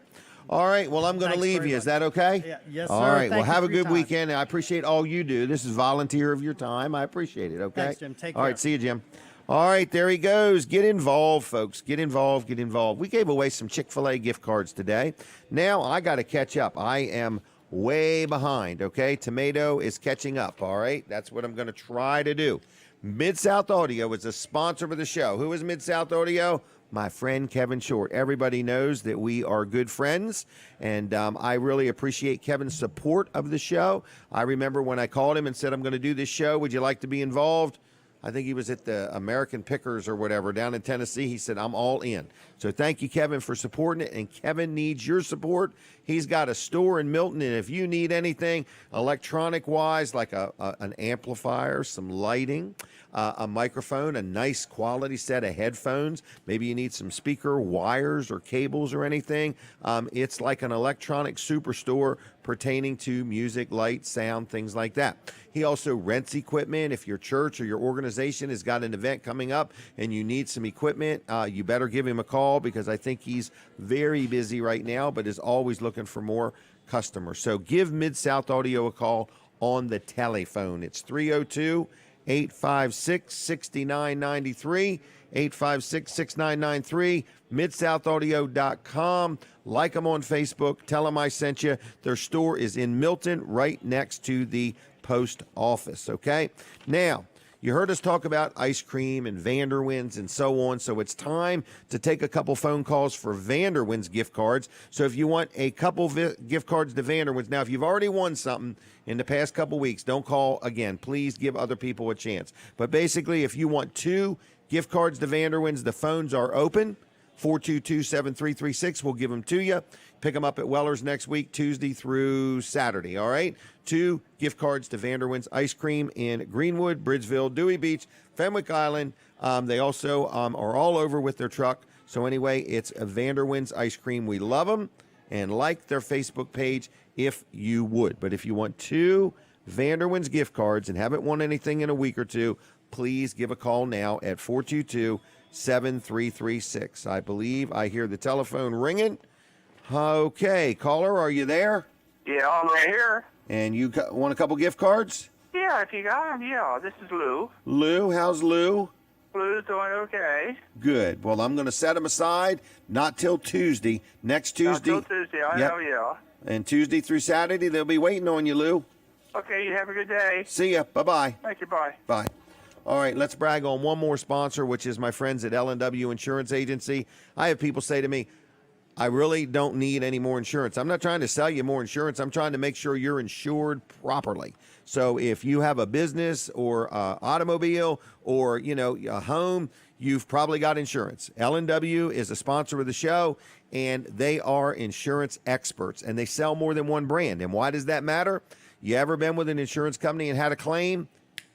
All right. Well, I'm going to leave you. Is that okay? Yeah, yes, all sir. right. Thank well, have you a for your good time. weekend. I appreciate all you do. This is volunteer of your time. I appreciate it. Okay. Thanks, Jim. Take All care. right. See you, Jim. All right. There he goes. Get involved, folks. Get involved. Get involved. We gave away some Chick-fil-A gift cards today. Now I got to catch up. I am way behind. Okay. Tomato is catching up. All right. That's what I'm going to try to do. Mid-South Audio is a sponsor of the show. Who is Mid-South Audio? My friend Kevin Short. Everybody knows that we are good friends, and I really appreciate Kevin's support of the show. I remember when I called him and said, I'm going to do this show. Would you like to be involved? I think he was at the American Pickers or whatever down in Tennessee. He said, I'm all in. So thank you, Kevin, for supporting it. And Kevin needs your support. He's got a store in Milton, and if you need anything electronic-wise, like an amplifier, some lighting, a microphone, a nice quality set of headphones, maybe you need some speaker wires or cables or anything, it's like an electronic superstore pertaining to music, light, sound, things like that. He also rents equipment. If your church or your organization has got an event coming up and you need some equipment, you better give him a call, because I think he's very busy right now, but is always looking for more customers. So give Mid-South Audio a call on the telephone. It's 302-856-6993, 856-6993, MidSouthAudio.com. Like them on Facebook. Tell them I sent you. Their store is in Milton, right next to the post office, okay? Now, you heard us talk about ice cream and Vanderwins and so on, so it's time to take a couple phone calls for Vanderwins gift cards. So if you want a couple gift cards to Vanderwins, now if you've already won something in the past couple weeks, don't call again. Please give other people a chance. But basically, if you want 2 gift cards to Vanderwins, the phones are open. 422-7336. We'll give them to you. Pick them up at Weller's next week, Tuesday through Saturday, all right? 2 gift cards to Vanderwins Ice Cream in Greenwood, Bridgeville, Dewey Beach, Fenwick Island. They also are all over with their truck. So anyway, it's a Vanderwins Ice Cream. We love them, and like their Facebook page if you would. But if you want 2 Vanderwins gift cards and haven't won anything in a week or two, please give a call now at 422-7336. I believe I hear the telephone ringing. Okay, caller, are you there? Yeah, I'm right here. And you want a couple gift cards? Yeah, if you got them, yeah. This is Lou. Lou, how's Lou? Lou's doing okay. Good. Well, I'm going to set them aside, not till Tuesday. Next Tuesday. Not till Tuesday, I know, yeah. And Tuesday through Saturday, they'll be waiting on you, Lou. Okay, you have a good day. See ya. Bye-bye. Thank you, bye. Bye. All right, let's brag on one more sponsor, which is my friends at L&W Insurance Agency. I have people say to me, I really don't need any more insurance. I'm not trying to sell you more insurance. I'm trying to make sure you're insured properly. So if you have a business or automobile or, a home, you've probably got insurance. L&W is a sponsor of the show, and they are insurance experts, and they sell more than one brand. And why does that matter? You ever been with an insurance company and had a claim?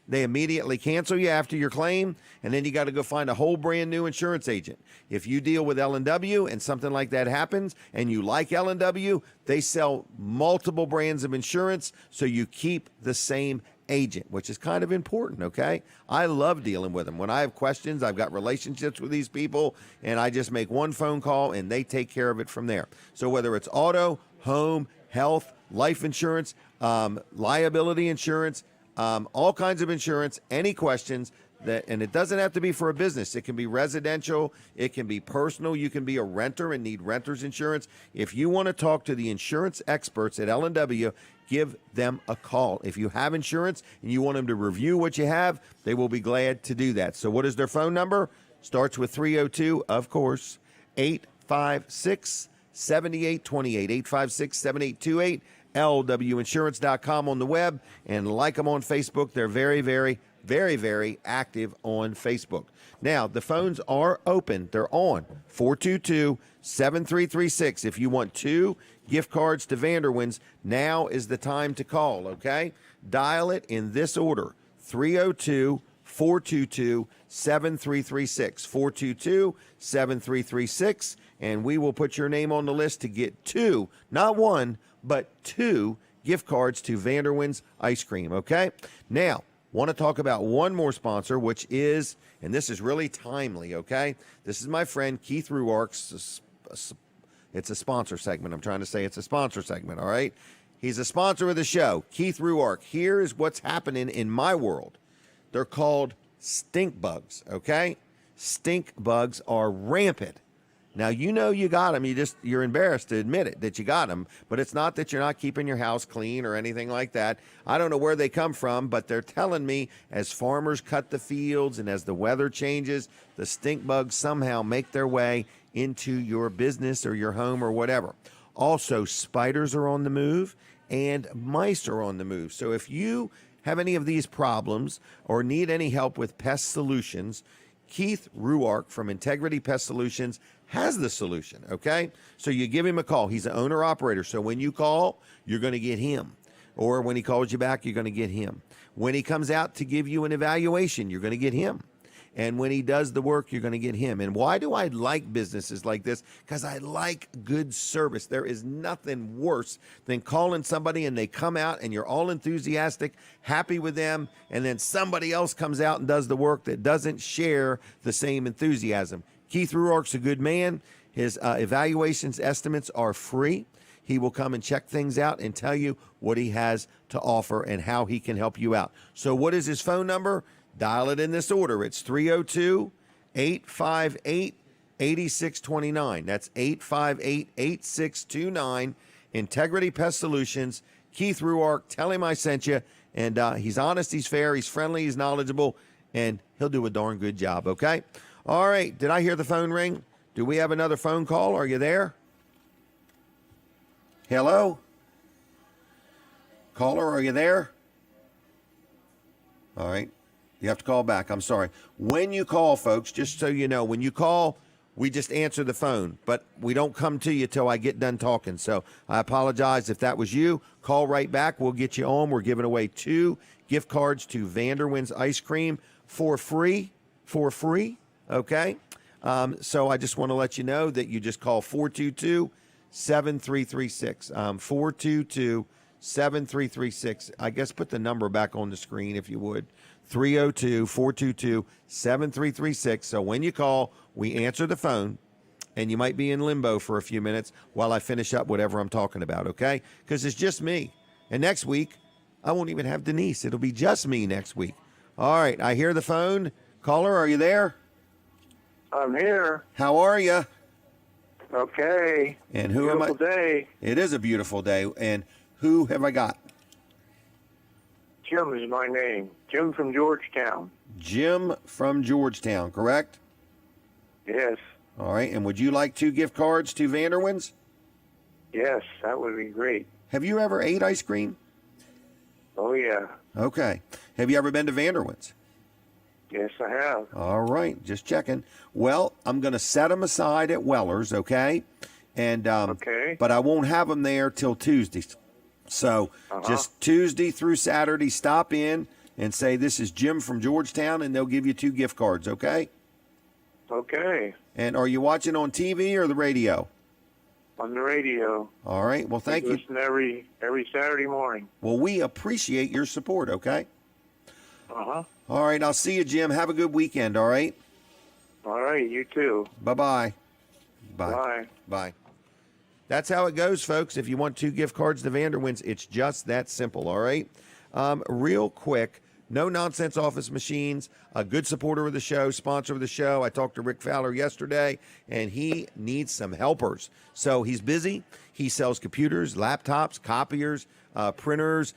They immediately cancel you after your claim, and then you got to go find a whole brand new insurance agent. If you deal with L&W and something like that happens and you like L&W, they sell multiple brands of insurance, so you keep the same agent, which is kind of important, okay? I love dealing with them. When I have questions, I've got relationships with these people, and I just make one phone call, and they take care of it from there. So whether it's auto, home, health, life insurance, liability insurance, all kinds of insurance, any questions, and it doesn't have to be for a business. It can be residential. It can be personal. You can be a renter and need renter's insurance. If you want to talk to the insurance experts at L&W, give them a call. If you have insurance and you want them to review what you have, they will be glad to do that. So what is their phone number? Starts with 302, of course, 856 7828, 856-7828, lwinsurance.com on the web, and like them on Facebook. They're very, very, very, very active on Facebook. Now, the phones are open. They're on 422-7336. If you want 2 gift cards to Vanderwins, now is the time to call, okay? Dial it in this order, 302-422-7336, 422-7336, and we will put your name on the list to get 2, not 1, but 2 gift cards to Vanderwins Ice Cream, okay? Now, want to talk about one more sponsor, which is, and this is really timely, okay? This is my friend Keith Ruark's, it's a sponsor segment. I'm trying to say it's a sponsor segment, all right? He's a sponsor of the show, Keith Ruark. Here is what's happening in my world. They're called stink bugs, okay? Stink bugs are rampant. Now, you know you got them. You're embarrassed to admit it, that you got them. But it's not that you're not keeping your house clean or anything like that. I don't know where they come from, but they're telling me as farmers cut the fields and as the weather changes, the stink bugs somehow make their way into your business or your home or whatever. Also, spiders are on the move and mice are on the move. So if you have any of these problems or need any help with pest solutions, Keith Ruark from Integrity Pest Solutions has the solution, okay? So you give him a call. He's an owner-operator, so when you call, you're going to get him. Or when he calls you back, you're going to get him. When he comes out to give you an evaluation, you're going to get him. And when he does the work, you're going to get him. And why do I like businesses like this? Because I like good service. There is nothing worse than calling somebody and they come out and you're all enthusiastic, happy with them, and then somebody else comes out and does the work that doesn't share the same enthusiasm. Keith Ruark's a good man. His evaluations estimates are free. He will come and check things out and tell you what he has to offer and how he can help you out. So what is his phone number? Dial it in this order. It's 302-858-8629. That's 858-8629. Integrity Pest Solutions. Keith Ruark, tell him I sent you. And he's honest, he's fair, he's friendly, he's knowledgeable, and he'll do a darn good job, okay? All right, did I hear the phone ring? Do we have another phone call? Are you there? Hello? Caller, are you there? All right. You have to call back. I'm sorry. When you call, folks, just so you know, when you call, we just answer the phone, but we don't come to you till I get done talking. So I apologize if that was you. Call right back. We'll get you on. We're giving away 2 gift cards to Vanderwins Ice Cream for free. Okay? So I just want to let you know that you just call 422-7336. 422-7336. I guess put the number back on the screen if you would. 302-422-7336. So when you call, we answer the phone, and you might be in limbo for a few minutes while I finish up whatever I'm talking about, okay? Because it's just me. And next week, I won't even have Denise. It'll be just me next week. All right, I hear the phone. Caller, are you there? I'm here. How are you? Okay. And who am I? Beautiful day. It is a beautiful day. And who have I got? Jim is my name. Jim from Georgetown. Jim from Georgetown, correct? Yes. All right. And would you like 2 gift cards to Vanderwins? Yes, that would be great. Have you ever ate ice cream? Oh, yeah. Okay. Have you ever been to Vanderwins? Yes, I have. All right. Just checking. Well, I'm going to set them aside at Weller's, okay? And okay. But I won't have them there till Tuesday. So just Tuesday through Saturday, stop in and say, this is Jim from Georgetown, and they'll give you 2 gift cards, okay? Okay. And are you watching on TV or the radio? On the radio. All right. Well, thank you. Listen every Saturday morning. Well, we appreciate your support, okay? Uh-huh. All right. I'll see you, Jim. Have a good weekend, all right? All right. You too. Bye-bye. Bye. Bye. Bye. That's how it goes, folks. If you want 2 gift cards to Vanderwins, it's just that simple, all right? Real quick, No Nonsense Office Machines, a good supporter of the show, sponsor of the show. I talked to Rick Fowler yesterday, and he needs some helpers. So he's busy. He sells computers, laptops, copiers, printers,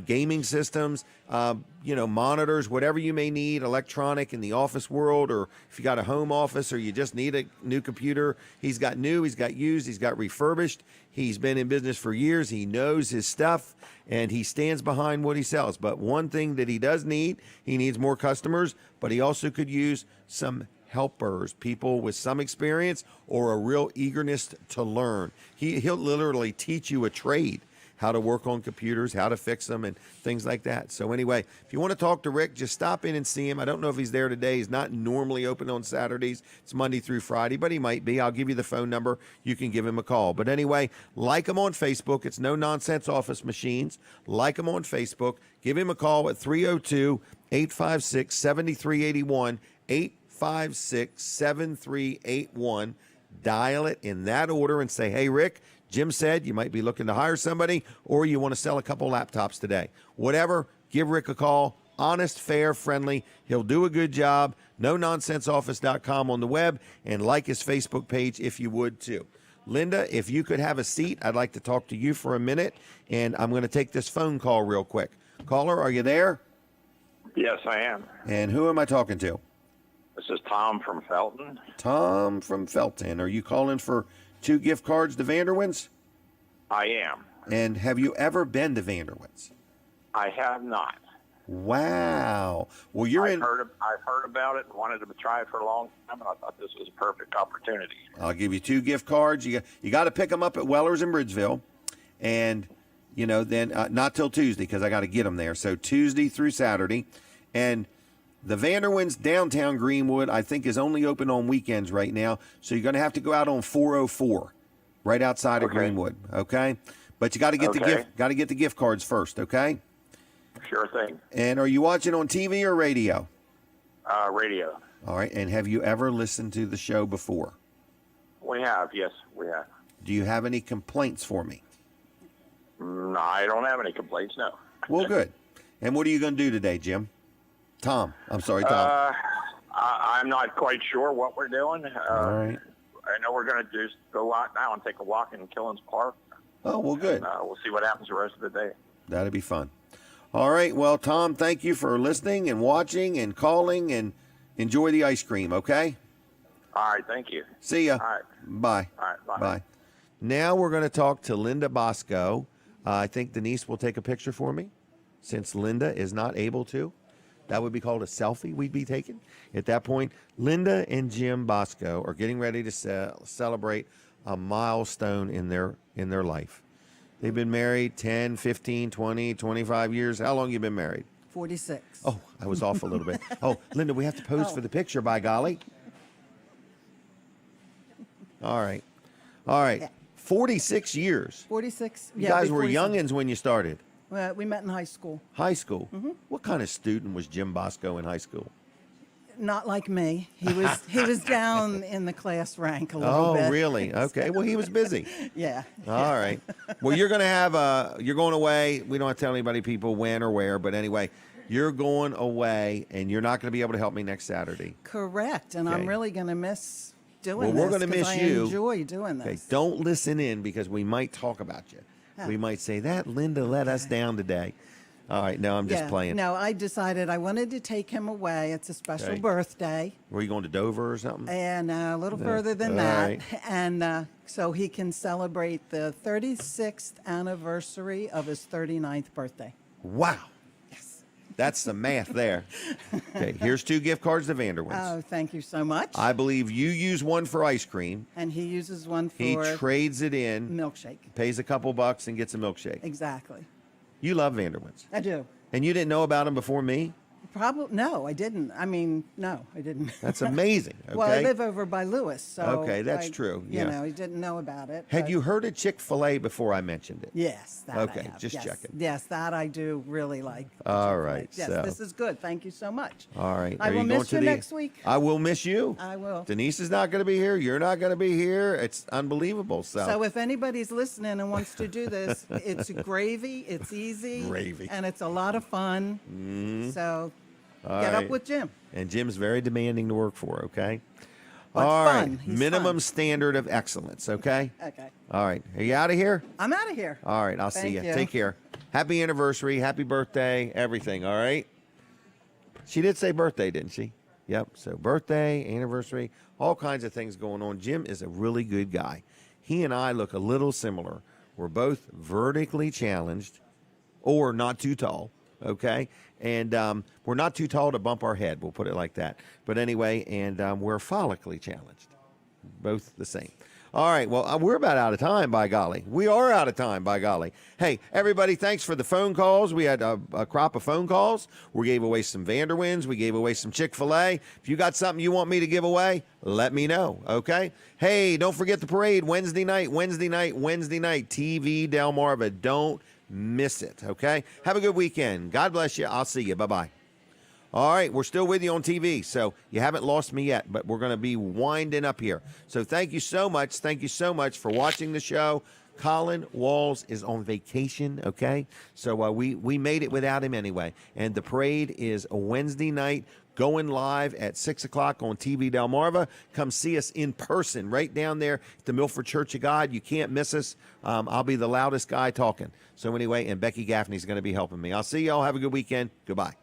gaming systems, monitors, whatever you may need, electronic in the office world, or if you got a home office or you just need a new computer. He's got new, he's got used, he's got refurbished. He's been in business for years. He knows his stuff, and he stands behind what he sells. But one thing that he does need, he needs more customers, but he also could use some helpers, people with some experience or a real eagerness to learn. He'll literally teach you a trade, how to work on computers, how to fix them, and things like that. So anyway, if you want to talk to Rick, just stop in and see him. I don't know if he's there today. He's not normally open on Saturdays. It's Monday through Friday, but he might be. I'll give you the phone number. You can give him a call. But anyway, like him on Facebook. It's No Nonsense Office Machines. Like him on Facebook. Give him a call at 302-856-7381, 856-7381. Dial it in that order and say, hey, Rick, Jim said you might be looking to hire somebody, or you want to sell a couple laptops today. Whatever, give Rick a call. Honest, fair, friendly. He'll do a good job. NoNonsenseOffice.com on the web, and like his Facebook page if you would too. Linda, if you could have a seat, I'd like to talk to you for a minute, and I'm going to take this phone call real quick. Caller, are you there? Yes, I am. And who am I talking to? This is Tom from Felton. Tom from Felton. Are you calling for 2 gift cards to Vanderwins? I am. And have you ever been to Vanderwins? I have not. Wow. Well, I've heard about it and wanted to try it for a long time, and I thought this was a perfect opportunity. I'll give you 2 gift cards. You got to pick them up at Weller's in Bridgeville, and then not till Tuesday because I got to get them there. So Tuesday through Saturday, and the Vanderwins downtown Greenwood, I think, is only open on weekends right now. So you're going to have to go out on 404, right outside of Greenwood. Okay, but you got to get the gift cards first. Okay. Sure thing. And are you watching on TV or radio? Radio. All right. And have you ever listened to the show before? We have. Yes, we have. Do you have any complaints for me? No, I don't have any complaints. No. Well, good. And what are you going to do today, Jim? Tom. I'm sorry, Tom. I'm not quite sure what we're doing. All right. I know we're going to just go out now and take a walk in Killens Park. Oh, well, good. And, we'll see what happens the rest of the day. That'll be fun. All right. Well, Tom, thank you for listening and watching and calling, and enjoy the ice cream, okay? All right. Thank you. See ya. All right. Bye. All right. Bye. Bye. Now we're going to talk to Linda Bosco. I think Denise will take a picture for me since Linda is not able to. That would be called a selfie we'd be taking. At that point, Linda and Jim Bosco are getting ready to celebrate a milestone in their life. They've been married 10, 15, 20, 25 years. How long you been married? 46. Oh, I was off a little bit. Oh, Linda, we have to pose for the picture, by golly. All right. Yeah. 46 years. 46. You guys were youngins when you started. Well, we met in high school. High school? Mm-hmm. What kind of student was Jim Bosco in high school? Not like me. He was down in the class rank a little bit. Oh, really? Okay. Well, he was busy. Yeah. All right. Well, you're going to have you're going away. We don't have to tell anybody, people, when or where, but anyway, you're going away, and you're not going to be able to help me next Saturday. Correct. And I'm really going to miss doing this. Well, we're going to miss you. I enjoy doing this. Okay. Don't listen in because we might talk about you. We might say, that Linda let us down today. All right, no, I'm just playing. No, I decided I wanted to take him away. It's a special birthday. Were you going to Dover or something? And a little further than that. Right. And so he can celebrate the 36th anniversary of his 39th birthday. Wow. Yes. That's the math there. Okay, here's 2 gift cards to Vanderwins. Oh, thank you so much. I believe you use one for ice cream. And he uses one for... He trades it in. Milkshake. Pays a couple bucks and gets a milkshake. Exactly. You love Vanderwins. I do. And you didn't know about him before me? Probably no, I didn't. I mean, no, I didn't. That's amazing. Okay. Well, I live over by Lewis, so okay, that's true. You know, he didn't know about it. Had you heard of Chick-fil-A before I mentioned it? Yes, that okay, I have. just yes. checking. Yes, that I do really like. All right. Yes, so. this is good. Thank you so much. All right. I will miss you next week. I will miss you. I will. Denise is not going to be here. You're not going to be here. It's unbelievable. So if anybody's listening and wants to do this, it's gravy. It's easy. Gravy. And it's a lot of fun. Mm-hmm. So. All Get right. up with Jim. And Jim's very demanding to work for, okay? but All fun. right. He's Minimum fun. standard of excellence, okay? Okay. All right. Are you out of here? I'm out of here. All right. I'll see Thank you. you. Take care. Happy anniversary. Happy birthday. Everything. All right. She did say birthday, didn't she? Yep. So birthday, anniversary, all kinds of things going on. Jim is a really good guy. He and I look a little similar. We're both vertically challenged or not too tall. Okay. And we're not too tall to bump our head. We'll put it like that. But anyway, and we're follically challenged. Both the same. All right. Well, we're about out of time, by golly. We are out of time, by golly. Hey, everybody, thanks for the phone calls. We had a crop of phone calls. We gave away some Vanderwins. We gave away some Chick-fil-A. If you got something you want me to give away, let me know, okay? Hey, don't forget the parade Wednesday night, TV Delmarva. Don't miss it, okay? Have a good weekend. God bless you. I'll see you. Bye-bye. All right, we're still with you on TV, so you haven't lost me yet, but we're going to be winding up here. So thank you so much. Thank you so much for watching the show. Colin Walls is on vacation, okay? So we made it without him anyway. And the parade is a Wednesday night, going live at 6 o'clock on TV Delmarva. Come see us in person right down there at the Milford Church of God. You can't miss us. I'll be the loudest guy talking. So anyway, and Becky Gaffney's going to be helping me. I'll see y'all. Have a good weekend. Goodbye.